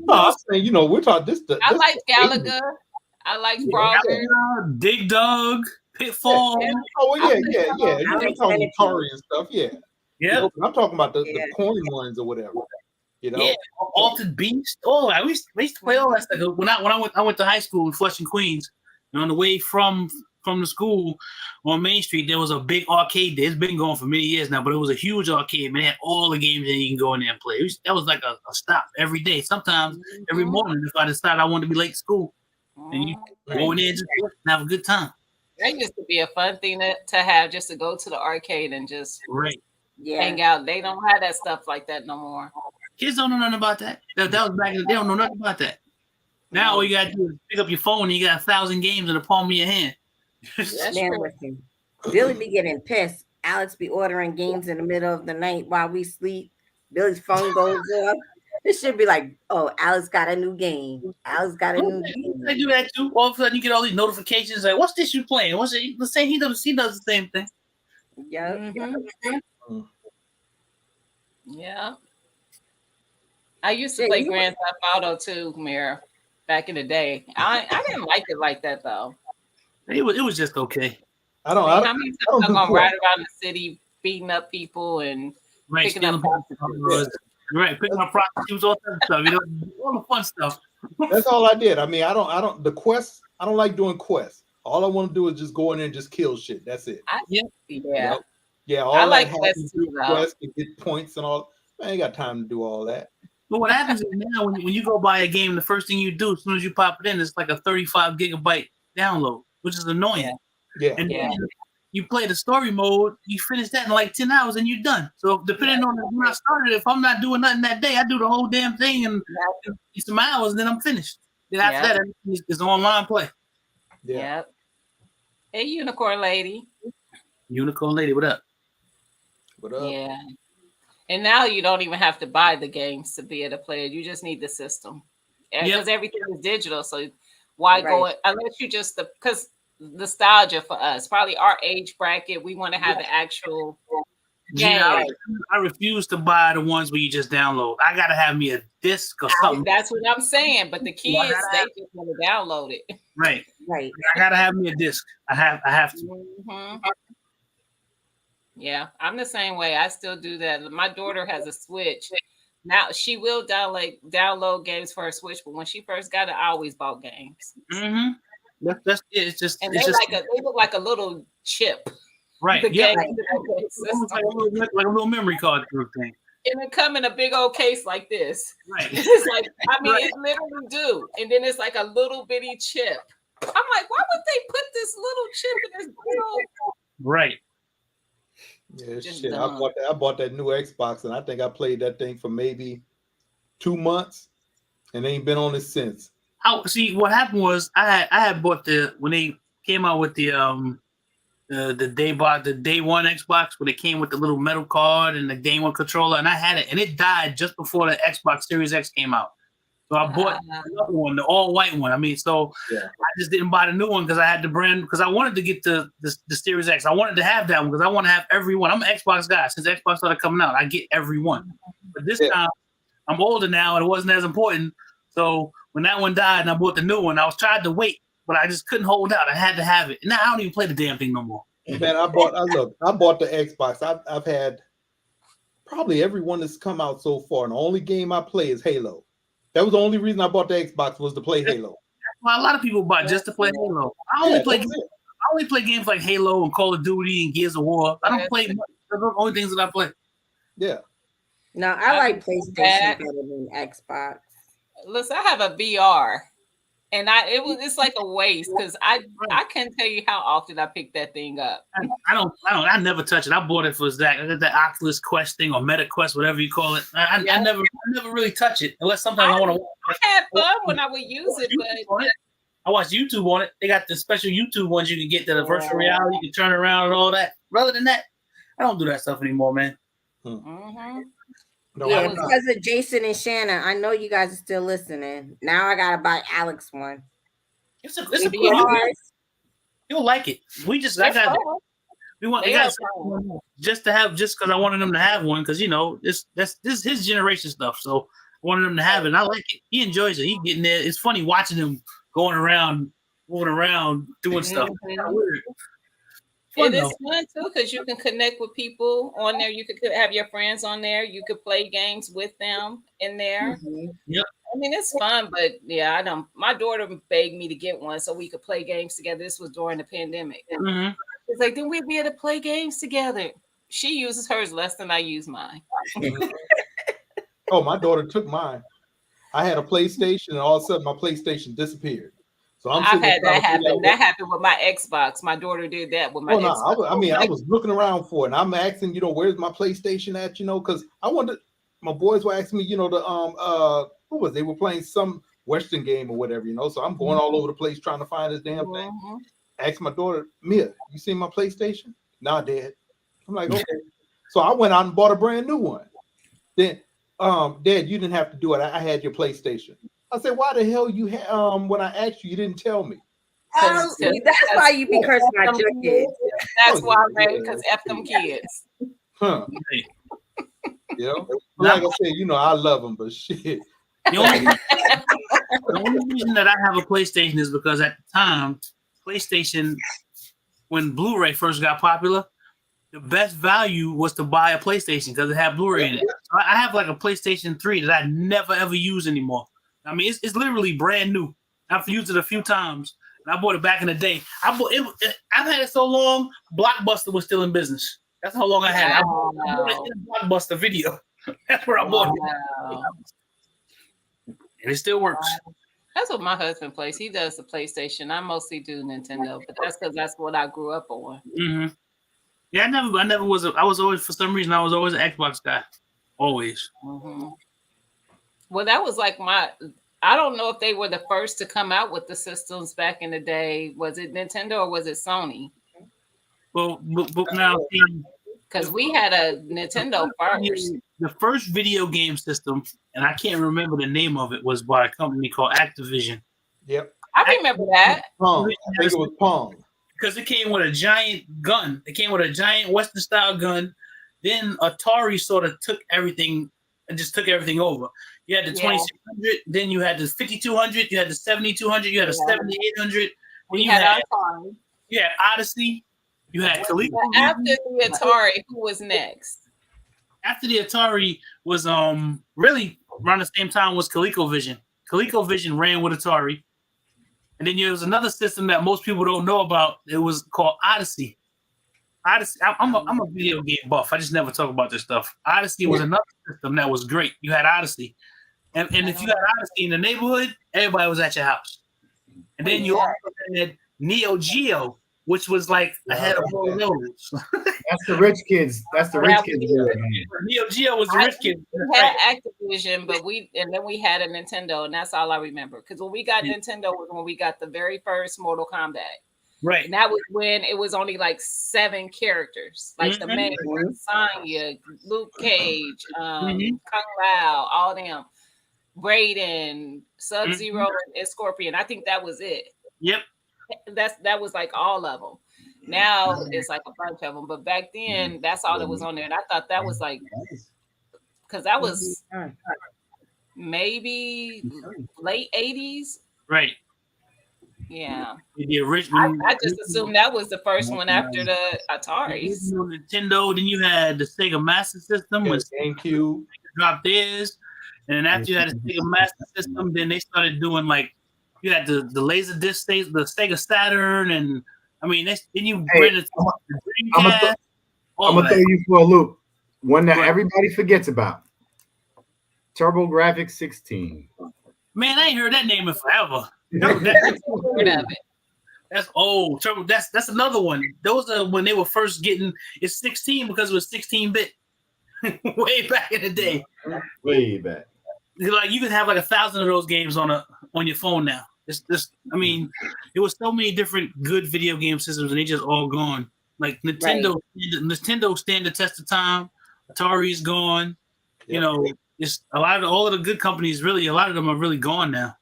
I'm saying, we're talking this. I like Galaga. I like Frogger. Dig Dug. Pitfall. Oh yeah. You're talking Atari and stuff. Yeah. I'm talking about the coin ones or whatever. Yeah, Altered Beast. Oh, we used to play all that stuff. When I went to high school in Flushing, Queens, and on the way from the school on Main Street, there was a big arcade there. It's been going for many years now, but it was a huge arcade. Man, it had all the games that you can go in there and play. That was like a stop every day. Sometimes every morning if I decided I wanted to be late to school. And you go in there and just have a good time. That used to be a fun thing to have, just to go to the arcade and just hang out. They don't have that stuff like that no more. Kids don't know nothing about that. That was back in the day. They don't know nothing about that. Now all you gotta do is pick up your phone and you got 1,000 games in the palm of your hand. Man, listen, Billy be getting pissed. Alex be ordering games in the middle of the night while we sleep. Billy's phone goes off. This should be like, oh, Alex got a new game. Alex got a new game. I do that too. All of a sudden, you get all these notifications like, "What's this you playing? What's it?" Let's say he does the same thing. Yeah. Yeah. I used to play Grand Theft Auto too, Mir, back in the day. I didn't like it like that though. It was just okay. How many times I'm gonna ride around the city beating up people and picking up prostitutes? Picking up prostitutes, all that stuff. All the fun stuff. That's all I did. I mean, I don't the quests. I don't like doing quests. All I want to do is just go in there and just kill shit. That's it. Yeah. All I like quests and get points and all. I ain't got time to do all that. But what happens is now when you go buy a game, the first thing you do as soon as you pop it in, it's like a 35 gigabyte download, which is annoying. Yeah. And then you play the story mode, you finish that in like 10 hours and you're done. So depending on when I started, if I'm not doing nothing that day, I do the whole damn thing and some hours, and then I'm finished. Then after that, it's online play. Yeah. Hey, Unicorn Lady. Unicorn Lady, what up? What up? Yeah. And now you don't even have to buy the games to be able to play it. You just need the system. Because everything is digital. So why go it? Unless you just, because nostalgia for us, probably our age bracket, we want to have the actual game. I refuse to buy the ones where you just download. I got to have me a disc or something. That's what I'm saying. But the kids, they just want to download it. Right. I got to have me a disc. I have to. Mm-hmm. Yeah, I'm the same way. I still do that. My daughter has a Switch. Now she will download games for her Switch, but when she first got it, I always bought games. Mm-hmm. That's it. It's just And it's just they look like a little chip. right. The Yeah, game it's almost like a little memory card through thing. and it come in a big old case like this. Right. It's like, I mean, Right. it literally do. And then it's like a little bitty chip. I'm like, why would they put this little chip in this little? Right. Yeah, Just shit. dumb. I bought that new Xbox, and I think I played that thing for maybe 2 months, and ain't been on it since. See, what happened was I had bought when they came out with the day one Xbox, where they came with the little metal card and the day one controller, and I had it, and it died just before the Xbox Series X came out. So I bought another one, the all white one. I mean, so Yeah. I just didn't buy the new one because I had the brand, because I wanted to get the Series X. I wanted to have that one because I want to have every one. I'm an Xbox guy. Since Xbox started coming out, I get every one. But this time, I'm older now, and it wasn't as important. So when that one died and I bought the new one, I was trying to wait, but I just couldn't hold out. I had to have it. And now I don't even play the damn thing no more. Man, I bought the Xbox. I've had probably every one that's come out so far, and the only game I play is Halo. That was the only reason I bought the Xbox, was to play Halo. Well, a lot of people buy just to play Halo. I only play games like Halo and Call of Duty and Gears of War. I don't play much. Those are the only things that I play. Yeah. No, I like PlayStation better than Xbox. Listen, I have a VR, and it's like a waste because I can't tell you how often I pick that thing up. I never touch it. I bought it for that Oculus Quest thing or Meta Quest, whatever you call it. I never really touch it unless sometimes I want to. I had fun when I would use it, but I watch YouTube on it. They got the special YouTube ones you can get to the virtual reality. You can turn around and all that. Rather than that, I don't do that stuff anymore, man. Mm-hmm. No, yeah, because of Jason and Shannon, I know you guys are still listening. Now I gotta buy Alex one. It's a good. You'll like it. We just just because I wanted them to have one, because this is his generation stuff. So I wanted him to have it. And I like it. He enjoys it. He getting there. It's funny watching him going around, moving around, doing stuff. It is fun too because you can connect with people on there. You could have your friends on there. You could play games with them in there. Yep. I mean, it's fun, but yeah, I don't. My daughter begged me to get one so we could play games together. This was during the pandemic. Mm-hmm. It's like, then we'd be able to play games together. She uses hers less than I use mine. Oh, my daughter took mine. I had a PlayStation, and all of a sudden my PlayStation disappeared. So I've had that happen. That happened with my Xbox. My daughter did that with my Xbox. I was looking around for it, and I'm asking, where's my PlayStation at? Because I wanted. My boys were asking me, what was they were playing some Western game or whatever, So I'm going all over the place trying to find this damn thing. Asked my daughter, Mia, you seen my PlayStation? Nah, Dad. I'm like, okay. So I went out and bought a brand new one. Then, Dad, you didn't have to do it. I had your PlayStation. I said, why the hell you when I asked you didn't tell me? That's why you be cursing out your kids. That's why, because F them kids. Huh. Like I said, I love them, but shit. The only reason that I have a PlayStation is because at the time, PlayStation, when Blu-ray first got popular, the best value was to buy a PlayStation because it had Blu-ray in it. So I have like a PlayStation 3 that I never ever use anymore. I mean, it's literally brand new. I've used it a few times, and I bought it back in the day. I've had it so long, Blockbuster was still in business. That's how long I had it. I bought it in a Blockbuster video. That's where I bought it. And it still works. That's what my husband plays. He does the PlayStation. I mostly do Nintendo, but that's because that's what I grew up on. Mm-hmm. Yeah, I never was. I was always, for some reason, I was always an Xbox guy. Always. Mm-hmm. Well, that was like I don't know if they were the first to come out with the systems back in the day. Was it Nintendo or was it Sony? Well, but now, because we had a Nintendo first. The first video game system, and I can't remember the name of it, was by a company called Activision. Yep. I remember that. Pong. I think it was Pong. Because it came with a giant gun. It came with a giant Western style gun. Then Atari sort of took everything and just took everything over. You had the 2600, then you had the 5200, you had the 7200, you had the 7800. We had Atari. You had Odyssey. You had Coleco. After the Atari, who was next? After the Atari was really around the same time was ColecoVision. ColecoVision ran with Atari. And then there was another system that most people don't know about. It was called Odyssey. Odyssey. I'm a video game buff. I just never talk about this stuff. Odyssey was another system that was great. You had Odyssey, and if you had Odyssey in the neighborhood, everybody was at your house. And then you also had Neo Geo, which was like ahead of all those. That's the rich kids. That's the rich kids. Neo Geo was the rich kids. We had Activision, but then we had a Nintendo, and that's all I remember. Because when we got Nintendo was when we got the very first Mortal Kombat. Right. And that was when it was only like 7 characters. Like the main one, Sonya, Luke Cage, Kung Lao, all them. Raiden, Sub-Zero, and Scorpion. I think that was it. Yep. That was like all of them. Now it's like a bunch of them. But back then, that's all that was on there. And I thought that was like, because that was maybe late 80s. Right. Yeah. The original. I just assumed that was the first one after the Ataris. Nintendo. Then you had the Sega Master System with GameCube. Dropped theirs, and then after you had the Sega Master System, then they started doing like you had the laser disc, the Sega Saturn, and I mean then you rented the Dreamcast. I'm gonna throw you for a loop. One that everybody forgets about. TurboGrafx 16. Man, I ain't heard that name in forever. That's old. Turbo. That's another one. Those are when they were first getting. It's 16 because it was 16-bit. Way back in the day. Way back. Like you can have like 1,000 of those games on your phone now. I mean, there was so many different good video game systems, and they just all gone. Like Nintendo stand the test of time. Atari's gone. You know, it's all of the good companies. Really, a lot of them are really gone now.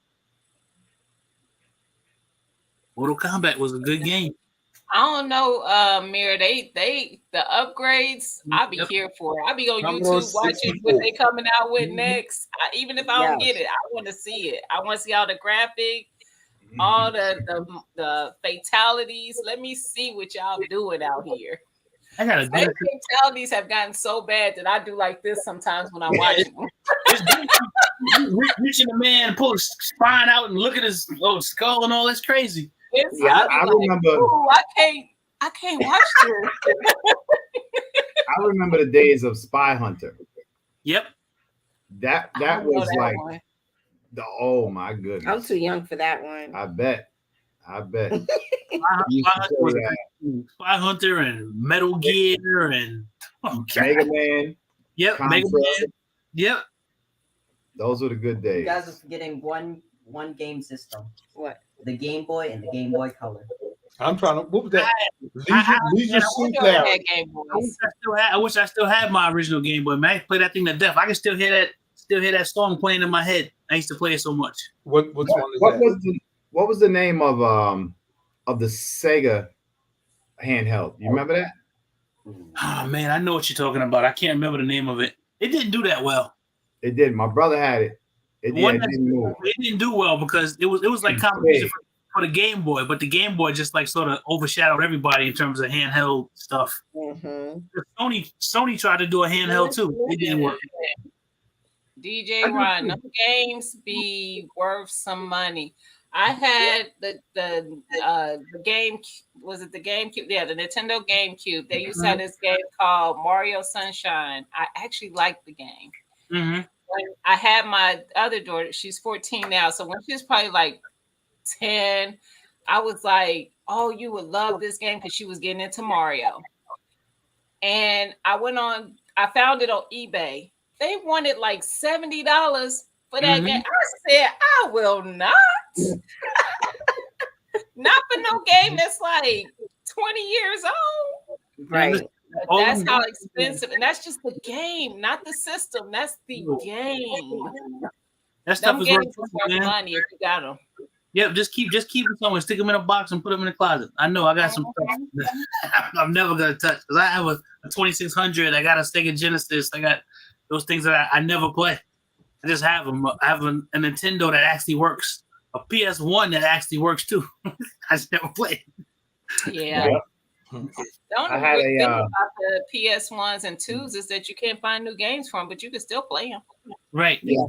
Mortal Kombat was a good game. I don't know, Mir. The upgrades. I'll be here for it. I'll be on YouTube watching what they coming out with next. Even if I don't get it, I want to see it. I want to see all the graphic, all the fatalities. Let me see what y'all doing out here. I got a good fatalities have gotten so bad that I do like this sometimes when I'm watching them. Reaching a man, pull his spine out, and look at his skull and all. That's crazy. I remember. I can't watch this. I remember the days of Spy Hunter. Yep. That was like one. Oh my goodness. I'm too young for that one. I bet. Spy Hunter and Metal Gear and Mega Man. Yep. Mega Man. Yep. Those were the good days. You guys are forgetting one game system. What? The Game Boy and the Game Boy Color. I'm trying to. What was that? Leisure Suit Larry. I wish I still had my original Game Boy. Man, I play that thing to death. I can still hear that song playing in my head. I used to play it so much. What one is that? What was the name of the Sega handheld? You remember that? Oh man, I know what you're talking about. I can't remember the name of it. It didn't do that well. It did. My brother had it. It didn't do well because it was like competition for the Game Boy, but the Game Boy just like sort of overshadowed everybody in terms of handheld stuff. Sony tried to do a handheld too. It didn't work. DJ Ron, them games be worth some money. I had the game. Was it the GameCube? Yeah, the Nintendo GameCube. They used to have this game called Mario Sunshine. I actually liked the game. Mm-hmm. I had my other daughter. She's 14 now. So when she was probably like 10, I was like, "Oh, you would love this game," because she was getting into Mario. And I found it on eBay. They wanted like $70 for that game. I said, I will not. Not for no game that's like 20 years old. Right. That's how expensive. And that's just the game, not the system. That's the game. That stuff is worth money if you got them. Yep, just keep them somewhere. Stick them in a box and put them in the closet. I know I got some stuff I'm never gonna touch because I have a 2600. I got a Sega Genesis. I got those things that I never play. I just have them. I have a Nintendo that actually works. A PS1 that actually works too. I just never play. Yeah. Don't thing about the PS1s and 2s is that you can't find new games from, but you can still play them. Right. Yeah.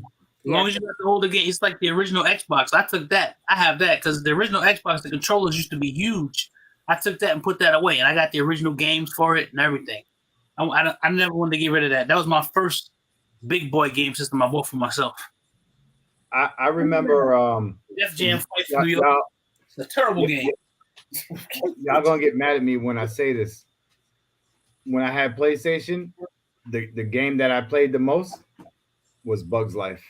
long as you got the older game, it's like the original Xbox. I took that. I have that because the original Xbox, the controllers used to be huge. I took that and put that away, and I got the original games for it and everything. I never wanted to get rid of that. That was my first big boy game system I bought for myself. I remember Def Jam Fight for New York. It's a terrible game. Y'all gonna get mad at me when I say this. When I had PlayStation, the game that I played the most was Bugs Life.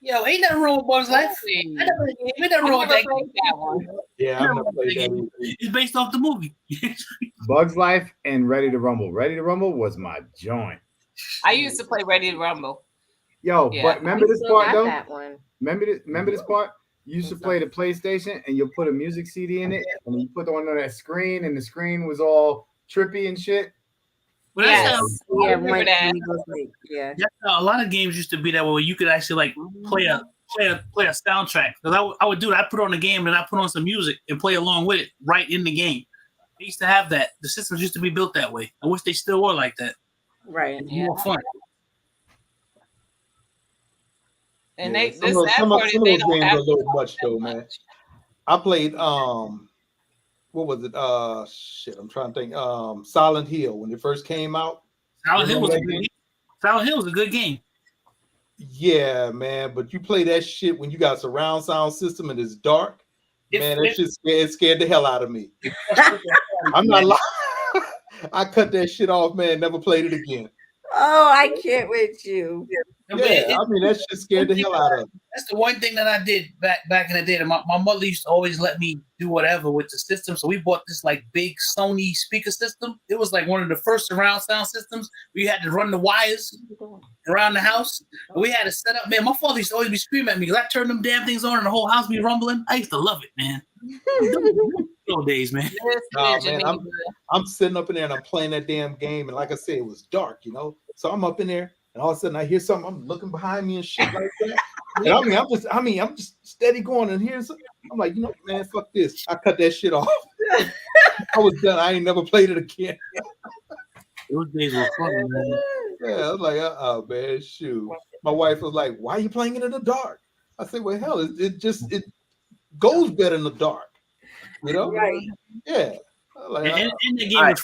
Yo, ain't nothing wrong with Bugs Life. Ain't nothing wrong with that one. Yeah, I've never played that. It's based off the movie. Bugs Life and Ready to Rumble. Ready to Rumble was my joint. I used to play Ready to Rumble. Yo, Yeah. but remember this part though? That one. Remember this part? You used to play the PlayStation and you'll put a music CD in it and you put it on that screen and the screen was all trippy and shit. Well, that's Yeah. That's how a lot of games used to be that way. Where you could actually like play a soundtrack. Because I would do that. I put on a game and I put on some music and play along with it right in the game. They used to have that. The systems used to be built that way. I wish they still were like that. Right. It's more fun. And Yeah, they some of those games are a little much though, man. I played what was it? Shit, I'm trying to think. Silent Hill when it first came out. Silent Hill was a good game. Yeah, man, but you play that shit when you got surround sound system and it's dark. Man, that shit scared the hell out of me. I'm not lying. I cut that shit off, man. Never played it again. Oh, I can't with you. Yeah, I mean that shit scared the hell out of me. That's the one thing that I did back in the day. My mother used to always let me do whatever with the system. So we bought this like big Sony speaker system. It was like one of the first surround sound systems. We had to run the wires around the house. We had to set up. Man, my father used to always be screaming at me because I turned them damn things on and the whole house be rumbling. I used to love it, man. Old days, man. Nah, man, I'm sitting up in there and I'm playing that damn game, and like I said, it was dark, you know. So I'm up in there, and all of a sudden I hear something. I'm looking behind me and shit like that. And I'm just steady going, and here's I'm like, you know, man, fuck this. I cut that shit off. I was done. I ain't never played it again. Those days were fun, man. Yeah, I was like, man, shoot. My wife was like, why are you playing it in the dark? I said, well, hell, it goes better in the dark. You know? Right. Yeah. Like, and the game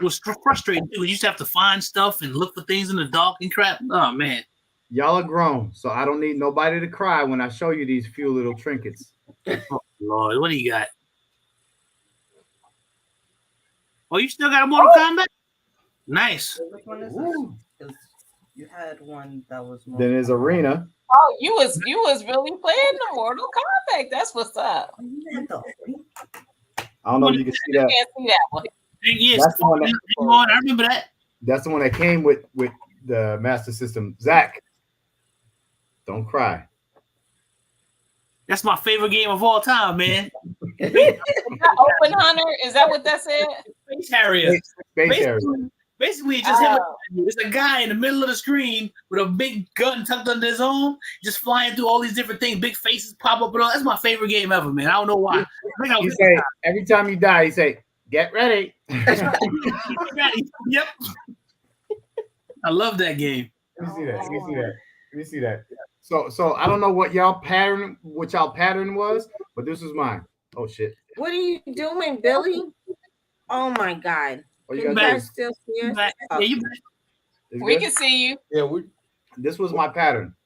was frustrating too. You used to have to find stuff and look for things in the dark and crap. Oh man. Y'all are grown, so I don't need nobody to cry when I show you these few little trinkets. Oh Lord, what do you got? Oh, you still got a Mortal Kombat? Nice. Which one is this? 'Cause you had one that was more. Then there's Arena. Oh, you was really playing the Mortal Kombat. That's what's up. I don't know if you can see that. Can't see that one. Yes, That's the one I remember that. That's the one that came with the Master System. Zach, don't cry. That's my favorite game of all time, man. Is that Open Hunter? Is that what that said? Space Harrier. Space Harrier. Basically, it's just him. It's a guy in the middle of the screen with a big gun tucked under his arm, just flying through all these different things. Big faces pop up and all. That's my favorite game ever, man. I don't know why. You say every time you die, you say, "Get ready." Yep. I love that game. Let me see that. So I don't know what y'all pattern was, but this was mine. Oh shit. What are you doing, Billy? Oh my God. Oh, you guys still see us? Yeah, you back. We can see you. Yeah, this was my pattern.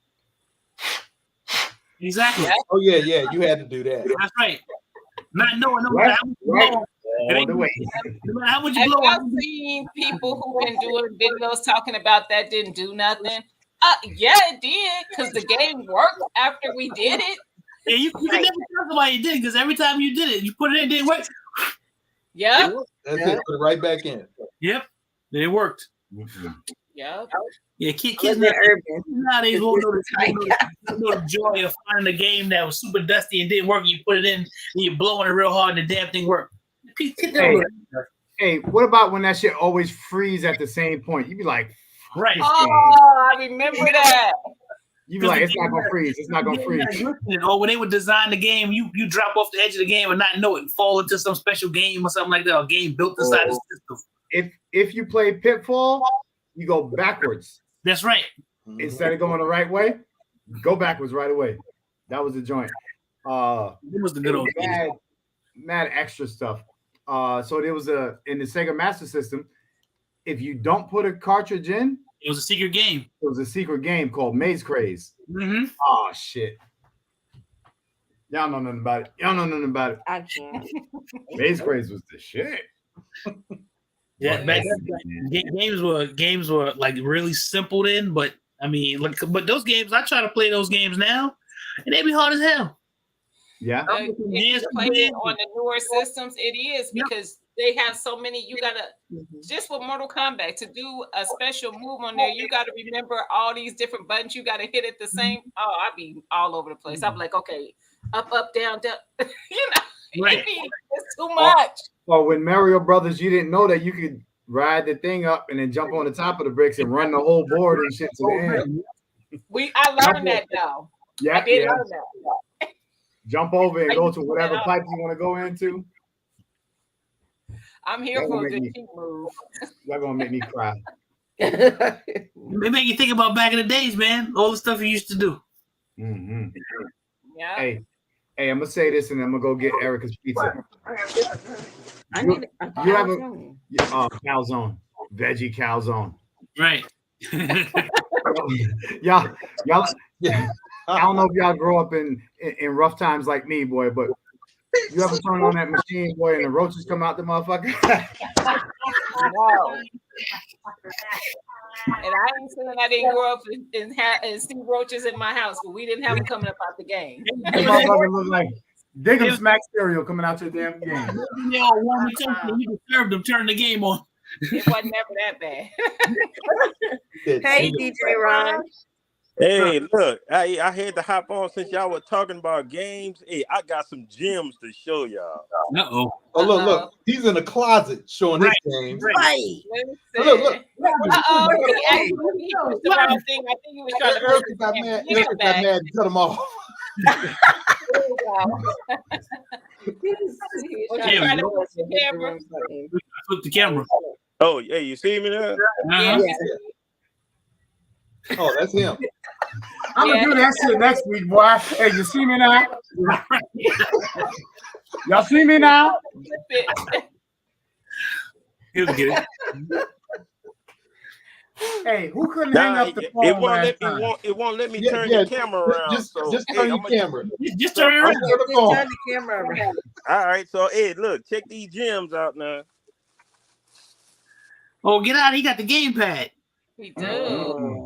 Exactly. Oh yeah, you had to do that. That's right. Not knowing how much you blow. Have y'all seen people who've been doing videos talking about that didn't do nothing? Yeah, it did, because the game worked after we did it. Yeah, you can never tell somebody it did, because every time you did it, you put it in, it didn't work. Yep. That's it. Put it right back in. Yep. It worked. Yep. Yeah, kids nowadays won't know the joy of finding a game that was super dusty and didn't work. And you put it in and you're blowing it real hard and the damn thing worked. Hey, what about when that shit always freeze at the same point? You'd be like, right. Oh, I remember that. You'd be like, it's not gonna freeze. It's not gonna freeze. Or when they would design the game, you drop off the edge of the game and not know it and fall into some special game or something like that. A game built inside the system. If you play Pitfall, you go backwards. That's right. Instead of going the right way. Go backwards right away. That was the joint. It was the good old days. Mad extra stuff. So there was in the Sega Master System. If you don't put a cartridge in, It was a secret game. it was a secret game called Maze Craze. Mm-hmm. Oh shit. Y'all know nothing about it. I can't. Maze Craze was the shit. Yeah, back games were like really simple then, but I mean, like, but those games, I try to play those games now, and they be hard as hell. Yeah. If you play it on the newer systems, it is because they have so many. You gotta just with Mortal Kombat to do a special move on there. You gotta remember all these different buttons. You gotta hit at the same. Oh, I be all over the place. I'm like, okay, up, down, down. Right. It's too much. Well, when Mario Brothers, you didn't know that you could ride the thing up and then jump on the top of the bricks and run the whole board and shit to the end. I learned that though. Yeah, I did learn that. Jump over and go to whatever pipe you want to go into. I'm here for a good keep move. Y'all gonna make me cry. They make you think about back in the days, man. All the stuff you used to do. Mm-hmm. Yeah. Hey, I'm gonna say this and I'm gonna go get Erica's pizza. I need a calzone, veggie calzone. Right. y'all. I don't know if y'all grow up in rough times like me, boy, but you ever turn on that machine, boy, and the roaches come out the motherfucker? Wow. And I ain't saying I didn't grow up and see roaches in my house, but we didn't have them coming up out the game. The motherfucker look like Diggum Smack cereal coming out your damn game. You disturbed them, turn the game on. It wasn't never that bad. Hey, DJ Ron. Hey, look, I had to hop on since y'all were talking about games. Hey, I got some gems to show y'all. Uh-oh. Oh, look. He's in the closet showing his games. Right. Look. Uh-oh. He pushed the wrong thing. I think he was trying to hurt Erica got mad and cut him off. Flip the camera. Oh, yeah, you see me there? Uh-huh. Oh, that's him. I'm gonna do that shit next week, boy. Hey, you see me now? Y'all see me now? He'll get it. Hey, who couldn't hang up the phone? It won't let me turn the camera around. Just turn your camera. Just turn it around. Turn the camera around. All right, so hey, look, check these gems out now. Oh, get out. He got the gamepad. We do.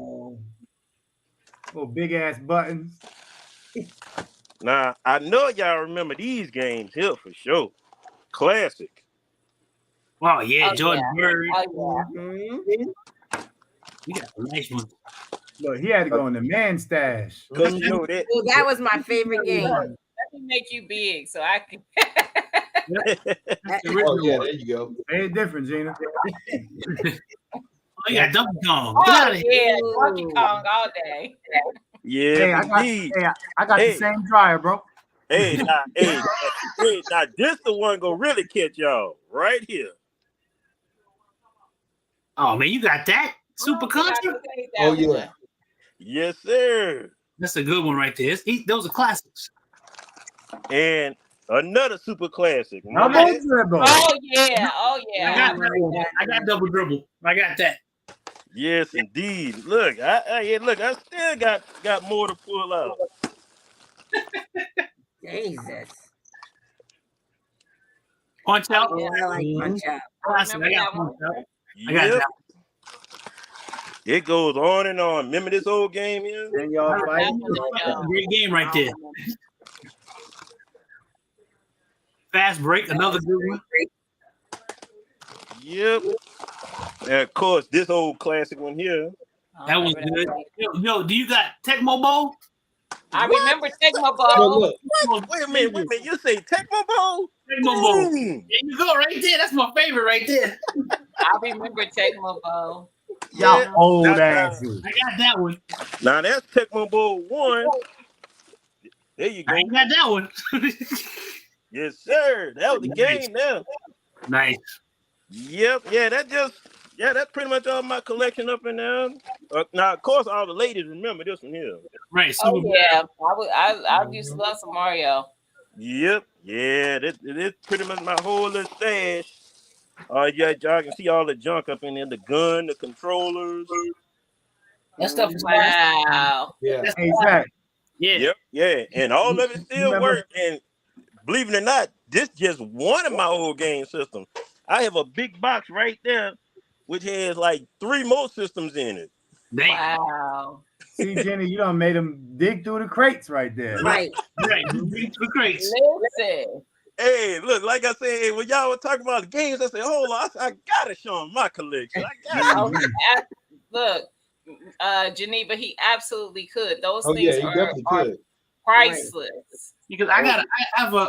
Oh, big ass buttons. Now, I know y'all remember these games here for sure. Classic. Oh, yeah. Jordan Bird. Oh, yeah. You got a nice one. Look, he had to go in the man stash. Cause you know that. Well, that was my favorite game. Let me make you big so I can. Oh, yeah, there you go. Ain't different, Gina. Oh, you got Donkey Kong. Get Oh, out of here. yeah. Donkey Kong all day. Yeah, Hey, I got the same dryer, bro. Hey, now, this the one gonna really catch y'all right here. Oh, man, you got that? Super Contra? Oh, yeah. Yes, sir. That's a good one right there. Those are classics. And another super classic. Now don't dribble. Oh, yeah. Oh, yeah. I got double dribble. I got that. Yes, indeed. Look, I still got more to pull out. Jesus. Punch Out. Yeah, I like Punch Out. Classic. I got Punch Out. I got Yep. that. It goes on and on. Remember this old game here? Then y'all fight. Great game right there. Fast Break, another good one. Yep. And of course, this old classic one here. That was good. Yo, do you got Tecmo Bowl? I remember Tecmo Bowl. Wait a minute. You say Tecmo Bowl? Tecmo Bowl. There you go, right there. That's my favorite right there. I remember Tecmo Bowl. Y'all old asses. I got that one. Now that's Tecmo Bowl 1. There you go. I got that one. Yes, sir. That was the game now. Nice. Yep. Yeah, that just Yeah, that's pretty much all my collection up in there. Now, of course, all the ladies remember this one here. Right. Oh yeah, I used to love some Mario. Yep. Yeah, this pretty much my whole little stash. Yeah, y'all can see all the junk up in there, the gun, the controllers. That stuff is Wow. Yeah. Hey, Zach, Yeah. Yep, yeah. And all of it still remember- work. And believe it or not, this just one of my old game systems. I have a big box right there, which has like 3 more systems in it. Damn. Wow. see, Jenny, you done made him dig through the crates right there. Right. Right. Big two crates. Listen. Hey, look, like I said, when y'all were talking about the games, I said, hold on, I gotta show them my collection. I gotta. Oh, look, Geneva, he absolutely could. Those Oh yeah, things he are definitely could. priceless. Because I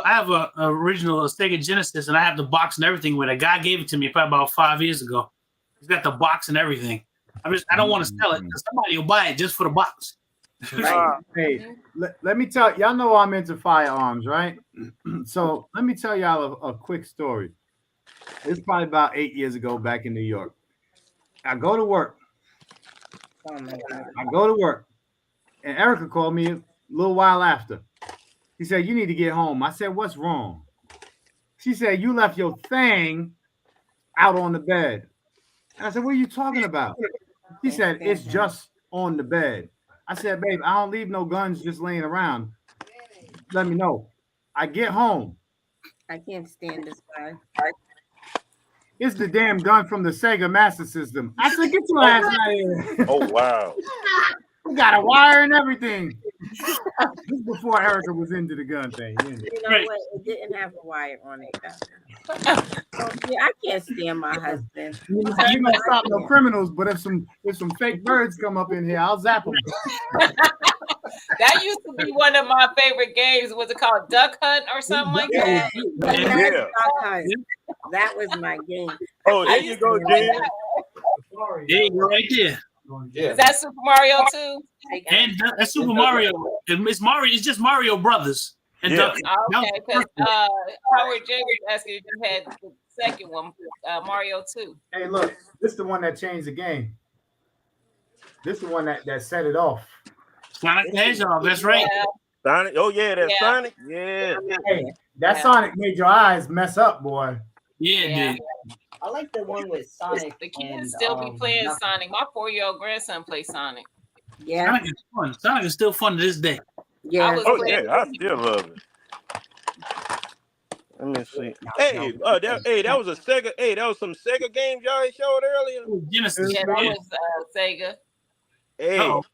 have a original Sega Genesis, and I have the box and everything with it. A guy gave it to me probably about 5 years ago. He's got the box and everything. I don't want to sell it because somebody will buy it just for the box. Right. Hey, let me tell y'all know I'm into firearms, right? So let me tell y'all a quick story. It's probably about 8 years ago back in New York. I go to work. Oh my God. I go to work, and Erica called me a little while after. He said, "You need to get home." I said, "What's wrong?" She said, "You left your thing out on the bed." And I said, "What are you talking about?" She said, "It's just on the bed." I said, "Babe, I don't leave no guns just laying around. Let me know." I get home. I can't stand this guy. It's the damn gun from the Sega Master System. I said, "Get your ass out of here." Oh, wow. We got a wire and everything. This is before Erica was into the gun thing. You know? You know Right. what? It didn't have a wire on it. Oh, yeah, I can't stand my husband. You don't stop no criminals, but if some fake birds come up in here, I'll zap them. That used to be one of my favorite games. Was it called Duck Hunt or something like that? Yeah. That was my game. Oh, there you go, Jen. There you go, right there. Yeah. Is that Super Mario too? And that's Super Mario. It's Mario. It's just Mario Brothers. And Yeah. Okay, because Howard J was asking if you had the second one, Mario 2. Hey, look, this is the one that changed the game. This is the one that set it off. Sonic the Hedgehog. That's right. Yeah. Sonic. Oh, yeah, that's Yeah. Sonic. Yeah. Hey, that Yeah. Sonic made your eyes mess up, boy. Yeah, it Yeah. did. I like the one with Sonic. The kids and, still be playing Knuckles. Sonic. My 4-year-old grandson plays Sonic. Yeah, Sonic is fun. Sonic is still fun to this day. yeah. I was Oh, playing- yeah, I still love it. Let me see. Hey, that was a Sega. Hey, that was some Sega games y'all showed earlier. Genesis. Yeah, that was Sega. Hey, Oh,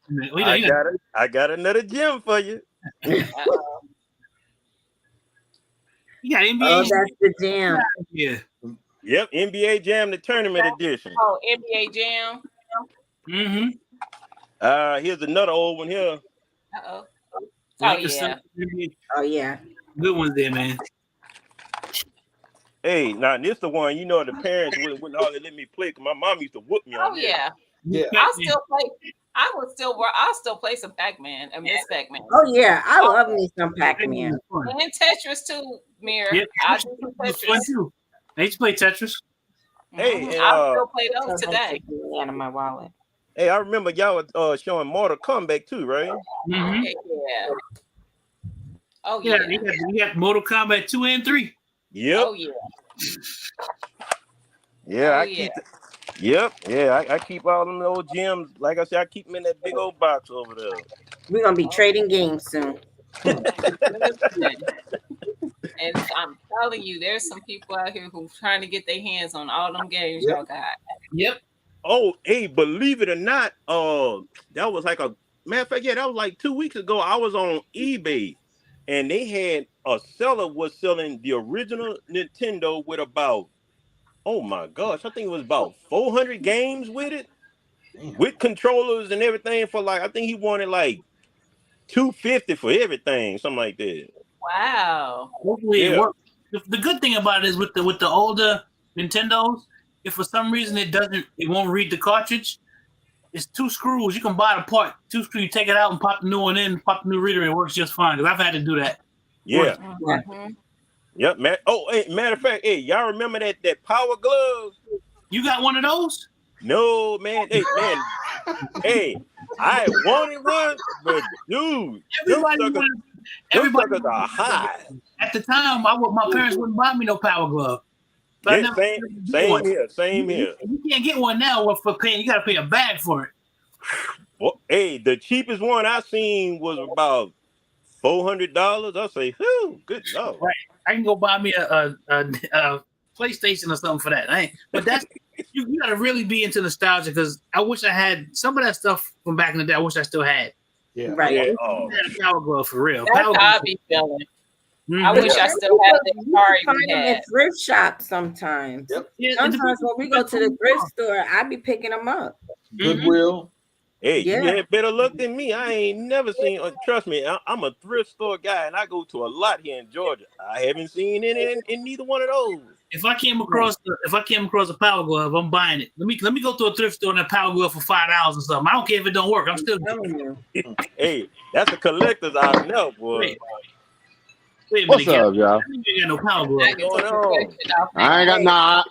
I got another gem for you. Uh-oh. You got NBA. Oh, that's the jam. Yeah. Yep, NBA Jam the Tournament Edition. Oh, NBA Jam. Mm-hmm. Here's another old one here. Uh-oh. Oh, yeah. Oh yeah. Good ones there, man. Hey, now this the one, you know, the parents wouldn't hardly let me play because my mom used to whoop me on Oh, this. yeah. Yeah. I'll still play some Pac-Man and Miss Pac-Man. Oh yeah. I love me some Pac-Man. And Tetris too, Mir. Yep. I'll do some It's fun Tetris. too. They used to play Tetris. Hey, Mhm. and, I'll still play those today. Out of my wallet. Hey, I remember y'all was showing Mortal Kombat too, right? Mm-hmm. Yeah. Oh, Yeah, yeah. you got Mortal Kombat 2 and 3. Yep. Oh, yeah. Yeah, Oh, I yeah. keep. Yep. Yeah, I keep all them old gems. Like I said, I keep them in that big old box over there. We're gonna be trading games soon. And I'm telling you, there's some people out here who trying to get their hands on all them games y'all got. Yep. Oh, hey, believe it or not, that was like a matter of fact, yeah, that was like 2 weeks ago. I was on eBay and they had a seller was selling the original Nintendo with about, oh my gosh, I think it was about 400 games with it, with controllers and everything for like, I think he wanted like $250 for everything, something like that. Wow. Hopefully it Yeah. works. The good thing about it is with the older Nintendos, if for some reason it won't read the cartridge, it's 2 screws. You can buy the part. 2 screws, you take it out and pop the new one in, pop the new reader, and it works just fine. Because I've had to do that. Yeah. Mhm. Yep, man. Oh, hey, matter of fact, hey, y'all remember that Power Glove? You got one of those? No, man. Hey, I wanted one, but dude, them suckers are high. At the time, my parents wouldn't buy me no Power Glove. But Yeah, same here. You can't get one now for paying. You got to pay a bag for it. Well, hey, the cheapest one I seen was about $400. I say, whew, good lord. Right. I can go buy me a PlayStation or something for that. But that's you got to really be into nostalgia because I wish I had some of that stuff from back in the day. I wish I still had. Yeah. Right. Yeah. Power Glove for real. That's Power how I Glove. be feeling. Mhm. I wish I still had the Atari Find we them had. at thrift shops sometimes. Yep. Yeah, Sometimes when we go to the thrift store, I be picking them up. Goodwill. Hey, Yeah. you had better luck than me. I ain't never seen. Trust me, I'm a thrift store guy, and I go to a lot here in Georgia. I haven't seen any in neither one of those. If I came across a Power Glove, I'm buying it. Let me go to a thrift store and a Power Glove for $5 or something. I don't care if it don't work. I'm still telling you. Hey, that's a collector's item now, boy. Wait a What's minute, up, y'all? I think you got no Power Glove. I can take your question off that. I ain't got nah.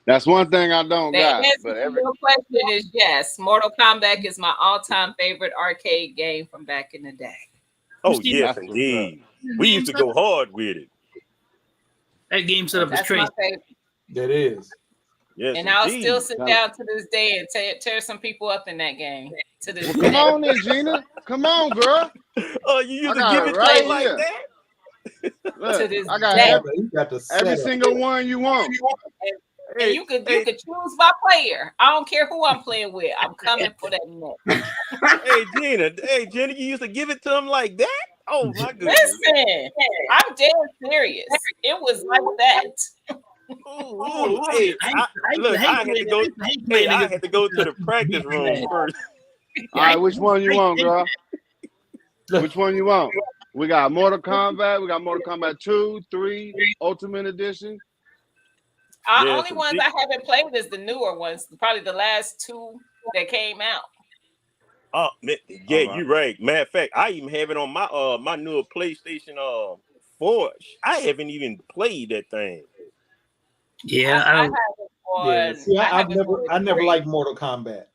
That's one thing I don't The got. answer But to every your question is yes. Mortal Kombat is my all-time favorite arcade game from back in the day. Oh yes, That's what's indeed. We used to go hard with it. That game setup is That's crazy. my favorite. That is. Yes, And I'll indeed. still sit down to this day and tear some people up in that game. To this Well, come day. on then, Gina. Come on, girl. Oh, you used I to got give it it to right them like here. that? Look, To this I got day. You got the every setup. single one you want. And you could choose my player. I don't care who I'm playing with. I'm coming for that neck. Hey Gina, you used to give it to them like that? Oh my goodness. Listen, I'm dead serious. It was like that. Ooh, hey, I had to go to the practice room first. All right, which one you want, girl? Which one you want? We got Mortal Kombat. We got Mortal Kombat 2, 3, Ultimate Edition. Only ones I haven't played is the newer ones. Probably the last two that came out. Oh, yeah, you're right. Matter of fact, I even have it on my my newer PlayStation 4. I haven't even played that thing. Yeah, I have it on. Yeah. See, I never liked Mortal Kombat.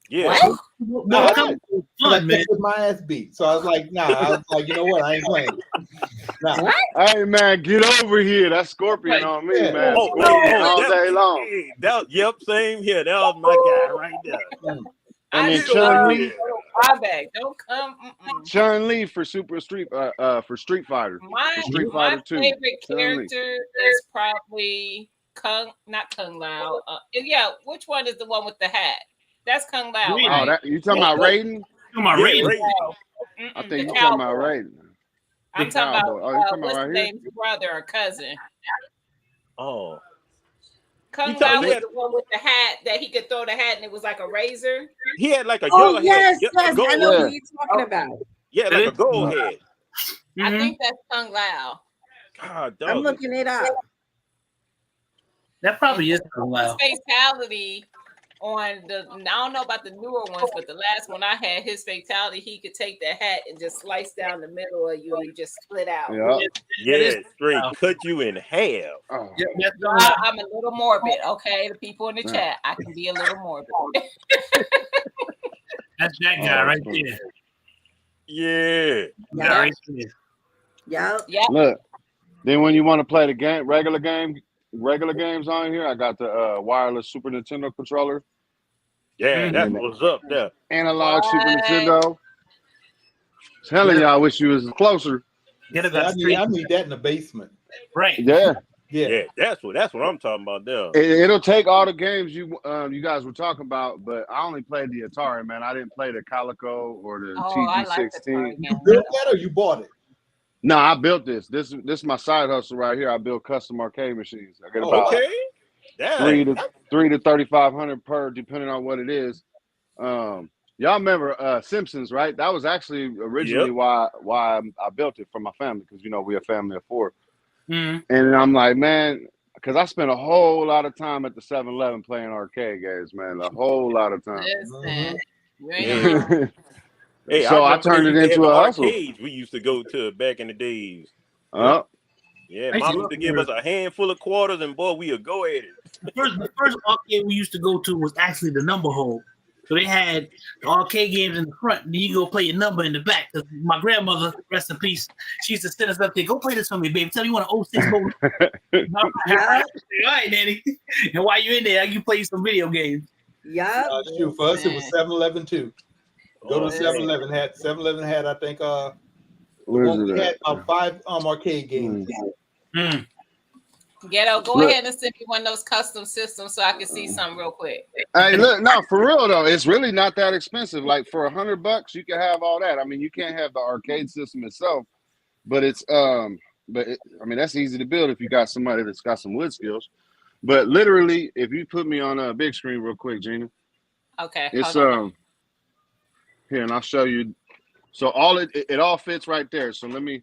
Yeah. No, fun, I man. get my ass beat. So I was like, nah. I was like, you know what? I ain't playing. Nah. Hey man, get over here. That's Scorpion on me, Yeah. man. Oh, Scorpion all day long. Yep, same here. That was my guy right there. And then I Chun-Li. Don't come. Chun-Li for Street Fighter. My Fighter 2. favorite Chun-Li. character is probably not Kung Lao. Yeah, which one is the one with the hat? That's Kung Lao, right? Oh, that you talking about Raiden? Raiden. I think you talking about Raiden. I'm talking about talking what's about his right name's brother or cousin. Oh. Kung Lao was the one with the hat that he could throw the hat and it was like a razor. He had like a yellow head. Yes, I know what you're talking about. Yeah, like a gold head. I think that's Kung Lao. God, I'm looking it up. That probably is Kung Lao. His fatality on I don't know about the newer ones, but the last one I had, his fatality, he could take the hat and just slice down the middle of you and you just split out. Yeah, straight cut you in half. Oh. I'm a little morbid, okay? The people in the chat, I can be a little morbid. That's that guy right there. Yeah. Right there. Yeah. Look, then when you want to play the game, regular games on here, I got the wireless Super Nintendo controller. Yeah, that's what's up there. Analog Super Nintendo. Telling y'all, I wish you was closer. I need that in the basement. Right. Yeah, that's what I'm talking about there. It'll take all the games you guys were talking about, but I only played the Atari, man. I didn't play the Calico or the TG16. You built that or you bought it? No, I built this. This is my side hustle right here. I build custom arcade machines. I get about $3,000 to $3,500 per, depending on what it is. Y'all remember Simpsons, right? That was actually originally why I built it for my family, because we're a family of 4. And I'm like, man, because I spent a whole lot of time at the 7-Eleven playing arcade games, man. A whole lot of time. Hey, so I turned it into a hustle. Arcades we used to go to back in the days. Oh. Yeah, mom used to give us a handful of quarters, and boy, we would go at it. The first arcade we used to go to was actually the number hole. So they had the arcade games in the front, and then you go play your number in the back. Because my grandmother, rest in peace, she used to send us up there. Go play this for me, baby. Tell me you want an 06 mode. All right, Nanny. And while you're in there, you play some video games. Yeah. Shoot, for us it was 7-Eleven too. Go to 7-Eleven. 7-Eleven had I think we had about 5 arcade games. Ghetto, go ahead and send me one of those custom systems so I can see something real quick. Hey, look, no, for real though, it's really not that expensive. Like for $100, you can have all that. I mean, you can't have the arcade system itself, but it's I mean, that's easy to build if you got somebody that's got some wood skills. But literally, if you put me on a big screen real quick, Gina. Okay. It's here, and I'll show you. So all it all fits right there. So let me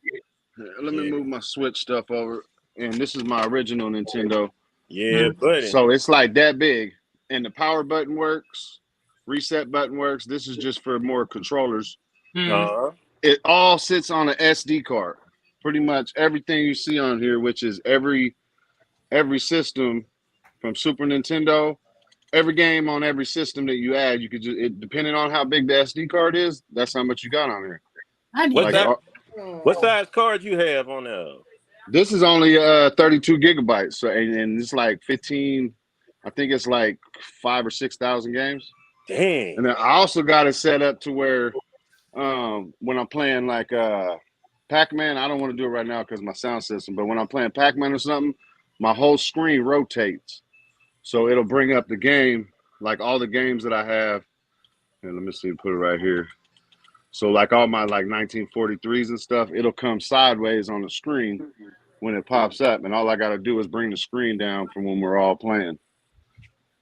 move my Switch stuff over. And this is my original Nintendo. Yeah, buddy. So it's like that big. And the power button works. Reset button works. This is just for more controllers. It all sits on an SD card. Pretty much everything you see on here, which is every system from Super Nintendo, every game on every system that you add, you could just depending on how big the SD card is, that's how much you got on there. What size card you have on there? This is only 32 gigabytes, so and it's like 15. I think it's like 5,000 or 6,000 games. Dang! And then I also got it set up to where when I'm playing like Pac-Man, I don't want to do it right now because my sound system. But when I'm playing Pac-Man or something, my whole screen rotates, so it'll bring up the game, like all the games that I have. And let me see, put it right here. So like all my like 1943s and stuff, it'll come sideways on the screen when it pops up, and all I got to do is bring the screen down from when we're all playing.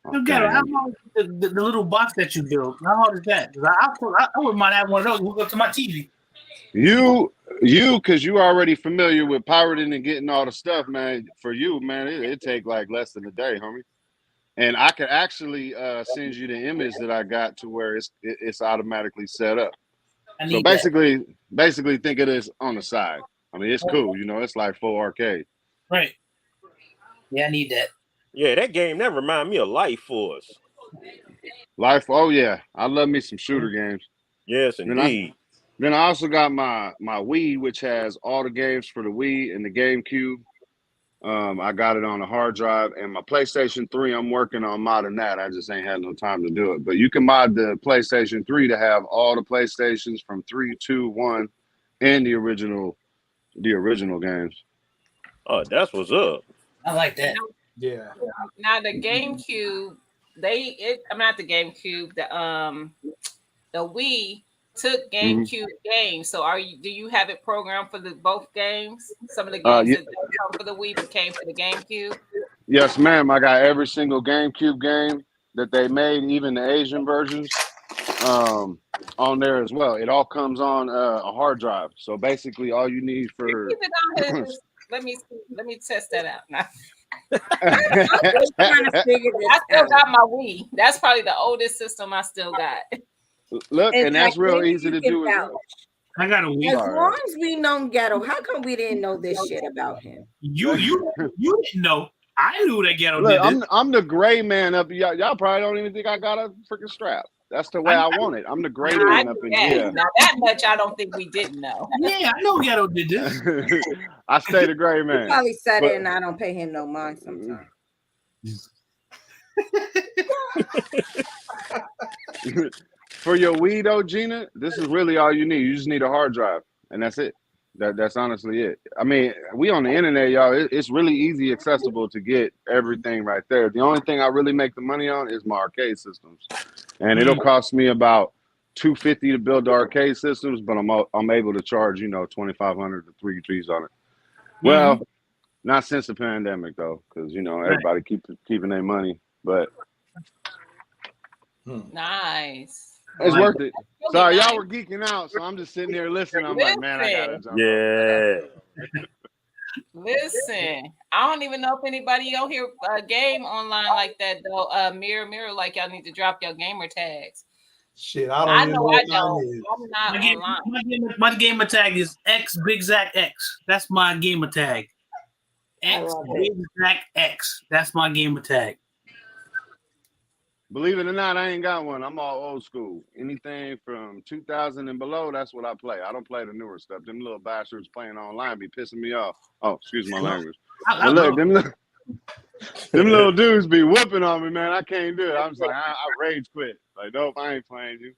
Okay. How hard is the little box that you built? How hard is that? I wouldn't mind having one of those hook up to my TV. You, because you already familiar with pirating and getting all the stuff, man. For you, man, it take like less than a day, homie. And I could actually send you the image that I got to where it's automatically set up. So basically think of this on the side. I mean, it's cool, you know, it's like full arcade. Right. Yeah, I need that. Yeah, that game that remind me of Life Force. Oh yeah, I love me some shooter games. Yes, indeed. Then I also got my Wii, which has all the games for the Wii and the GameCube. I got it on a hard drive, and my PlayStation 3, I'm working on modding that. I just ain't had no time to do it. But you can mod the PlayStation 3 to have all the PlayStations from 3, 2, 1, and the original games. Oh, that's what's up. I like that. Yeah. Now the GameCube, not the GameCube, the Wii took GameCube games. So do you have it programmed for both games? Some of the games that come for the Wii but came for the GameCube? Yes, ma'am. I got every single GameCube game that they made, even the Asian versions, on there as well. It all comes on a hard drive. So basically all you need for let me test that out now. I still got my Wii. That's probably the oldest system I still got. Look, and that's real easy to do. I got a Wii. As long as we know Ghetto, how come we didn't know this shit about him? You didn't know. I knew that Ghetto did this. I'm the gray man up. Y'all probably don't even think I got a freaking strap. That's the way I want it. I'm the gray man up in here. Now that much I don't think we didn't know. Yeah, I know Ghetto did this. I stay the gray man. He probably said it and I don't pay him no mind sometimes. For your Wii though, Gina, this is really all you need. You just need a hard drive, and that's it. That's honestly it. I mean, we on the internet, y'all. It's really easy, accessible to get everything right there. The only thing I really make the money on is my arcade systems, and it'll cost me about $250 to build the arcade systems, but I'm able to charge $2,500 to 3 trees on it. Well, not since the pandemic though, because everybody keeping their money, but nice. It's worth it. Sorry, y'all were geeking out, so I'm just sitting here listening. I'm like, man, I gotta jump. Yeah. Listen, I don't even know if anybody out here game online like that though. Mirror, like y'all need to drop your gamer tags. Shit, I don't know what I'm not online. My gamer tag is X Big Zach X. That's my gamer tag. X, Game Attack X. That's my game attack. Believe it or not, I ain't got one. I'm all old school. Anything from 2000 and below, that's what I play. I don't play the newer stuff. Them little bastards playing online be pissing me off. Oh, excuse my language. But look, them little dudes be whooping on me, man. I can't do it. I'm just like, I rage quit. Like, nope, I ain't playing you.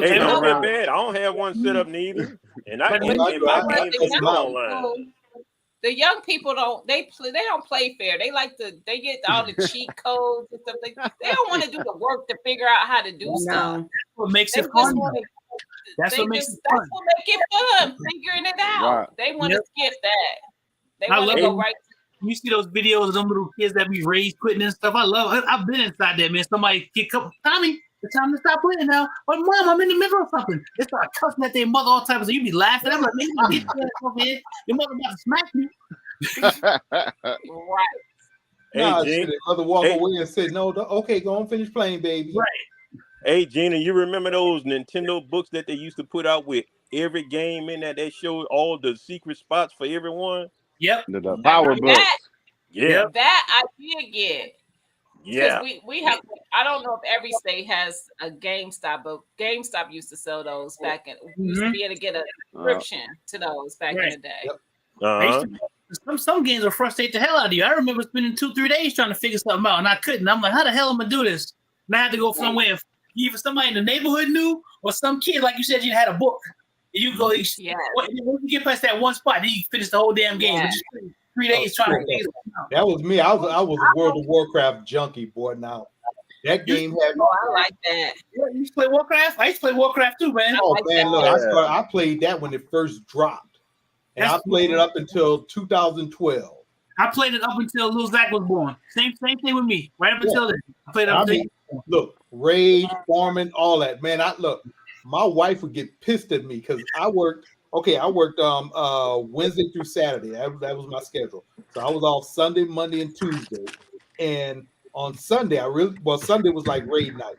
Hey, don't feel bad. I don't have one set up neither. And I can't online. The young people don't play fair. They get all the cheat codes and stuff. They don't want to do the work to figure out how to do stuff. That's what makes it fun. That's what makes it fun. Figuring it out. Right. They want to skip that. They want to go right. You see those videos of them little kids that be rage quitting and stuff. I love it. I've been inside that, man. Somebody kick up, Tommy, it's time to stop playing now. But Mom, I'm in the middle of something. They start cussing at their mother all the time. So you be laughing. I'm like, man, you get over here. Your mother about to smack you. Right. Nah, the mother walk away and said, no, okay, go on, finish playing, baby. Right. Hey, Gina, you remember those Nintendo books that they used to put out with every game in that? They showed all the secret spots for everyone. Yep. The power books. Yeah. That I did get. Yeah. We have. I don't know if every state has a GameStop, but GameStop used to sell those back in. We used to be able to get a subscription to those back in the day. Some games will frustrate the hell out of you. I remember spending 2-3 days trying to figure something out, and I couldn't. I'm like, how the hell am I gonna do this? And I had to go somewhere. Either somebody in the neighborhood knew, or some kid, like you said, you had a book. And you go, once you get past that one spot, then you finish the whole damn game. But just 3 days trying to figure something out. That was me. I was a World of Warcraft junkie, boy. Now that game had. Oh, I like that. You used to play Warcraft? I used to play Warcraft too, man. Oh man, look, I played that when it first dropped, and I played it up until 2012. I played it up until Lil Zach was born. Same thing with me. Right up until then, I played it up until. Look, raid, farming, all that, man. My wife would get pissed at me because I worked Wednesday through Saturday. That was my schedule. So I was off Sunday, Monday, and Tuesday. And on Sunday, Sunday was like raid night.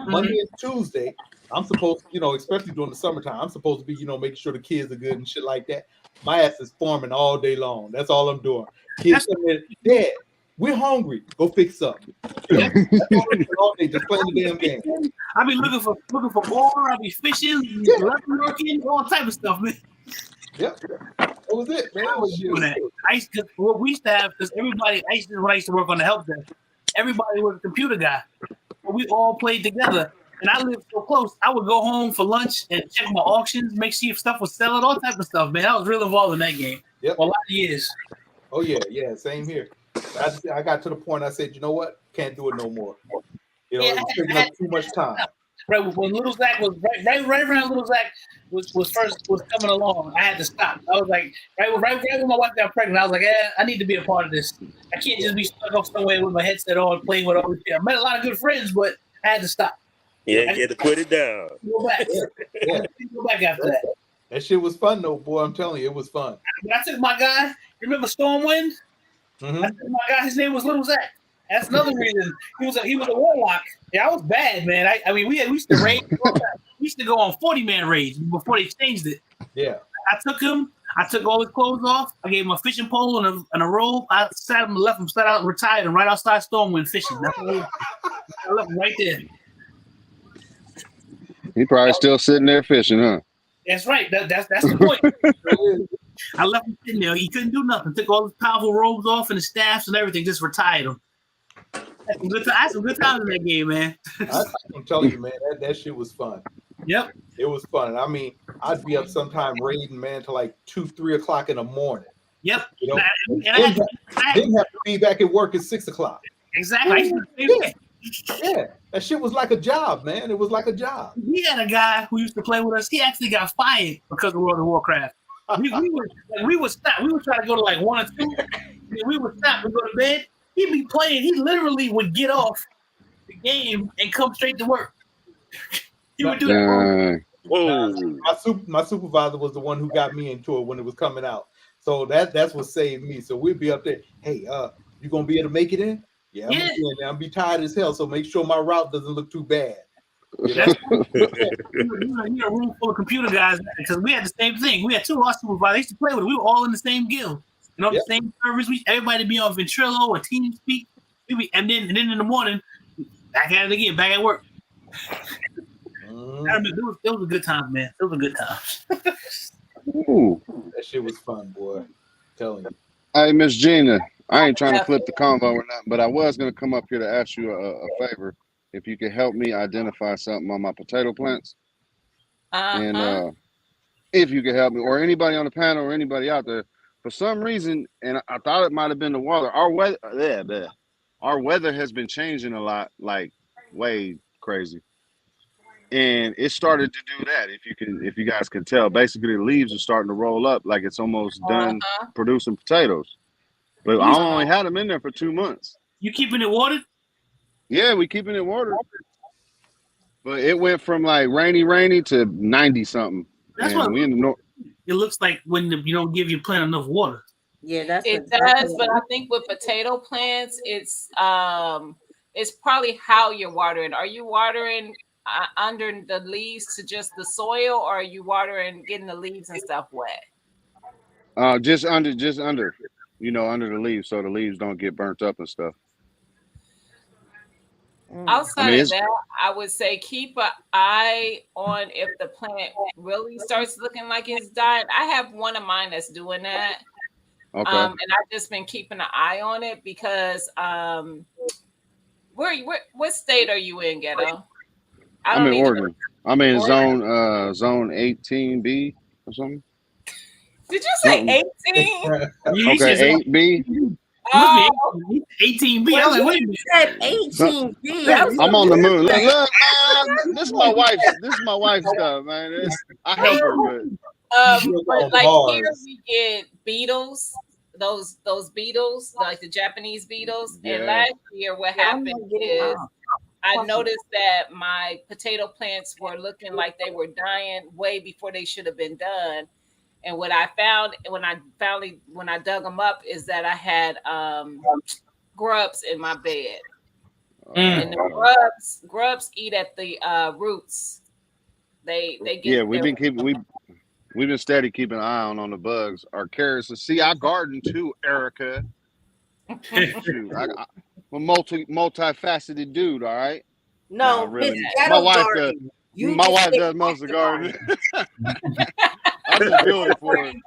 Monday and Tuesday, I'm supposed to, especially during the summertime, I'm supposed to be, making sure the kids are good and shit like that. My ass is farming all day long. That's all I'm doing. Kids come in, Dad, we're hungry. Go fix something. All day, just playing the damn game. I be looking for water. I be fishing, working, all type of stuff, man. Yep, that was it, man. What we used to have, because everybody, when I used to work on the help desk, everybody was a computer guy. We all played together, and I lived so close. I would go home for lunch and check my auctions, make sure if stuff was selling, all type of stuff, man. I was real involved in that game for a lot of years. Oh yeah, same here. I got to the point I said, you know what? Can't do it no more. It's taking up too much time. Right when Little Zach was right around Little Zach was coming along, I had to stop. I was like, right when my wife got pregnant, I was like, I need to be a part of this. I can't just be stuck off somewhere with my headset on playing with all this shit. I met a lot of good friends, but I had to stop. Yeah, you had to put it down. Go back. Go back after that. That shit was fun though, boy. I'm telling you, it was fun. When I took my guy, remember Stormwind? Mm-hmm. I took my guy, his name was Little Zach. That's another reason he was a warlock. Yeah, I was bad, man. I mean, we used to raid. We used to go on 40-man raids before they changed it. Yeah. I took him. I took all his clothes off. I gave him a fishing pole and a rope. I sat him, left him, sat out, retired, and right outside Stormwind fishing. That's what I left him right there. He probably still sitting there fishing, huh? That's right. That's the point. I left him sitting there. He couldn't do nothing. Took all his powerful robes off and the staffs and everything. Just retired him. I had some good times in that game, man. I'm telling you, man, that shit was fun. Yep. It was fun. I mean, I'd be up sometime raiding, man, till like 2-3 o'clock in the morning. Yep. Didn't have to be back at work at 6 o'clock. Exactly. Yeah, that shit was like a job, man. It was like a job. We had a guy who used to play with us. He actually got fired because of World of Warcraft. We would stop. We would try to go to like 1 or 2. We would stop and go to bed. He'd be playing. He literally would get off the game and come straight to work. He would do that. Whoa. My supervisor was the one who got me into it when it was coming out. So that's what saved me. So we'd be up there. Hey, you gonna be able to make it in? Yeah, I'm be tired as hell. So make sure my route doesn't look too bad. You know, a room full of computer guys because we had the same thing. We had 2 of our supervisors. They used to play with it. We were all in the same guild. You know, the same service. Everybody be on Ventrilo or TeamSpeak. And then in the morning, back at it again, back at work. Those were good times, man. Those were good times. Ooh. That shit was fun, boy. I'm telling you. Hey, Miss Gina, I ain't trying to flip the convo or nothing, but I was going to come up here to ask you a favor. If you could help me identify something on my potato plants. And if you could help me, or anybody on the panel or anybody out there, for some reason, and I thought it might have been the water, our weather has been changing a lot, like way crazy. And it started to do that. If you guys can tell, basically the leaves are starting to roll up like it's almost done producing potatoes. But I only had them in there for 2 months. You keeping it watered? Yeah, we keeping it watered. But it went from like rainy to 90 something. That's and what we in the north. It looks like when you don't give your plant enough water. Yeah, that's it does. But I think with potato plants, it's probably how you're watering. Are you watering under the leaves to just the soil, or are you watering getting the leaves and stuff wet? Just under, under the leaves, so the leaves don't get burnt up and stuff. Outside of that, I would say keep an eye on if the plant really starts looking like it's dying. I have one of mine that's doing that. Okay. And I've just been keeping an eye on it because what state are you in, Ghetto? I'm in Oregon. I'm in zone 18B or something. Did you say 18? Okay, 8B. Oh, 18B. I was like, wait a minute. Said 18B. I'm on the moon. Look, man, this is my wife's stuff, man. I help her, but like here we get beetles, those beetles, like the Japanese beetles. Yeah. And last year, what happened is I noticed that my potato plants were looking like they were dying way before they should have been done. And what I found when I dug them up is that I had grubs in my bed, and the grubs eat at the roots. They get. Yeah, we've been steady keeping an eye on the bugs. Our carrots. See, I garden too, Erica. Shoot, I'm a multifaceted dude. All right. No, really. My wife does most of the gardening. I just build it for him.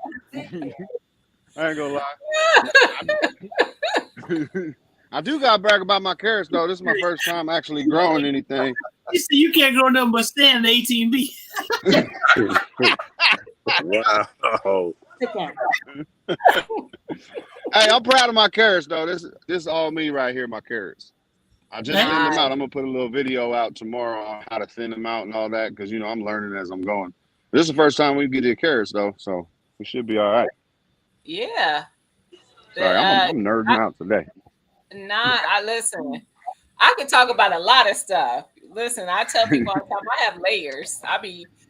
I ain't gonna lie. I do gotta brag about my carrots though. This is my first time actually growing anything. You see, you can't grow nothing but stand 18B. Wow. Hey, I'm proud of my carrots though. This is all me right here, my carrots. I just thinned them out. I'm gonna put a little video out tomorrow on how to thin them out and all that because I'm learning as I'm going. This is the first time we get the carrots though, so we should be all right. Yeah. Sorry, I'm nerding out today. Listen. I can talk about a lot of stuff. Listen, I tell people all the time I have layers.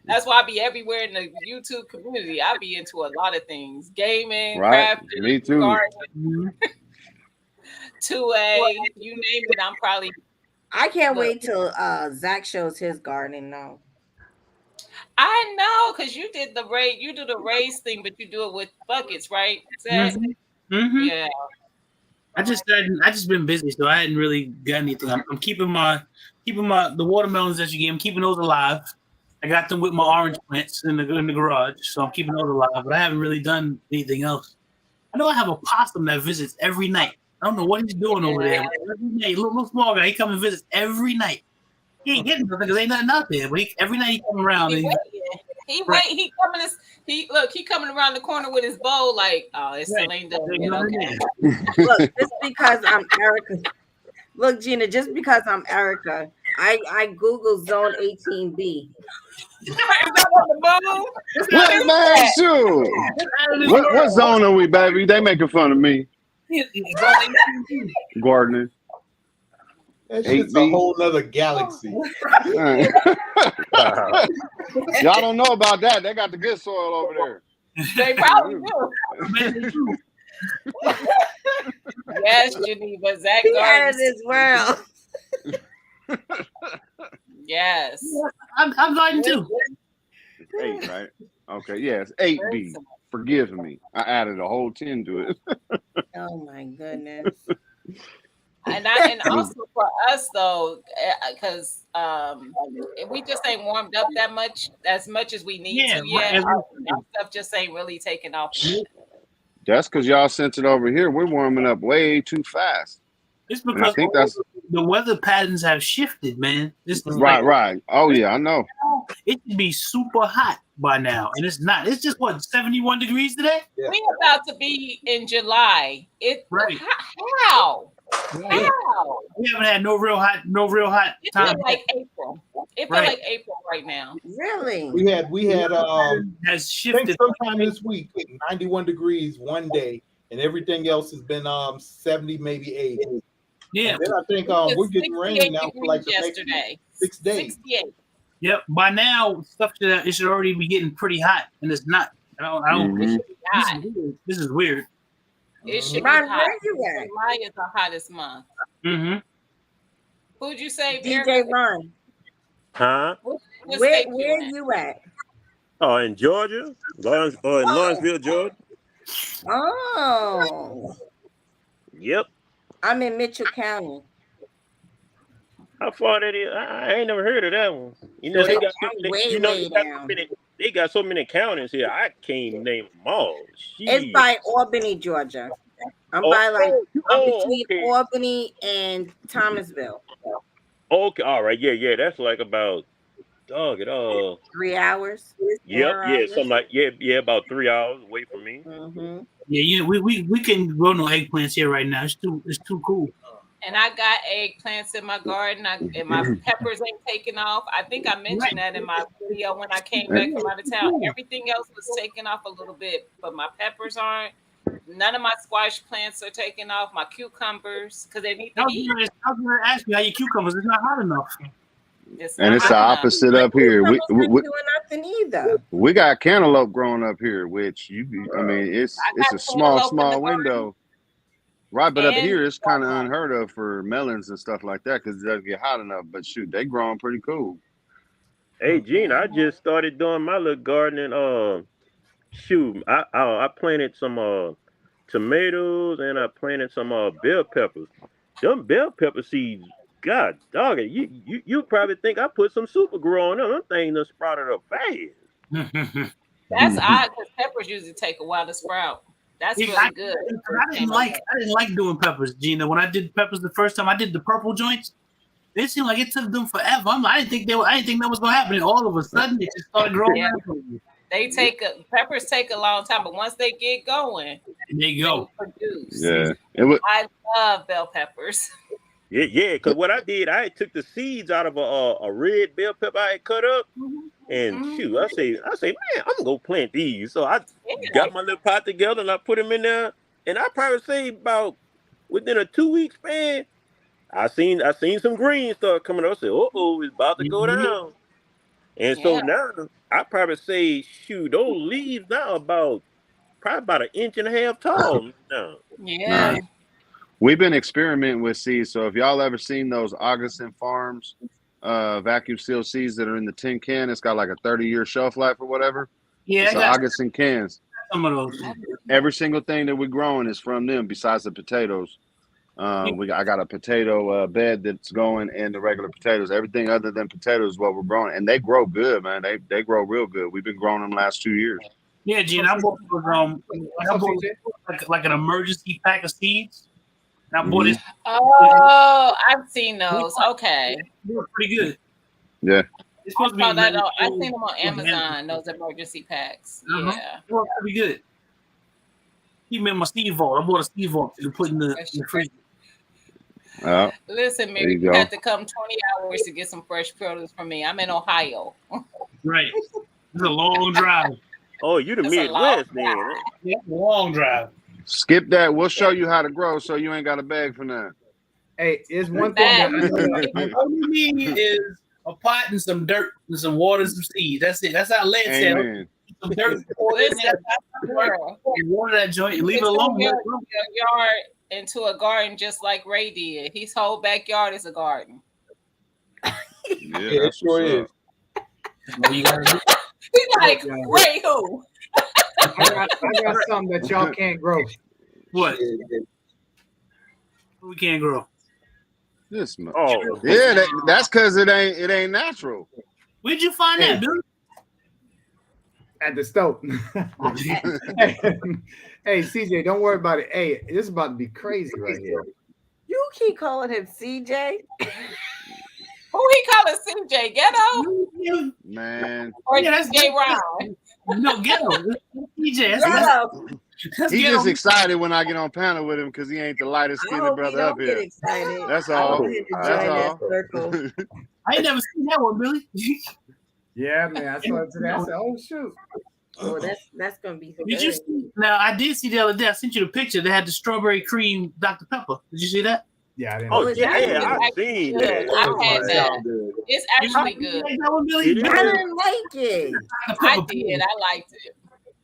That's why I be everywhere in the YouTube community. I be into a lot of things. Gaming, crafting, me too. gardening, 2A, you name it, I'm probably. I can't wait till Zach shows his gardening now. I know, because you do the raise thing, but you do it with buckets, right? Mm-hmm. Yeah. I just been busy, so I hadn't really got anything. I'm keeping the watermelons that you gave. I'm keeping those alive. I got them with my orange plants in the garage, so I'm keeping those alive. But I haven't really done anything else. I know I have a possum that visits every night. I don't know what he's doing over there. Every night, little small guy, he comes and visits every night. He ain't getting nothing because ain't nothing out there. But every night he come around. He coming around the corner with his bow like, oh, it still ain't done yet. Okay. Look, just because I'm Erica. Look, Gina, just because I'm Erica, I Google Zone 18B. Is that on the bone? What, man, sure. What zone are we, baby? They making fun of me. Gardening. That shit's a whole nother galaxy. Y'all don't know about that. They got the good soil over there. They probably do. Yes, Geneva. Zach Gardens. This world. Yes. I'm gardening too. It's 8, right? Okay, yeah, it's 8B. forgive me. I added a whole 10 to it. Oh my goodness. And also for us though, because we just ain't warmed up that much as we need to yet. Our stuff just ain't really taking off yet. That's because y'all sent it over here. We're warming up way too fast. It's because I think that's the weather patterns have shifted, man. This is right. Oh yeah, I know. It should be super hot by now, and it's not. It's just what 71 degrees today. Yeah. We about to be in July. How? Right. How? We haven't had no real hot it time. Feel like April. It feels like April right now. Really? We had has shifted sometime this week 91 degrees one day, and everything else has been 70, maybe 80. Yeah. And then I think we're getting rain now for like the yesterday. 6 days. 68. Yep. By now, it should already be getting pretty hot, and it's not. I don't. It should be hot. This is weird. It should be hot. July is the hottest month. Mm-hmm. Who'd you say, DJ Ron? Huh? Where you at? Oh, in Georgia, Lawrenceville, Georgia. Oh. Yep. I'm in Mitchell County. How far that is? I ain't never heard of that one. You know, they got so many counties here. I can't name them all. It's by Albany, Georgia. I'm between Albany and Thomasville. Okay, all right, yeah. That's like about 3 hours. Yep, something like about 3 hours away from me. Mm-hmm. Yeah, we can grow no eggplants here right now. It's too cool. And I got eggplants in my garden, and my peppers ain't taking off. I think I mentioned that in my video when I came back from out of town. Everything else was taking off a little bit, but my peppers aren't. None of my squash plants are taking off. My cucumbers, because they need to eat. I was going to ask you how your cucumbers. It's not hot enough. It's the opposite up here. We doing nothing either. We got cantaloupe growing up here, which it's a small window. Right, but up here it's kind of unheard of for melons and stuff like that because it doesn't get hot enough. But shoot, they growing pretty cool. Hey, Gene, I just started doing my little gardening. I planted some tomatoes and I planted some bell peppers. Them bell pepper seeds, God dog it, you probably think I put some super grow on them. Them things done sprouted up fast. That's odd because peppers usually take a while to sprout. That's really good. I didn't like doing peppers, Gina. When I did peppers the first time, I did the purple joints. It seemed like it took them forever. I didn't think that was gonna happen. And all of a sudden, it just started growing. Yeah. Peppers take a long time, but once they get going, they go. Produce. Yeah, I love bell peppers. Yeah, because what I did, I took the seeds out of a red bell pepper I had cut up, and I say, man, I'm gonna go plant these. So I got my little pot together and I put them in there, and I probably say about within a 2-week span, I seen some green stuff coming up. I said, it's about to go down. And so now I probably say, those leaves now probably about 1.5 inches tall now. Yeah. Nice. We've been experimenting with seeds. So if y'all ever seen those Augustin Farms vacuum seal seeds that are in the tin can, it's got like a 30-year shelf life or whatever. Yeah, it's Augustin cans. Some of those. Every single thing that we're growing is from them besides the potatoes. I got a potato bed that's going and the regular potatoes. Everything other than potatoes is what we're growing. And they grow good, man. They grow real good. We've been growing them the last 2 years. Yeah, Gene, I bought like an emergency pack of seeds. I bought it. Oh, I've seen those. Okay. They were pretty good. Yeah. It's supposed to be I've seen them on Amazon, those emergency packs. Yeah. They were pretty good. Even in my seed vault. I bought a seed vault to put in the fridge. Listen, Mary, you had to come 20 hours to get some fresh produce from me. I'm in Ohio. Right. It's a long drive. Oh, you the Midwest, man. Yeah, long drive. Skip that. We'll show you how to grow so you ain't got a bag for that. Hey, it's one thing. All you need is a pot and some dirt and some water and some seeds. That's it. That's how Led said. Some dirt. Water that joint and leave it alone. Your yard into a garden just like Ray did. His whole backyard is a garden. Yeah, it sure is. He's like, Ray who? I got something that y'all can't grow. What? We can't grow. This man. Oh, yeah, that's because it ain't natural. Where'd you find that, Billy? At the stove. Hey, CJ, don't worry about it. Hey, this is about to be crazy right here. You keep calling him CJ. Who he calling CJ? Ghetto? Man. Or that's J. Ron? No, Ghetto. CJ. He's just excited when I get on panel with him because he ain't the lightest skinned brother up here. Excited. That's all. That's all. I ain't never seen that one, Billy. Yeah, man. I saw it today. I said, "Oh shoot." Oh, that's gonna be. Did you see? Now I did see the other day. I sent you the picture. They had the strawberry cream Dr. Pepper. Did you see that? Yeah, I didn't. Oh yeah, I've seen that. I've had that. It's actually good. I didn't like it. I did. I liked it.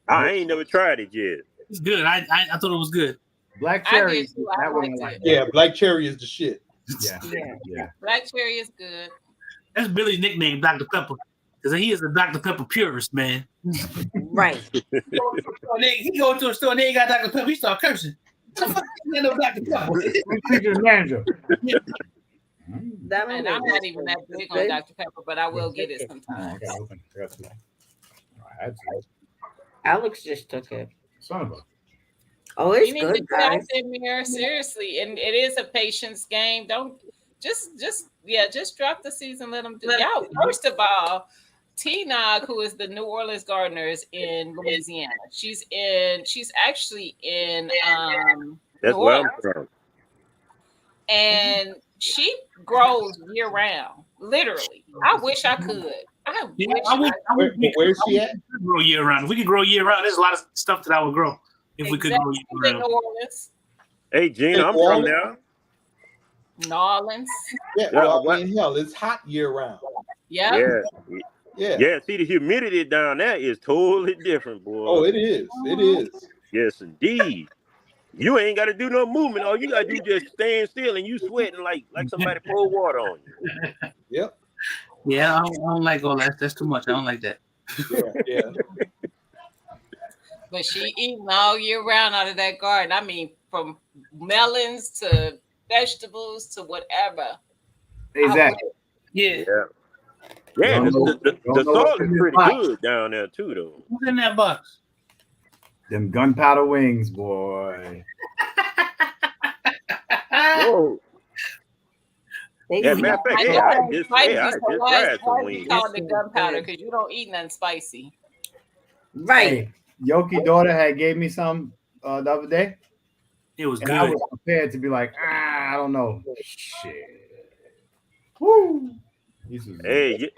I ain't never tried it yet. It's good. I thought it was good. Black cherry. I did too. I liked it. Yeah, black cherry is the shit. Yeah. Black cherry is good. That's Billy's nickname, Dr. Pepper, because he is a Dr. Pepper purist, man. Right. He go to a store and they ain't got Dr. Pepper. He start cursing. What the fuck is no Dr. Pepper? Manager. And I'm not even that big on Dr. Pepper, but I will get it sometimes. Alex just took it. Son of a. Oh, it's you need good, to get out guys. there, Mirror. Seriously, and it is a patience game. Don't just drop the season. Let them do. Y'all, first of all, T-Nog, who is the New Orleans Gardeners in Louisiana, she's actually in That's where I'm from. And she grows year round. Literally, I wish I could. Where is she at? Grow year round. If we could grow year round, there's a lot of stuff that I would grow if we could grow year round. New Orleans. Hey, Gina, I'm from there. New Orleans. Yeah, well, I mean, hell, it's hot year round. Yeah. Yeah. See, the humidity down there is totally different, boy. Oh, it is. It is. Yes, indeed. You ain't got to do no movement. All you got to do is just stand still, and you sweating like somebody poured water on you. Yep. Yeah, I don't like all that. That's too much. I don't like that. Yeah. But she eating all year round out of that garden. I mean, from melons to vegetables to whatever. Exactly. Yeah. Yeah, the soil is pretty good down there too, though. What's in that box? Them gunpowder wings, boy. Whoa. Yeah, matter of fact, I just tried some wings. Call it gunpowder because you don't eat nothing spicy. Right. Hey, Yoki daughter had gave me some the other day. It was and good. I was prepared to be like, I don't know. Shit. Woo. Hey,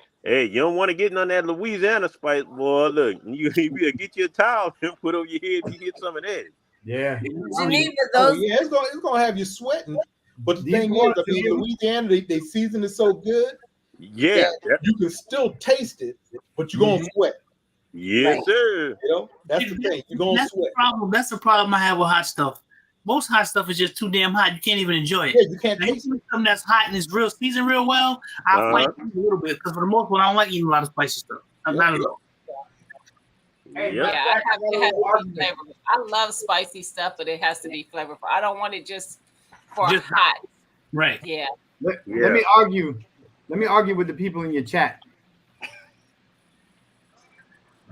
you don't want to get none of that Louisiana spice, boy. Look, you get your towel and put over your head. You get some of that. Yeah. It's gonna have you sweating. But the thing is, I mean, Louisiana, they season it so good. Yeah. You can still taste it, but you're gonna sweat. Yes, sir. You know, that's the thing. You're gonna sweat. That's the problem I have with hot stuff. Most hot stuff is just too damn hot. You can't even enjoy it. Yeah, you can't taste it. Something that's hot and is real seasoned real well, I like it a little bit because for the most part, I don't like eating a lot of spicy stuff. Not at all. Yeah, I love spicy stuff, but it has to be flavorful. I don't want it just hot. Right. Yeah. Let me argue. Let me argue with the people in your chat.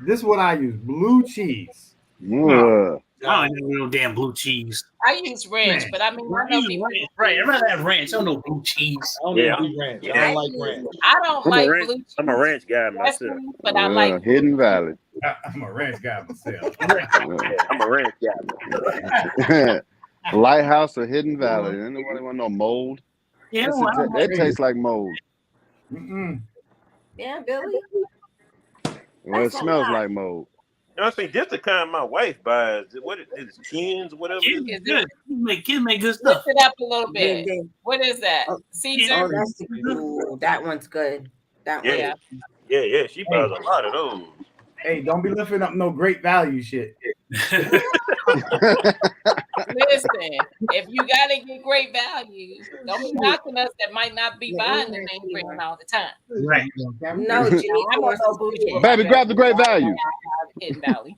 This is what I use: blue cheese. I don't need no damn blue cheese. I use ranch, but I mean, I know people. Right, I'd rather have ranch. I don't know blue cheese. I don't ranch. I don't like ranch. I don't like blue cheese. I'm a ranch guy myself. But I like Hidden Valley. I'm a ranch guy myself. I'm a ranch guy. Lighthouse or Hidden Valley. Anybody want no mold? Yeah, that tastes like mold. Yeah, Billy. Well, it smells like mold. You know what I'm saying? This the kind my wife buys. What is it? Kins, whatever. It's good. Kids make good stuff. Lift it up a little bit. What is that? Caesar? Oh, that one's good. That one. Yeah. She buys a lot of those. Hey, don't be lifting up no great value shit. Listen, if you gotta get great value, don't be knocking us that might not be buying the name brand all the time. Right. No, I'm a bougie. Baby, grab the great value. Hidden Valley.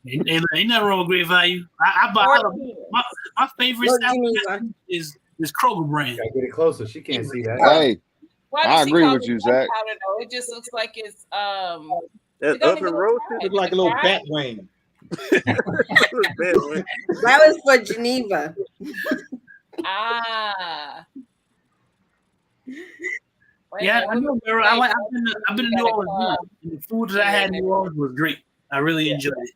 Ain't nothing wrong with Great Value. I buy my favorite is Kroger brand. Gotta get it closer. She can't see that. Hey, Why I does he agree call with it you, Zach. gunpowder, though? It just looks like it's That's oven roasted. Look like a little bat wing. That was for Geneva. Yeah, I know. I've been to New Orleans. And the food that I had in New Orleans was great. I really enjoyed it.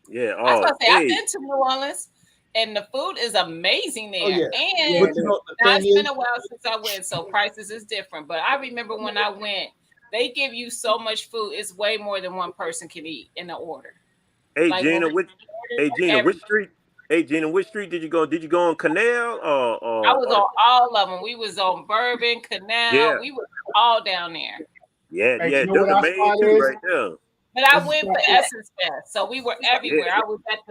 Yeah. I was gonna say I've been to New Orleans, and the food is amazing there. And But now, it's been a while since I went, so prices is different. But I remember when I went, they give you so much food; it's way more than one person can eat in the order. Hey, Gina, which street? Hey, Gina, which street did you go? Did you go on Canal or I was on all of them. We was on Bourbon, Canal. Yeah. We were all down there. Yeah, Hey, yeah, you know what our main spot two is? right there. But I went for Essence Fest, so we were everywhere. Yeah. I was at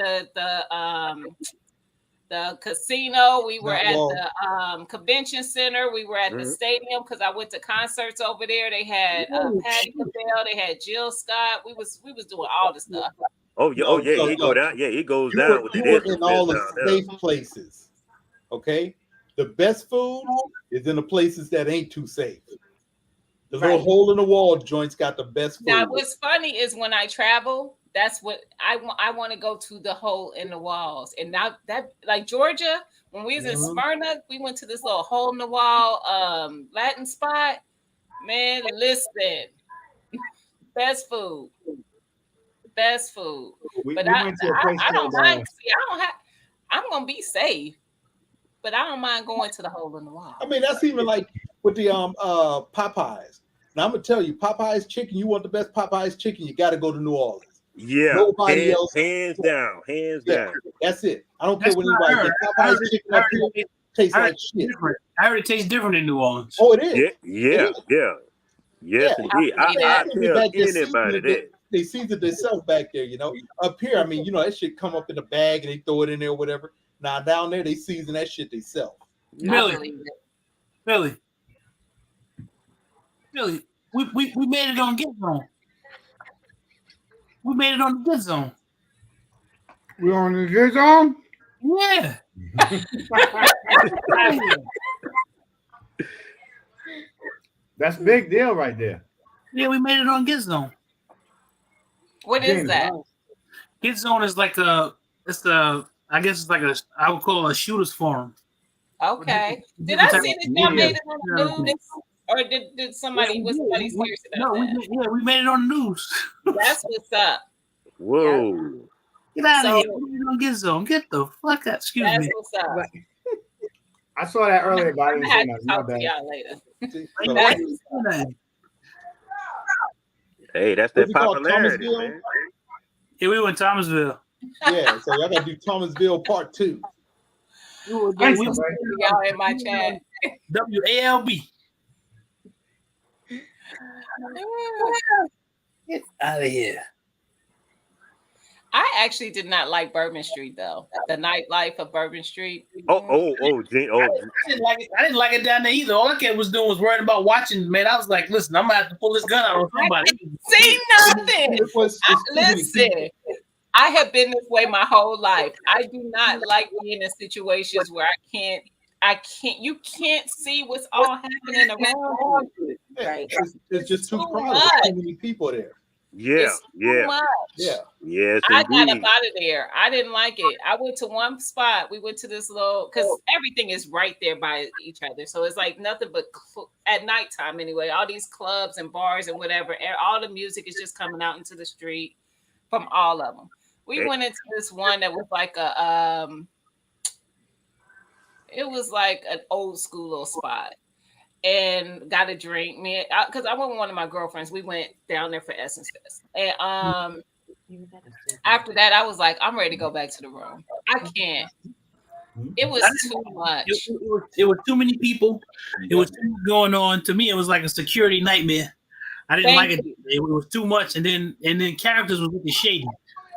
the casino. We were at the convention center. We were at the stadium because I went to concerts over there. They had Patti LaBelle. They had Jill Scott. We was doing all the stuff. Oh yeah, he go down. Yeah, he goes down with you the were in all the safe places. Okay, the best food is in the places that ain't too safe. The little hole in the wall joints got the best food. Now, what's funny is when I travel, that's what I want. I want to go to the hole in the walls. And now that, like Georgia, when we was in Smyrna, we went to this little hole in the wall Latin spot. Man, listen, best food. Best food. But I don't mind. See, I'm gonna be safe, but I don't mind going to the hole in the wall. I mean, that's even like with the Popeyes. Now I'm gonna tell you, Popeyes chicken. You want the best Popeyes chicken? You got to go to New Orleans. Yeah, nobody else. Hands down. That's it. I don't care what anybody says. Popeyes chicken up here tastes like shit. I heard it tastes different in New Orleans. Oh, it is. Yeah. Yes, indeed. I tell anybody that. They seasoned themselves back there, you know. Up here, I mean, you know, that shit come up in a bag and they throw it in there or whatever. Now down there, they season that shit themselves. Really? We made it on Get Zone. We made it on the Get Zone. We on the Get Zone? Yeah. That's a big deal right there. Yeah, we made it on Get Zone. What is that? Get Zone is like I guess it's like I would call it a shooter's forum. Okay. Did I see that y'all made it on the news? Or did somebody was somebody serious about that? We made it on the news. That's what's up. Whoa. Get out of here. We don't Get Zone. Get the fuck out. Excuse me. That's what's up. I saw that earlier, but I didn't say to nothing. talk to y'all later. Hey, that's that popularity, man. Yeah, we went to Thomasville. Yeah, so y'all got to do Thomasville Part 2. Y'all in my chat. WALB. Get out of here. I actually did not like Bourbon Street though. The nightlife of Bourbon Street. I didn't like it down there either. All I kept was doing was worrying about watching. Man, I was like, listen, I'm gonna have to pull this gun out on somebody. See nothing. Listen, I have been this way my whole life. I do not like being in situations where you can't see what's all happening around you. Right. It's just too crowded. Too many people there. Yes, I got up out of there. I didn't like it. I went to one spot. We went to this little, because everything is right there by each other. So it's like nothing but at nighttime anyway. All these clubs and bars and whatever. And all the music is just coming out into the street from all of them. We went into this one that was like it was like an old school little spot. And got a drink, because I went with one of my girlfriends. We went down there for Essence Fest, and after that, I was like, I'm ready to go back to the room. I can't. It was too much. It was too many people. It was too much going on. To me, it was like a security nightmare. I didn't like it. It was too much, and then characters was looking shady.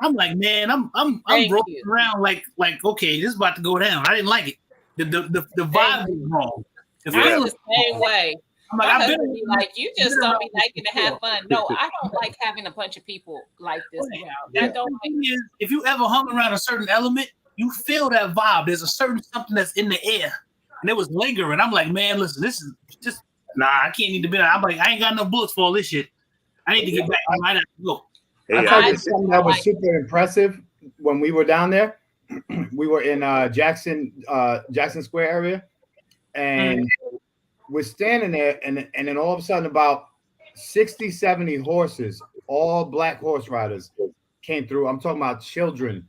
I'm like, man, I'm rolling around like okay, this is about to go down. I didn't like it. The vibe was wrong. I was the same way. I'm like, My I've husband been be like, you just don't be liking to have fun. No, I don't like having a bunch of people like this around. That don't make if you ever hung around a certain element, you feel that vibe. There's a certain something that's in the air, and it was lingering. I'm like, man, listen, this is just I can't need to be. I'm like, I ain't got no bullets for all this shit. I need to get back. I might have to go. I tell you something that was super impressive when we were down there. We were in Jackson Square area, and we're standing there, and then all of a sudden about 60, 70 horses, all black horse riders, came through. I'm talking about children,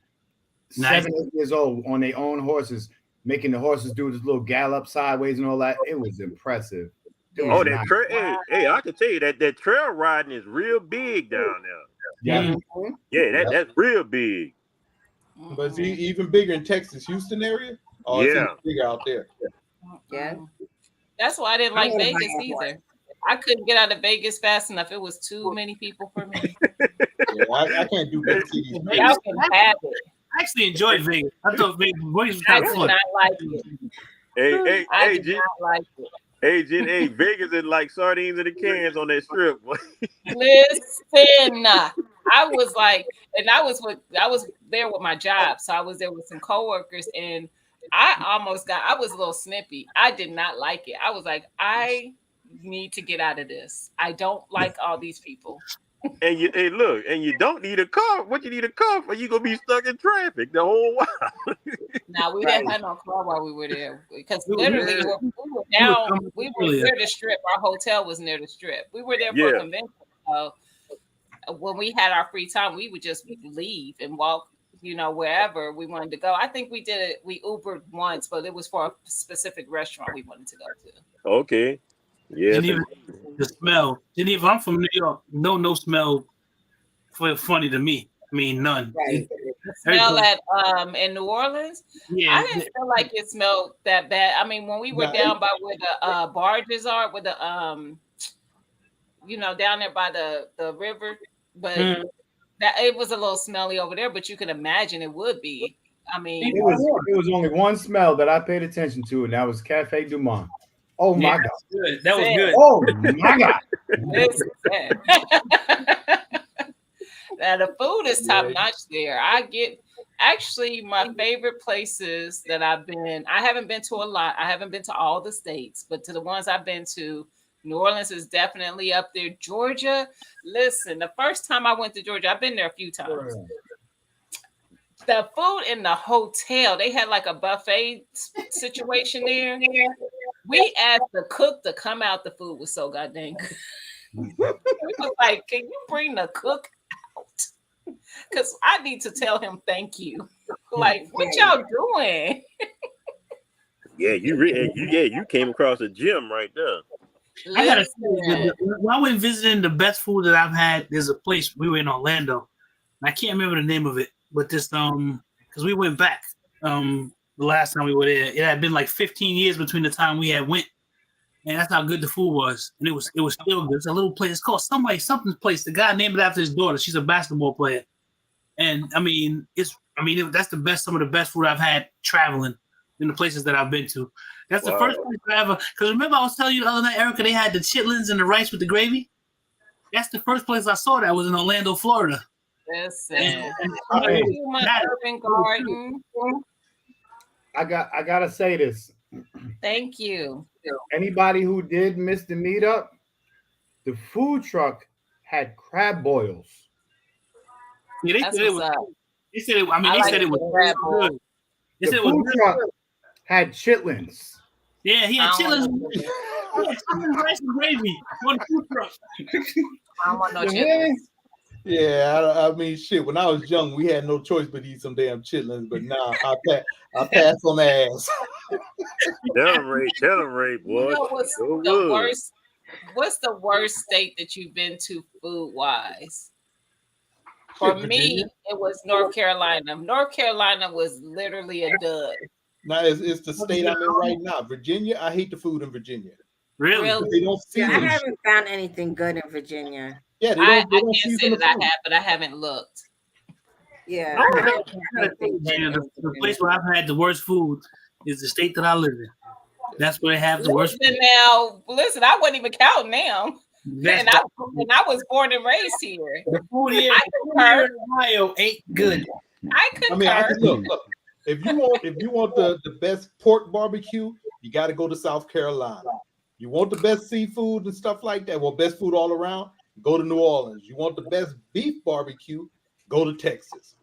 7, 8 years old, on their own horses, making the horses do this little gallop sideways and all that. It was impressive. Oh, that trail! Hey, I can tell you that trail riding is real big down there. Yeah, yeah, that's real big. But it's even bigger in Texas, Houston area. Oh, it's even bigger out there. Yeah. That's why I didn't like Vegas either. I couldn't get out of Vegas fast enough. It was too many people for me. I can't do big cities. Y'all can have it. I actually enjoyed Vegas. I thought Vegas was kind of fun. I did not like it. Hey, did not like it. Hey, Jen, hey, Vegas is like sardines in the cans on that strip. Listen, I was like, and I was there with my job, so I was there with some coworkers, and I was a little snippy. I did not like it. I was like, I need to get out of this. I don't like all these people. And you don't need a car. What you need a car for? You gonna be stuck in traffic the whole while. Now we didn't have no car while we were there because literally we were down. We were near the strip. Our hotel was near the strip. We were there for a convention. So when we had our free time, we would just leave and walk, wherever we wanted to go. I think we did it. We Ubered once, but it was for a specific restaurant we wanted to go to. Okay. Yeah. The smell. Geneva, I'm from New York. No smell funny to me. I mean, none. Right. The smell in New Orleans? Yeah. I didn't feel like it smelled that bad. I mean, when we were down by where the barges are, with the down there by the river, but that it was a little smelly over there, but you can imagine it would be. I mean, it was only one smell that I paid attention to, and that was Cafe Du Monde. Oh my God. That was good. Oh my God. Now the food is top notch there. Actually my favorite places that I've been. I haven't been to a lot. I haven't been to all the states, but to the ones I've been to, New Orleans is definitely up there. Georgia, listen, the first time I went to Georgia, I've been there a few times. The food in the hotel, they had like a buffet situation there. We asked the cook to come out. The food was so goddamn good. We was like, can you bring the cook out? Because I need to tell him thank you. Like, what y'all doing? Yeah, you came across a gym right there. I gotta say, when I went visiting, the best food that I've had, there's a place we were in Orlando. I can't remember the name of it, but this because we went back the last time we were there. It had been like 15 years between the time we had went, and that's how good the food was. And it was still good. It's a little place. It's called something place. The guy named it after his daughter. She's a basketball player, and that's the best. Some of the best food I've had traveling in the places that I've been to. That's the first place I ever. Because remember, I was telling you the other night, Erica, they had the chitlins and the rice with the gravy. That's the first place I saw that was in Orlando, Florida. Listen, my urban garden. I gotta say this. Thank you. Anybody who did miss the meetup, the food truck had crab boils. Yeah, they said it was. They said it. I mean, they said it was good. The food truck had chitlins. Yeah, he had chitlins. He had chitlins, rice, and gravy on the food truck. I don't want no chitlins. Yeah, I mean, shit. When I was young, we had no choice but eat some damn chitlins. But now I pass on the ass. Tell them, Ray, boy. You know what's the worst? What's the worst state that you've been to food wise? For me, it was North Carolina. North Carolina was literally a dud. Now it's the state I'm in right now. Virginia, I hate the food in Virginia. Really? They don't I haven't found anything good in Virginia. Yeah, I can't say that I have, but I haven't looked. Yeah. The place where I've had the worst food is the state that I live in. That's where they have the worst. Now, listen, I wasn't even counting now. And I was born and raised here. The food here in Ohio ain't good. I concur. I mean, look. If you want the best pork barbecue, you got to go to South Carolina. You want the best seafood and stuff like that, well, best food all around, go to New Orleans. You want the best beef barbecue, go to Texas.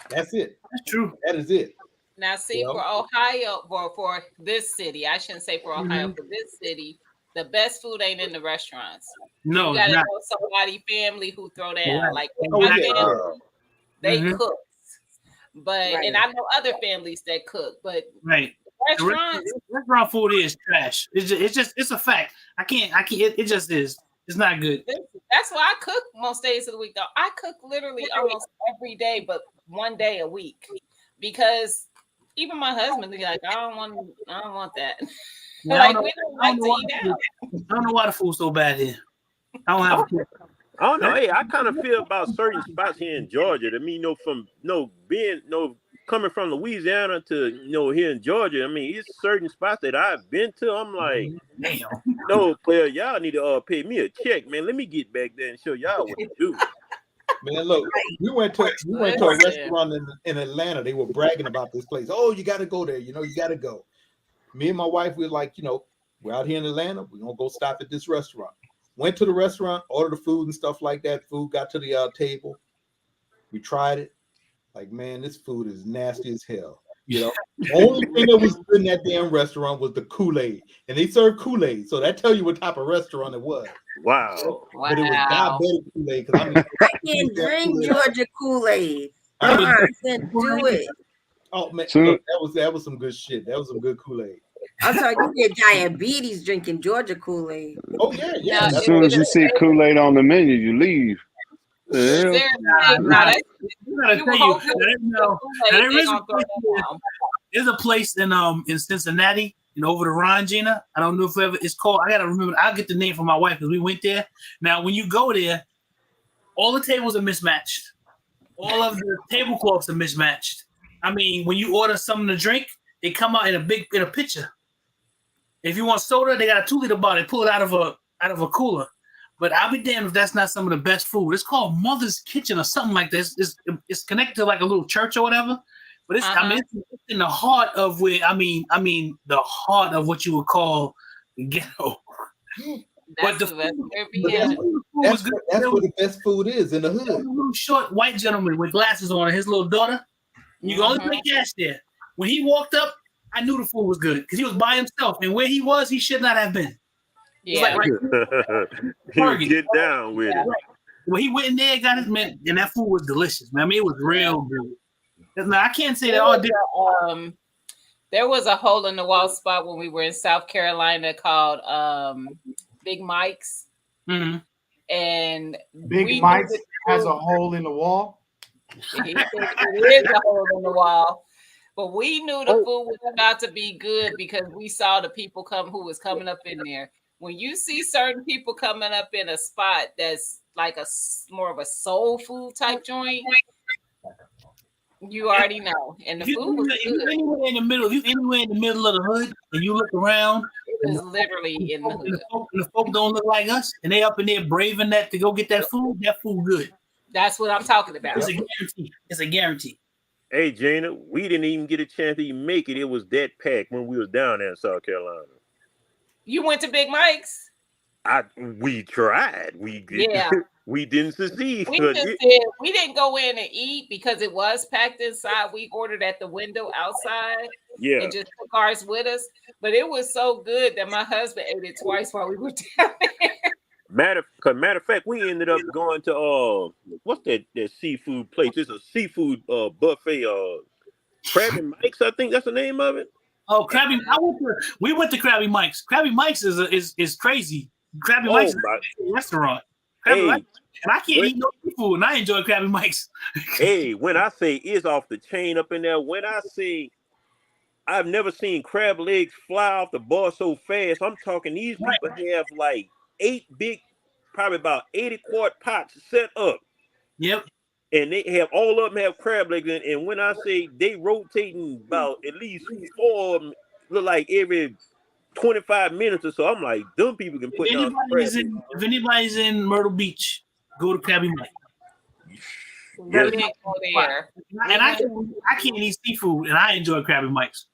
That's it. That's true. That is it. Now, see, for Ohio, for this city, I shouldn't say for Ohio, for this city, the best food ain't in the restaurants. No, you gotta know somebody family who throw down. Right. Like my family, they cook. But and I know other families that cook, but restaurant food is trash. It's a fact. I can't. It just is. It's not good. That's why I cook most days of the week. Though I cook literally almost every day, but one day a week, because even my husband be like, I don't want that. Like we don't like to eat out. I don't know why the food's so bad here. I don't have a clue. I don't know. Hey, I kind of feel about certain spots here in Georgia. I mean, coming from Louisiana to here in Georgia. I mean, it's certain spots that I've been to. I'm like, damn, no player, y'all need to pay me a check, man. Let me get back there and show y'all what to do. Man, look, we went to a restaurant in Atlanta. They were bragging about this place. Oh, you got to go there. You got to go. Me and my wife, we were like, we're out here in Atlanta. We're gonna go stop at this restaurant. Went to the restaurant, ordered the food and stuff like that. Food got to the table. We tried it. Like, man, this food is nasty as hell. The only thing that was good in that damn restaurant was the Kool-Aid. And they served Kool-Aid. So that tell you what type of restaurant it was. Wow. But it was diabetic Kool-Aid. I can't drink Georgia Kool-Aid. I can't do it. Oh, man, look, that was some good shit. That was some good Kool-Aid. I'm sorry, you get diabetes drinking Georgia Kool-Aid. Oh, yeah. As soon as you see Kool-Aid on the menu, you leave. There's a place in Cincinnati, over the Ron Gina. I don't know if it's called. I gotta remember. I'll get the name for my wife because we went there. Now, when you go there, all the tables are mismatched. All of the tablecloths are mismatched. I mean, when you order something to drink, they come out in a pitcher. If you want soda, they got a 2-liter bottle. They pull it out of a cooler. But I'll be damned if that's not some of the best food. It's called Mother's Kitchen or something like this. It's connected to like a little church or whatever. But it's it's in the heart of where the heart of what you would call the ghetto. But that's where the best food is, in the hood. A little short white gentleman with glasses on and his little daughter. You can only pay cash there. When he walked up, I knew the food was good because he was by himself, and where he was, he should not have been. Yeah, he get down with it. When he went in there, got his man, and that food was delicious, man. I mean, it was real good. Now I can't say that all day. There was a hole in the wall spot when we were in South Carolina called Big Mike's, and Big Mike's has a hole in the wall. It is a hole in the wall. But we knew the food was about to be good because we saw the people who was coming up in there. When you see certain people coming up in a spot that's like more of a soul food type joint, you already know. And the food was good. If you're anywhere in the middle of the hood and you look around, it was literally in the hood. And the folk don't look like us, and they up in there braving that to go get that food good. That's what I'm talking about. It's a guarantee. It's a guarantee. Hey, Jana, we didn't even get a chance to even make it. It was that packed when we was down there in South Carolina. You went to Big Mike's? We tried. We didn't succeed. We didn't go in and eat because it was packed inside. We ordered at the window outside. Yeah. And just took ours with us. But it was so good that my husband ate it twice while we were down there. Matter of fact, we ended up going to what's that seafood place? It's a seafood buffet. Krabby Mike's, I think that's the name of it. Oh, we went to Krabby Mike's. Krabby Mike's is crazy. Krabby Mike's is a restaurant. Mike's, and I can't eat no seafood, and I enjoy Krabby Mike's. Hey, when I say it's off the chain up in there, when I say I've never seen crab legs fly off the bar so fast. I'm talking these people have like 8 big, probably about 80-quart pots set up. Yep. And they have all of them have crab legs in. And when I say they rotating about at least 4 of them, look like every 25 minutes or so. I'm like, them people can put down some crab. If anybody's in Myrtle Beach, go to Krabby Mike. We didn't go there. And I can't eat seafood, and I enjoy Krabby Mike's.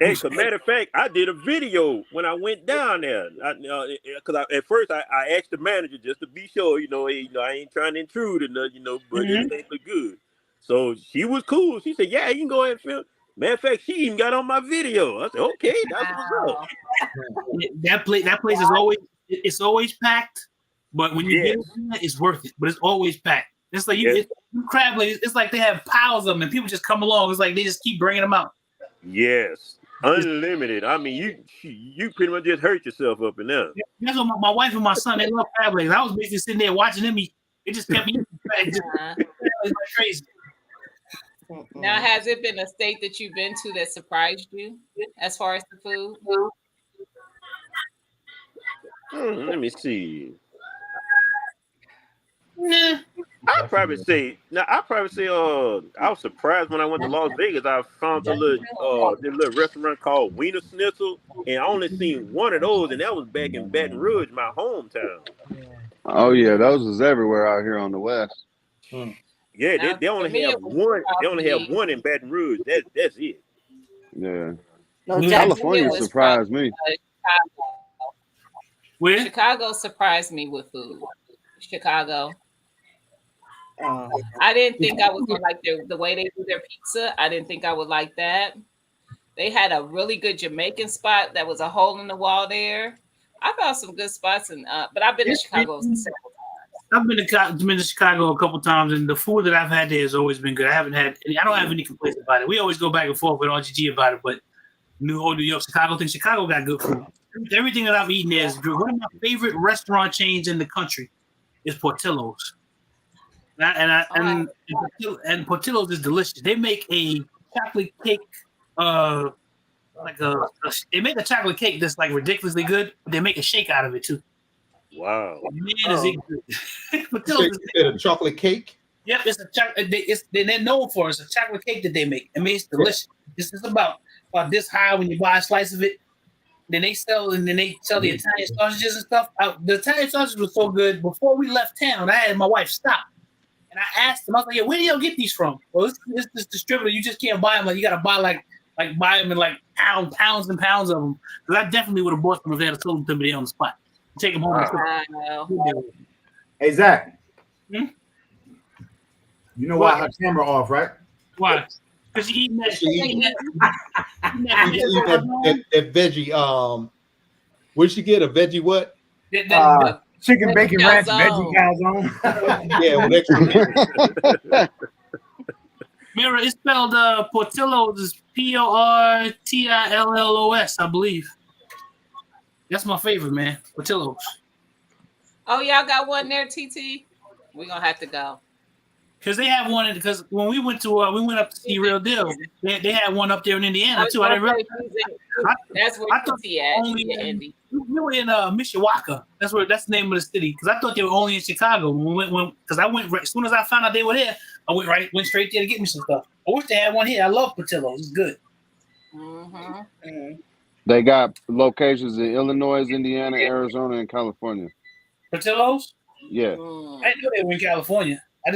Hey, as a matter of fact, I did a video when I went down there. Because at first I asked the manager just to be sure, I ain't trying to intrude and but everything looked good. So she was cool. She said, "Yeah, you can go ahead and film." Matter of fact, she even got on my video. I said, "Okay, that's what's up." That place is always packed, but when you get it, it's worth it. But it's always packed. It's like you crab legs. It's like they have piles of them, and people just come along. It's like they just keep bringing them out. Yes, unlimited. I mean, you pretty much just hurt yourself up in there. That's what my wife and my son, they love crab legs. I was basically sitting there watching them eat. It just kept me eating like crazy. Now, has it been a state that you've been to that surprised you as far as the food? Let me see. Nah. I'd probably say I was surprised when I went to Las Vegas. I found the little restaurant called Wiener Schnitzel, and I only seen one of those, and that was back in Baton Rouge, my hometown. Oh yeah, those is everywhere out here on the west. Yeah, they only have one. They only have one in Baton Rouge. That's it. Yeah. No, California surprised me. Where? Chicago surprised me with food. Chicago. I didn't think I was gonna like the way they do their pizza. I didn't think I would like that. They had a really good Jamaican spot that was a hole in the wall there. I found some good spots, but I've been to Chicago several times. I've been to Chicago a couple times, and the food that I've had there has always been good. I don't have any complaints about it. We always go back and forth with RGG about it, but New York, Chicago thing. Chicago got good food. Everything that I've eaten there is good. One of my favorite restaurant chains in the country is Portillo's. And Portillo's is delicious. They make a chocolate cake, they make a chocolate cake that's like ridiculously good. They make a shake out of it too. Wow, man, is it good? Portillo's is a chocolate cake. Yep, it's a chocolate. They're known for it's a chocolate cake that they make. I mean, it's delicious. This is about this high when you buy a slice of it. Then they sell the Italian sausages and stuff. The Italian sausages were so good. Before we left town, I had my wife stop. And I asked them, I was like, "Yeah, where do y'all get these from?" Well, this distributor, you just can't buy them. Like you got to buy buy them in like pounds and pounds of them. Because I definitely would have bought them if they had sold them to me on the spot. Take them home. Hey Zach, hmm? You know why her camera off, right? Why? Because you eating that. That veggie. Where'd she get a veggie? What? Chicken bacon ranch veggie calzone. Yeah, well, Mira, it's spelled Portillo's is Portillos, I believe. That's my favorite, man. Portillo's. Oh, y'all got one there, TT? We're gonna have to go. Because they have one because when we went up to see Real Deal, they had one up there in Indiana too. I didn't really. That's where TT at. Indy. We were in Mishawaka. That's the name of the city. Because I thought they were only in Chicago. Because I went right, as soon as I found out they were there, I went straight there to get me some stuff. I wish they had one here. I love Portillo's. It's good. Mm-hmm. They got locations in Illinois, Indiana, Arizona, and California. Portillo's? Yeah. I didn't know they were in California. I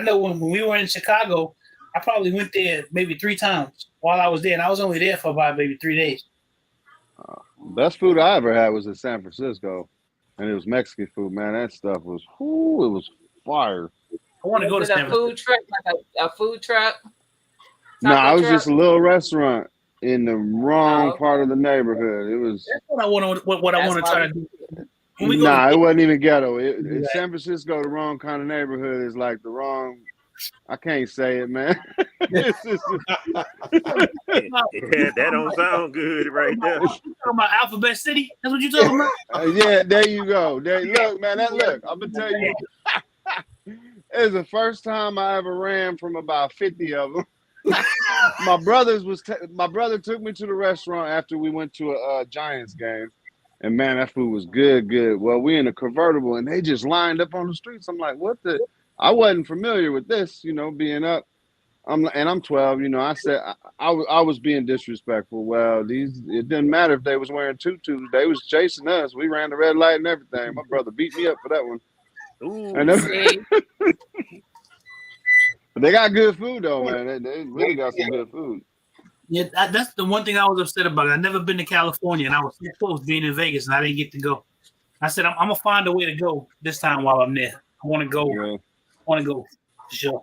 know when we were in Chicago, I probably went there maybe 3 times while I was there, and I was only there for about maybe 3 days. Best food I ever had was in San Francisco, and it was Mexican food. Man, that stuff was, it was fire. I want to go to San Francisco. Food truck, like a food truck? No, I was just a little restaurant in the wrong part of the neighborhood. It was. That's what I want to try to do. Nah, it wasn't even ghetto. In San Francisco, the wrong kind of neighborhood is like the wrong. I can't say it, man. Yeah, that don't sound good right there. You talking about Alphabet City? That's what you talking about? Yeah, there you go. Look, man. I'm gonna tell you. It was the first time I ever ran from about 50 of them. My brother took me to the restaurant after we went to a Giants game. And man, that food was good. Well, we in a convertible and they just lined up on the streets. I'm like, what the? I wasn't familiar with this, being up. I'm 12. You know, I said I was being disrespectful. Well, it didn't matter if they was wearing tutus. They was chasing us. We ran the red light and everything. My brother beat me up for that one. Ooh, And they got good food though, man. They really got some good food. Yeah, that's the one thing I was upset about. I've never been to California, and I was so close being in Vegas, and I didn't get to go. I said I'm gonna find a way to go this time while I'm there. I want to go. Yeah. For sure.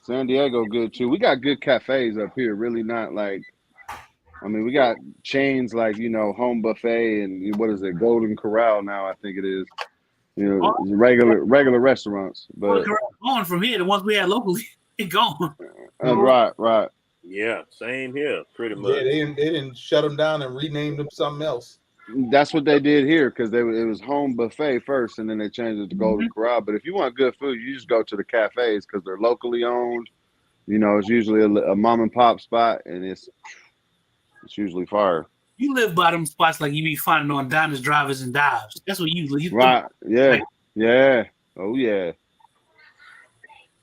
San Diego good too. We got good cafes up here. Really not like. I mean, we got chains like Home Buffet and what is it, Golden Corral now? I think it is. Regular restaurants. But gone from here, the ones we had locally, it gone. Right. Yeah, same here, pretty much. Yeah, they didn't shut them down and rename them something else. That's what they did here because it was Home Buffet first, and then they changed it to Golden Corral. But if you want good food, you just go to the cafes because they're locally owned. It's usually a mom and pop spot, and it's usually fire. You live by them spots like you be finding on diners, drivers, and dives. That's what you live. Right? Yeah. Oh yeah.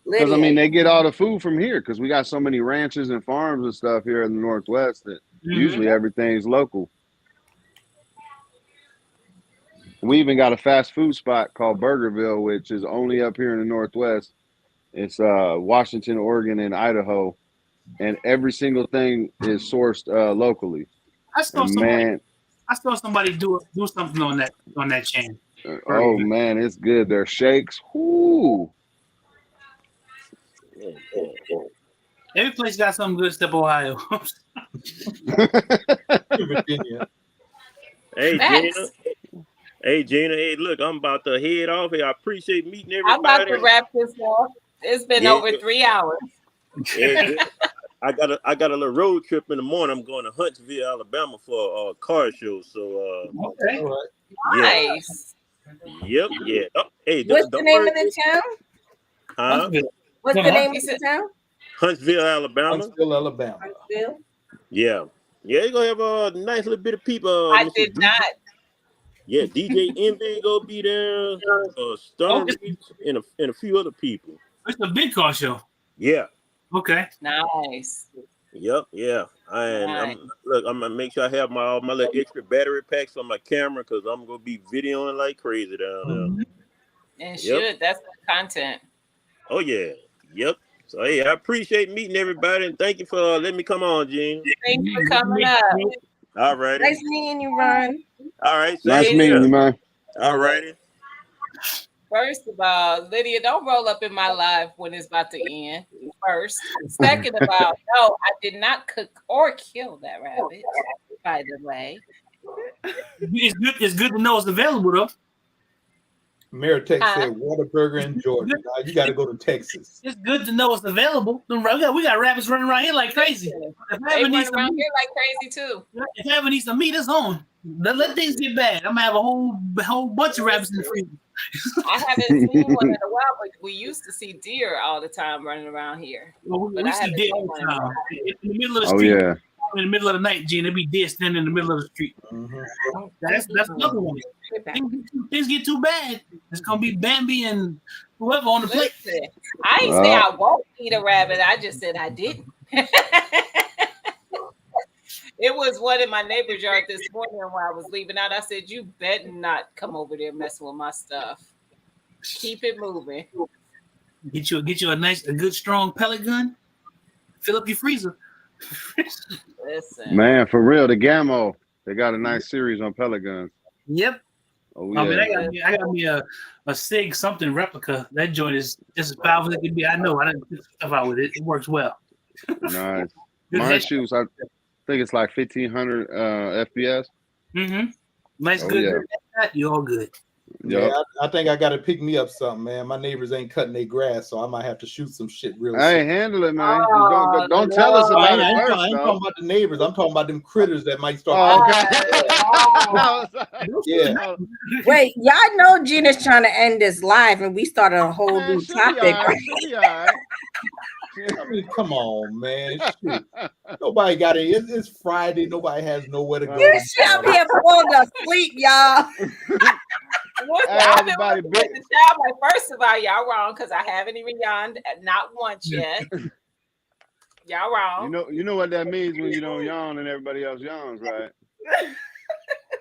Because they get all the food from here because we got so many ranches and farms and stuff here in the Northwest that usually everything's local. We even got a fast food spot called Burgerville, which is only up here in the Northwest. It's Washington, Oregon, and Idaho, and every single thing is sourced locally. I saw somebody do something on that chain. Oh man, it's good. Their shakes, whoo. Every place got something good except Ohio. Virginia. Hey Gina, hey, look, I'm about to head off here. I appreciate meeting everybody. I'm about to wrap this up. It's been over 3 hours. Yeah, I got a little road trip in the morning. I'm going to Huntsville, Alabama for a car show. So okay. Nice. Yeah. Yep. Yeah. Oh, hey, what's the name of the town? Huh? What's the name of the town? Huntsville, Alabama. Huntsville. Yeah. Yeah, you're gonna have a nice little bit of people. I did not. Yeah, DJ Envy gonna be there. Stunner and a few other people. It's a big car show. Yeah. Okay. Nice. Yep. Yeah. I'm gonna make sure I have my little extra battery packs on my camera because I'm gonna be videoing like crazy down there. And that's the content. Oh yeah. Yep. So hey, I appreciate meeting everybody and thank you for letting me come on, Gene. Thank you for coming up. All right. Nice meeting you, Ron. All right. Nice meeting you, man. All righty. First of all, Lydia, don't roll up in my life when it's about to end. First. Second of all, no, I did not cook or kill that rabbit, by the way. It's good to know it's available, though. Mayor Tex said Whataburger in Georgia. Now you got to go to Texas. It's good to know it's available. We got rabbits running around here like crazy. They run around here like crazy too. If you ever need some meat, it's on. Let things get bad. I'm gonna have a whole bunch of rabbits in the freezer. I haven't seen one in a while, but we used to see deer all the time running around here. Well, we see deer all the time. In the middle of the street. Oh yeah. In the middle of the night, Gene, there be deer standing in the middle of the street. That's another one. Things get too bad. It's gonna be Bambi and whoever on the plate. I ain't say I won't eat a rabbit. I just said I didn't. It was one in my neighbor's yard this morning when I was leaving out. I said, "You better not come over there messing with my stuff. Keep it moving." Get you a good strong pellet gun. Fill up your freezer. Listen, man, for real, the Gammo, they got a nice series on pellet guns. Yep. Oh yeah. I mean, I got me a SIG something replica. That joint is just as powerful as it can be. I know. I didn't put stuff out with it. It works well. Nice. Mine shoots. I think it's like 1500 FPS. Nice, good. Yeah. You all good. Yeah, I think I got to pick me up something, man. My neighbors ain't cutting their grass, so I might have to shoot some shit real soon. Hey, handle it, man. Don't tell us about it first. I ain't talking about the neighbors. I'm talking about them critters that might start. Yeah. Wait, y'all know Gina's trying to end this live, and we started a whole new topic. I mean, come on, man. Shoot. Nobody got it. It's Friday. Nobody has nowhere to go. You should be falling asleep, y'all. I've been working with the child. Like, first of all, y'all wrong because I haven't even yawned not once yet. Y'all wrong. You know what that means when you don't yawn and everybody else yawns, right?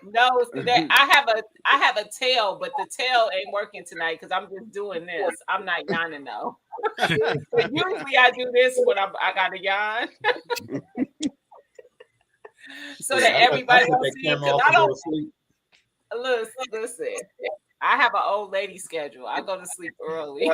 No, I have a tail, but the tail ain't working tonight because I'm just doing this. I'm not yawning though. But usually I do this when I got to yawn, so that everybody else see it. Because I don't listen. I have an old lady schedule. I go to sleep early.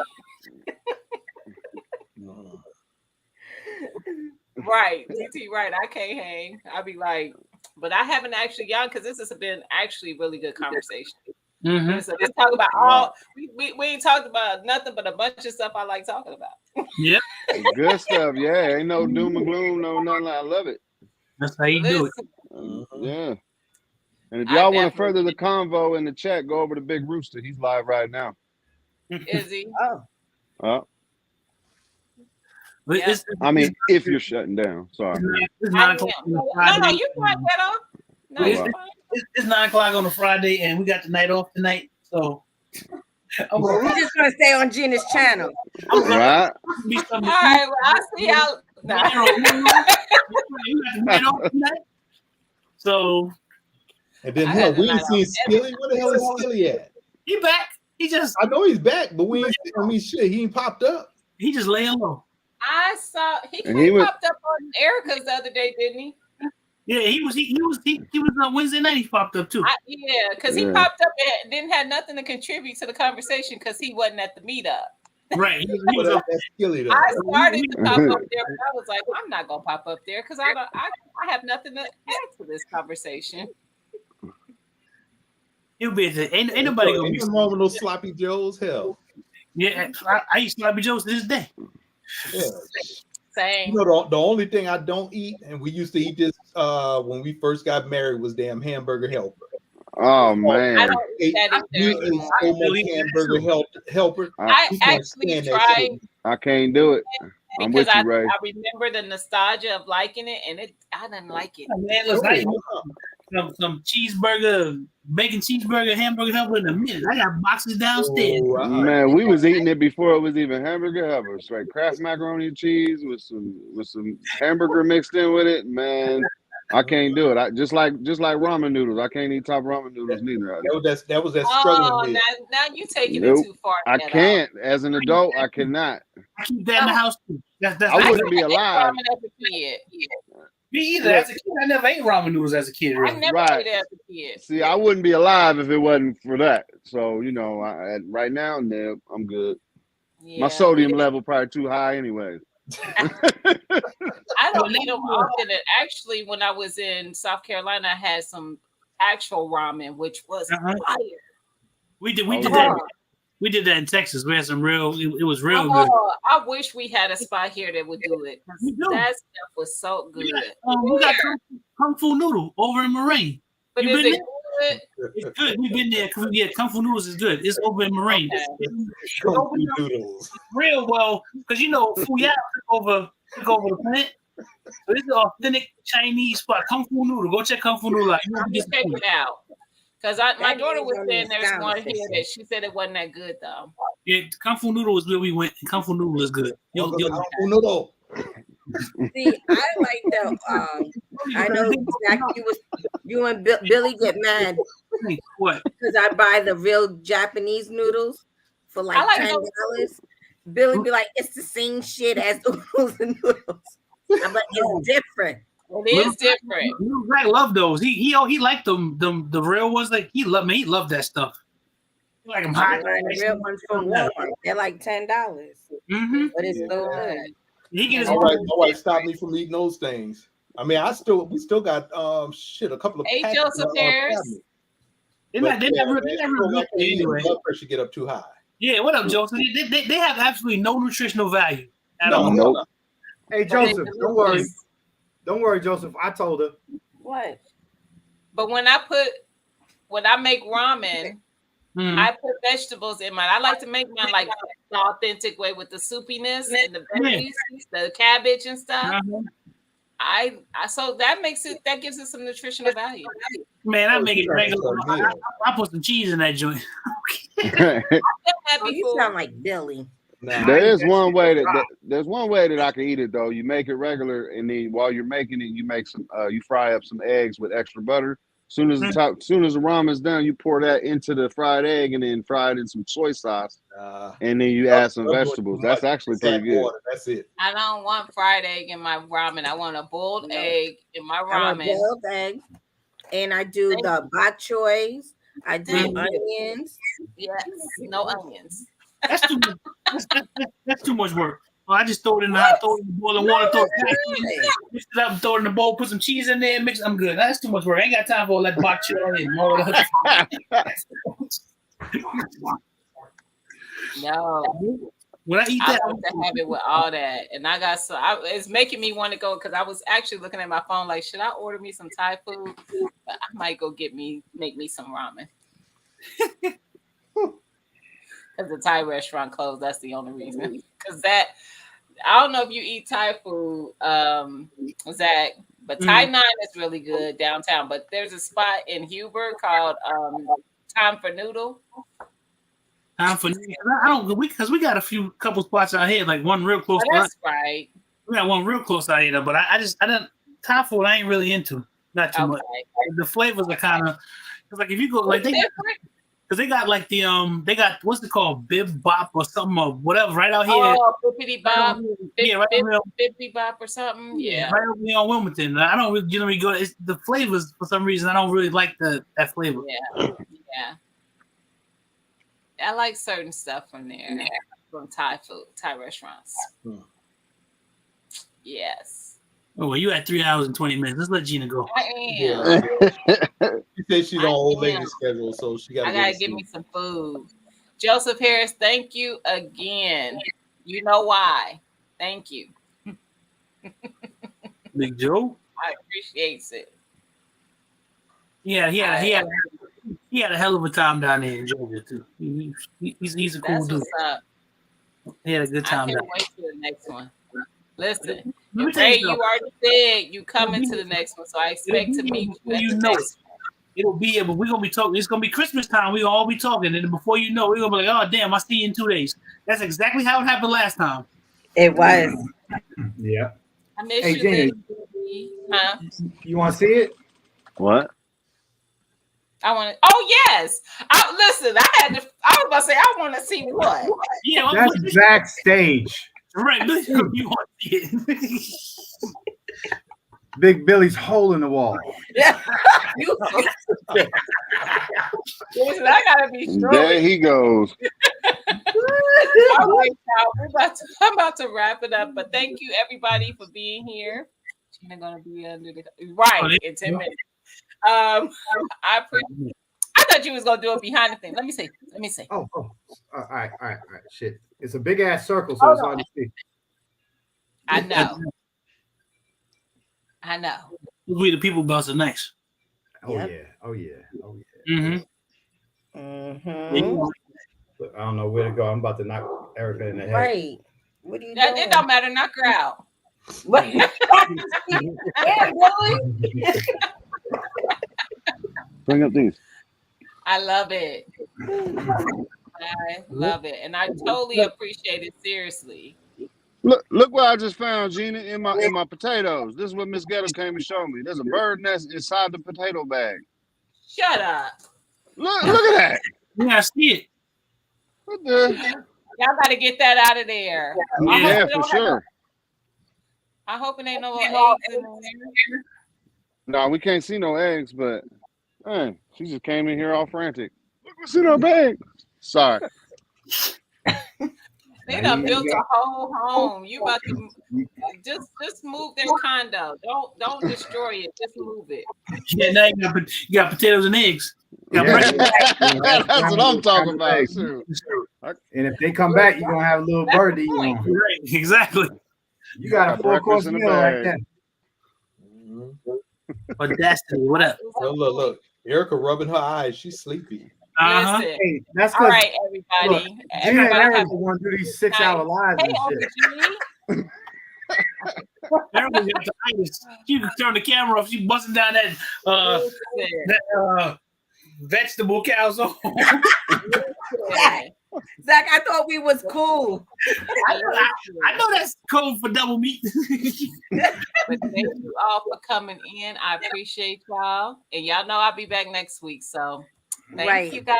Right, DT, right. I can't hang. I'll be like, but I haven't actually yawned because this has been actually really good conversation. Mm-hmm. So let's talk about all. We ain't talked about nothing but a bunch of stuff I like talking about. Yep. Good stuff. Yeah, ain't no doom and gloom, no nothing. I love it. That's how you do it. Yeah. And if y'all want to further the convo in the chat, go over to Big Rooster. He's live right now. Is he? Oh. But Yeah. I mean, if you're shutting down, sorry. It's 9 o'clock on a Friday. No, you can get off. No, it's 9 o'clock on a Friday, and we got the night off tonight. So we're just gonna stay on Gina's channel. All right. All right. Well, I'll see how. You got the night off tonight. So. And then hell, we ain't seen Skilly. Where the hell is Skilly at? He back. I know he's back, but we ain't. I mean, shit, he ain't popped up. He just laying low. I saw he popped up on Erica's the other day, didn't he? Yeah, he was on Wednesday night. He popped up too. Yeah, because he popped up and didn't have nothing to contribute to the conversation because he wasn't at the meetup. Right. He was I started to pop up there, but I was like, I'm not gonna pop up there because I have nothing to add to this conversation. He'll be ain't nobody gonna be wrong with those sloppy joes. Hell, yeah, I eat sloppy joes to this day. Yeah. Same. You know, the only thing I don't eat, and we used to eat this when we first got married, was damn hamburger helper. Oh man! I don't eat that hamburger helper. I actually tried. I can't do it. I'm with you, Ray. I remember the nostalgia of liking it, and I didn't like it. Oh, man, looks like some cheeseburger, bacon cheeseburger, hamburger helper in a minute. I got boxes downstairs. Man, we was eating it before it was even hamburger helper. Straight Kraft macaroni and cheese with some hamburger mixed in with it. Man, I can't do it. I just like ramen noodles. I can't eat top ramen noodles neither. That was that struggle. Oh, now you taking it too far. I can't. As an adult, I cannot. I keep that in the house too. I wouldn't be alive. Me either. As a kid, I never ate ramen noodles as a kid. Really. I never ate it as a kid. See, I wouldn't be alive if it wasn't for that. So, you know, right now, no, I'm good. Yeah, my sodium level probably too high anyway. I don't eat them often. Actually, when I was in South Carolina, I had some actual ramen, which was fire. We did that. We did that in Texas. We had some real. It was real good. I wish we had a spot here that would do it. That stuff was so good. We got Kung Fu Noodle over in Moraine. But is it good? It's good. We've been there. Yeah, Kung Fu Noodles is good. It's over in Moraine. Kung Fu Noodles. Real well, because you know Fuyao took over the plant. So this is an authentic Chinese spot. Kung Fu Noodle. Go check Kung Fu Noodle out. Check it out. Because my daughter was saying there's one here that she said it wasn't that good though. Yeah, Kung Fu Noodle is where we went. Kung Fu Noodle is good. Kung Fu Noodle. See, I like the. I know exactly you and Billy get mad. What? Because I buy the real Japanese noodles for like $10. Billy be like, it's the same shit as oodles and noodles. I'm like, it's different. It is different. I love those. He liked them the real ones. Like he loved that stuff. He like them hot. The real ones from Walmart. They're like $10. Mm-hmm. But it's so good. My wife stopped me from eating those things. I mean, we still got a couple of Hey, Joseph Harris. They never anyway. Blood pressure get up too high. Yeah, what up, Joseph? They have absolutely no nutritional value at all. Nope. Hey, Joseph, don't worry. Don't worry, Joseph. I told her. What? But when I make ramen, I put vegetables in mine. I like to make mine like the authentic way with the soupiness and the veggies, the cabbage and stuff. So that gives it some nutritional value. Man, I make it regular. I put some cheese in that joint. You sound like Billy. There is one way there's one way that I can eat it though. You make it regular, and then while you're making it, you make some you fry up some eggs with extra butter. Soon as the ramen's done, you pour that into the fried egg and then fry it in some soy sauce. And then you add some vegetables. That's actually pretty good. That's it. I don't want fried egg in my ramen. I want a boiled egg in my I want ramen. boiled egg, and I do the bok choys. I do onions. Yes, no onions. That's too much. That's too much work. Well, I just throw it in the hot, throw it in the boiling water, throw it mix it up, throw it in the bowl, put some cheese in there, mix it. I'm good. That's too much work. I ain't got time for all that bok choy and all that. No. When I eat that, I want to have it with all that, and I got so it's making me want to go because I was actually looking at my phone like, should I order me some Thai food? But I might go make me some ramen. Because the Thai restaurant closed. That's the only reason. Because I don't know if you eat Thai food, Zach, but Thai 9 is really good downtown. But there's a spot in Hubert called Time for Noodle. Time for I don't because we got a couple spots out here, like one real close. That's right. We got one real close out here, but I didn't Thai food. I ain't really into not too much. The flavors are kind of like if you go like because they got like they got what's it called Bib Bop or something or whatever right out here. Oh, Bippity Bop, Bippity Bop or something. Yeah, right over here on Wilmington. I don't really generally go. It's the flavors for some reason. I don't really like that flavor. Yeah. I like certain stuff from there, from Thai restaurants. Yes. Oh, well, you had 3 hours and 20 minutes. Let's let Gina go. I am. She said she's on old lady schedule, so she got. I gotta give me some food. Joseph Harris, thank you again. You know why? Thank you, Big Joe. I appreciate it. Yeah, he had a hell of a time down there in Georgia too. He's a cool That's dude. What's up. He had a good time. I can't wait for the next one. Listen, Let me tell Ray, you you already said you coming to the next one, so I expect to meet you. You know, it'll be here, but we're gonna be talking. It's gonna be Christmas time. We'll all be talking, and before you know, we're gonna be like, "Oh, damn! I see you in 2 days." That's exactly how it happened last time. It was. Yeah. I miss Hey, you, Jenny, baby. Huh? You want to see it? What? I want to. Oh yes. Listen. I was about to say I want to see what. Yeah, that's backstage. Right. You want to see it? Big Billy's hole in the wall. Yeah. Listen, I gotta be strong. There he goes. All right, y'all. I'm about to wrap it up, but thank you everybody for being here. Gina gonna be under the in 10 minutes. I thought you was gonna do it behind the thing. Let me see. Oh. All right. Shit. It's a big ass circle, so it's hard to see. I know. We the people boss are nice. Oh yeah. Mm-hmm. Look, I don't know where to go. I'm about to knock Erica in the head. Right. What are you doing? It don't matter. Knock her out. What? Yeah, Billy. Bring up these. I love it. And I totally appreciate it. Seriously. Look what I just found, Gina, in my potatoes. This is what Miss Ghetto came and showed me. There's a bird nest inside the potato bag. Shut up. Look at that. Yeah, I see it. What the? Y'all got to get that out of there. Yeah, for sure. I hope it ain't no eggs in there. No, we can't see no eggs, but man, she just came in here all frantic. Look what's in her bag. Sorry. They done built a whole home. You about to just move their condo. Don't destroy it. Just move it. Yeah, now you got potatoes and eggs. That's what I'm talking about. And if they come back, you're gonna have a little bird to eat on. Right, exactly. You got a 4-course meal like that. Audacity, what up? Look. Erica rubbing her eyes. She's sleepy. Uh-huh. Hey, that's all right, everybody. Look, Gina and Erica want to do these 6-hour lives and shit. You can turn the camera off. She busting down that vegetable calzone. Zach. I thought we was cool. I know that's code for double meat. But thank you all for coming in. I appreciate y'all. And y'all know I'll be back next week. So thank you guys.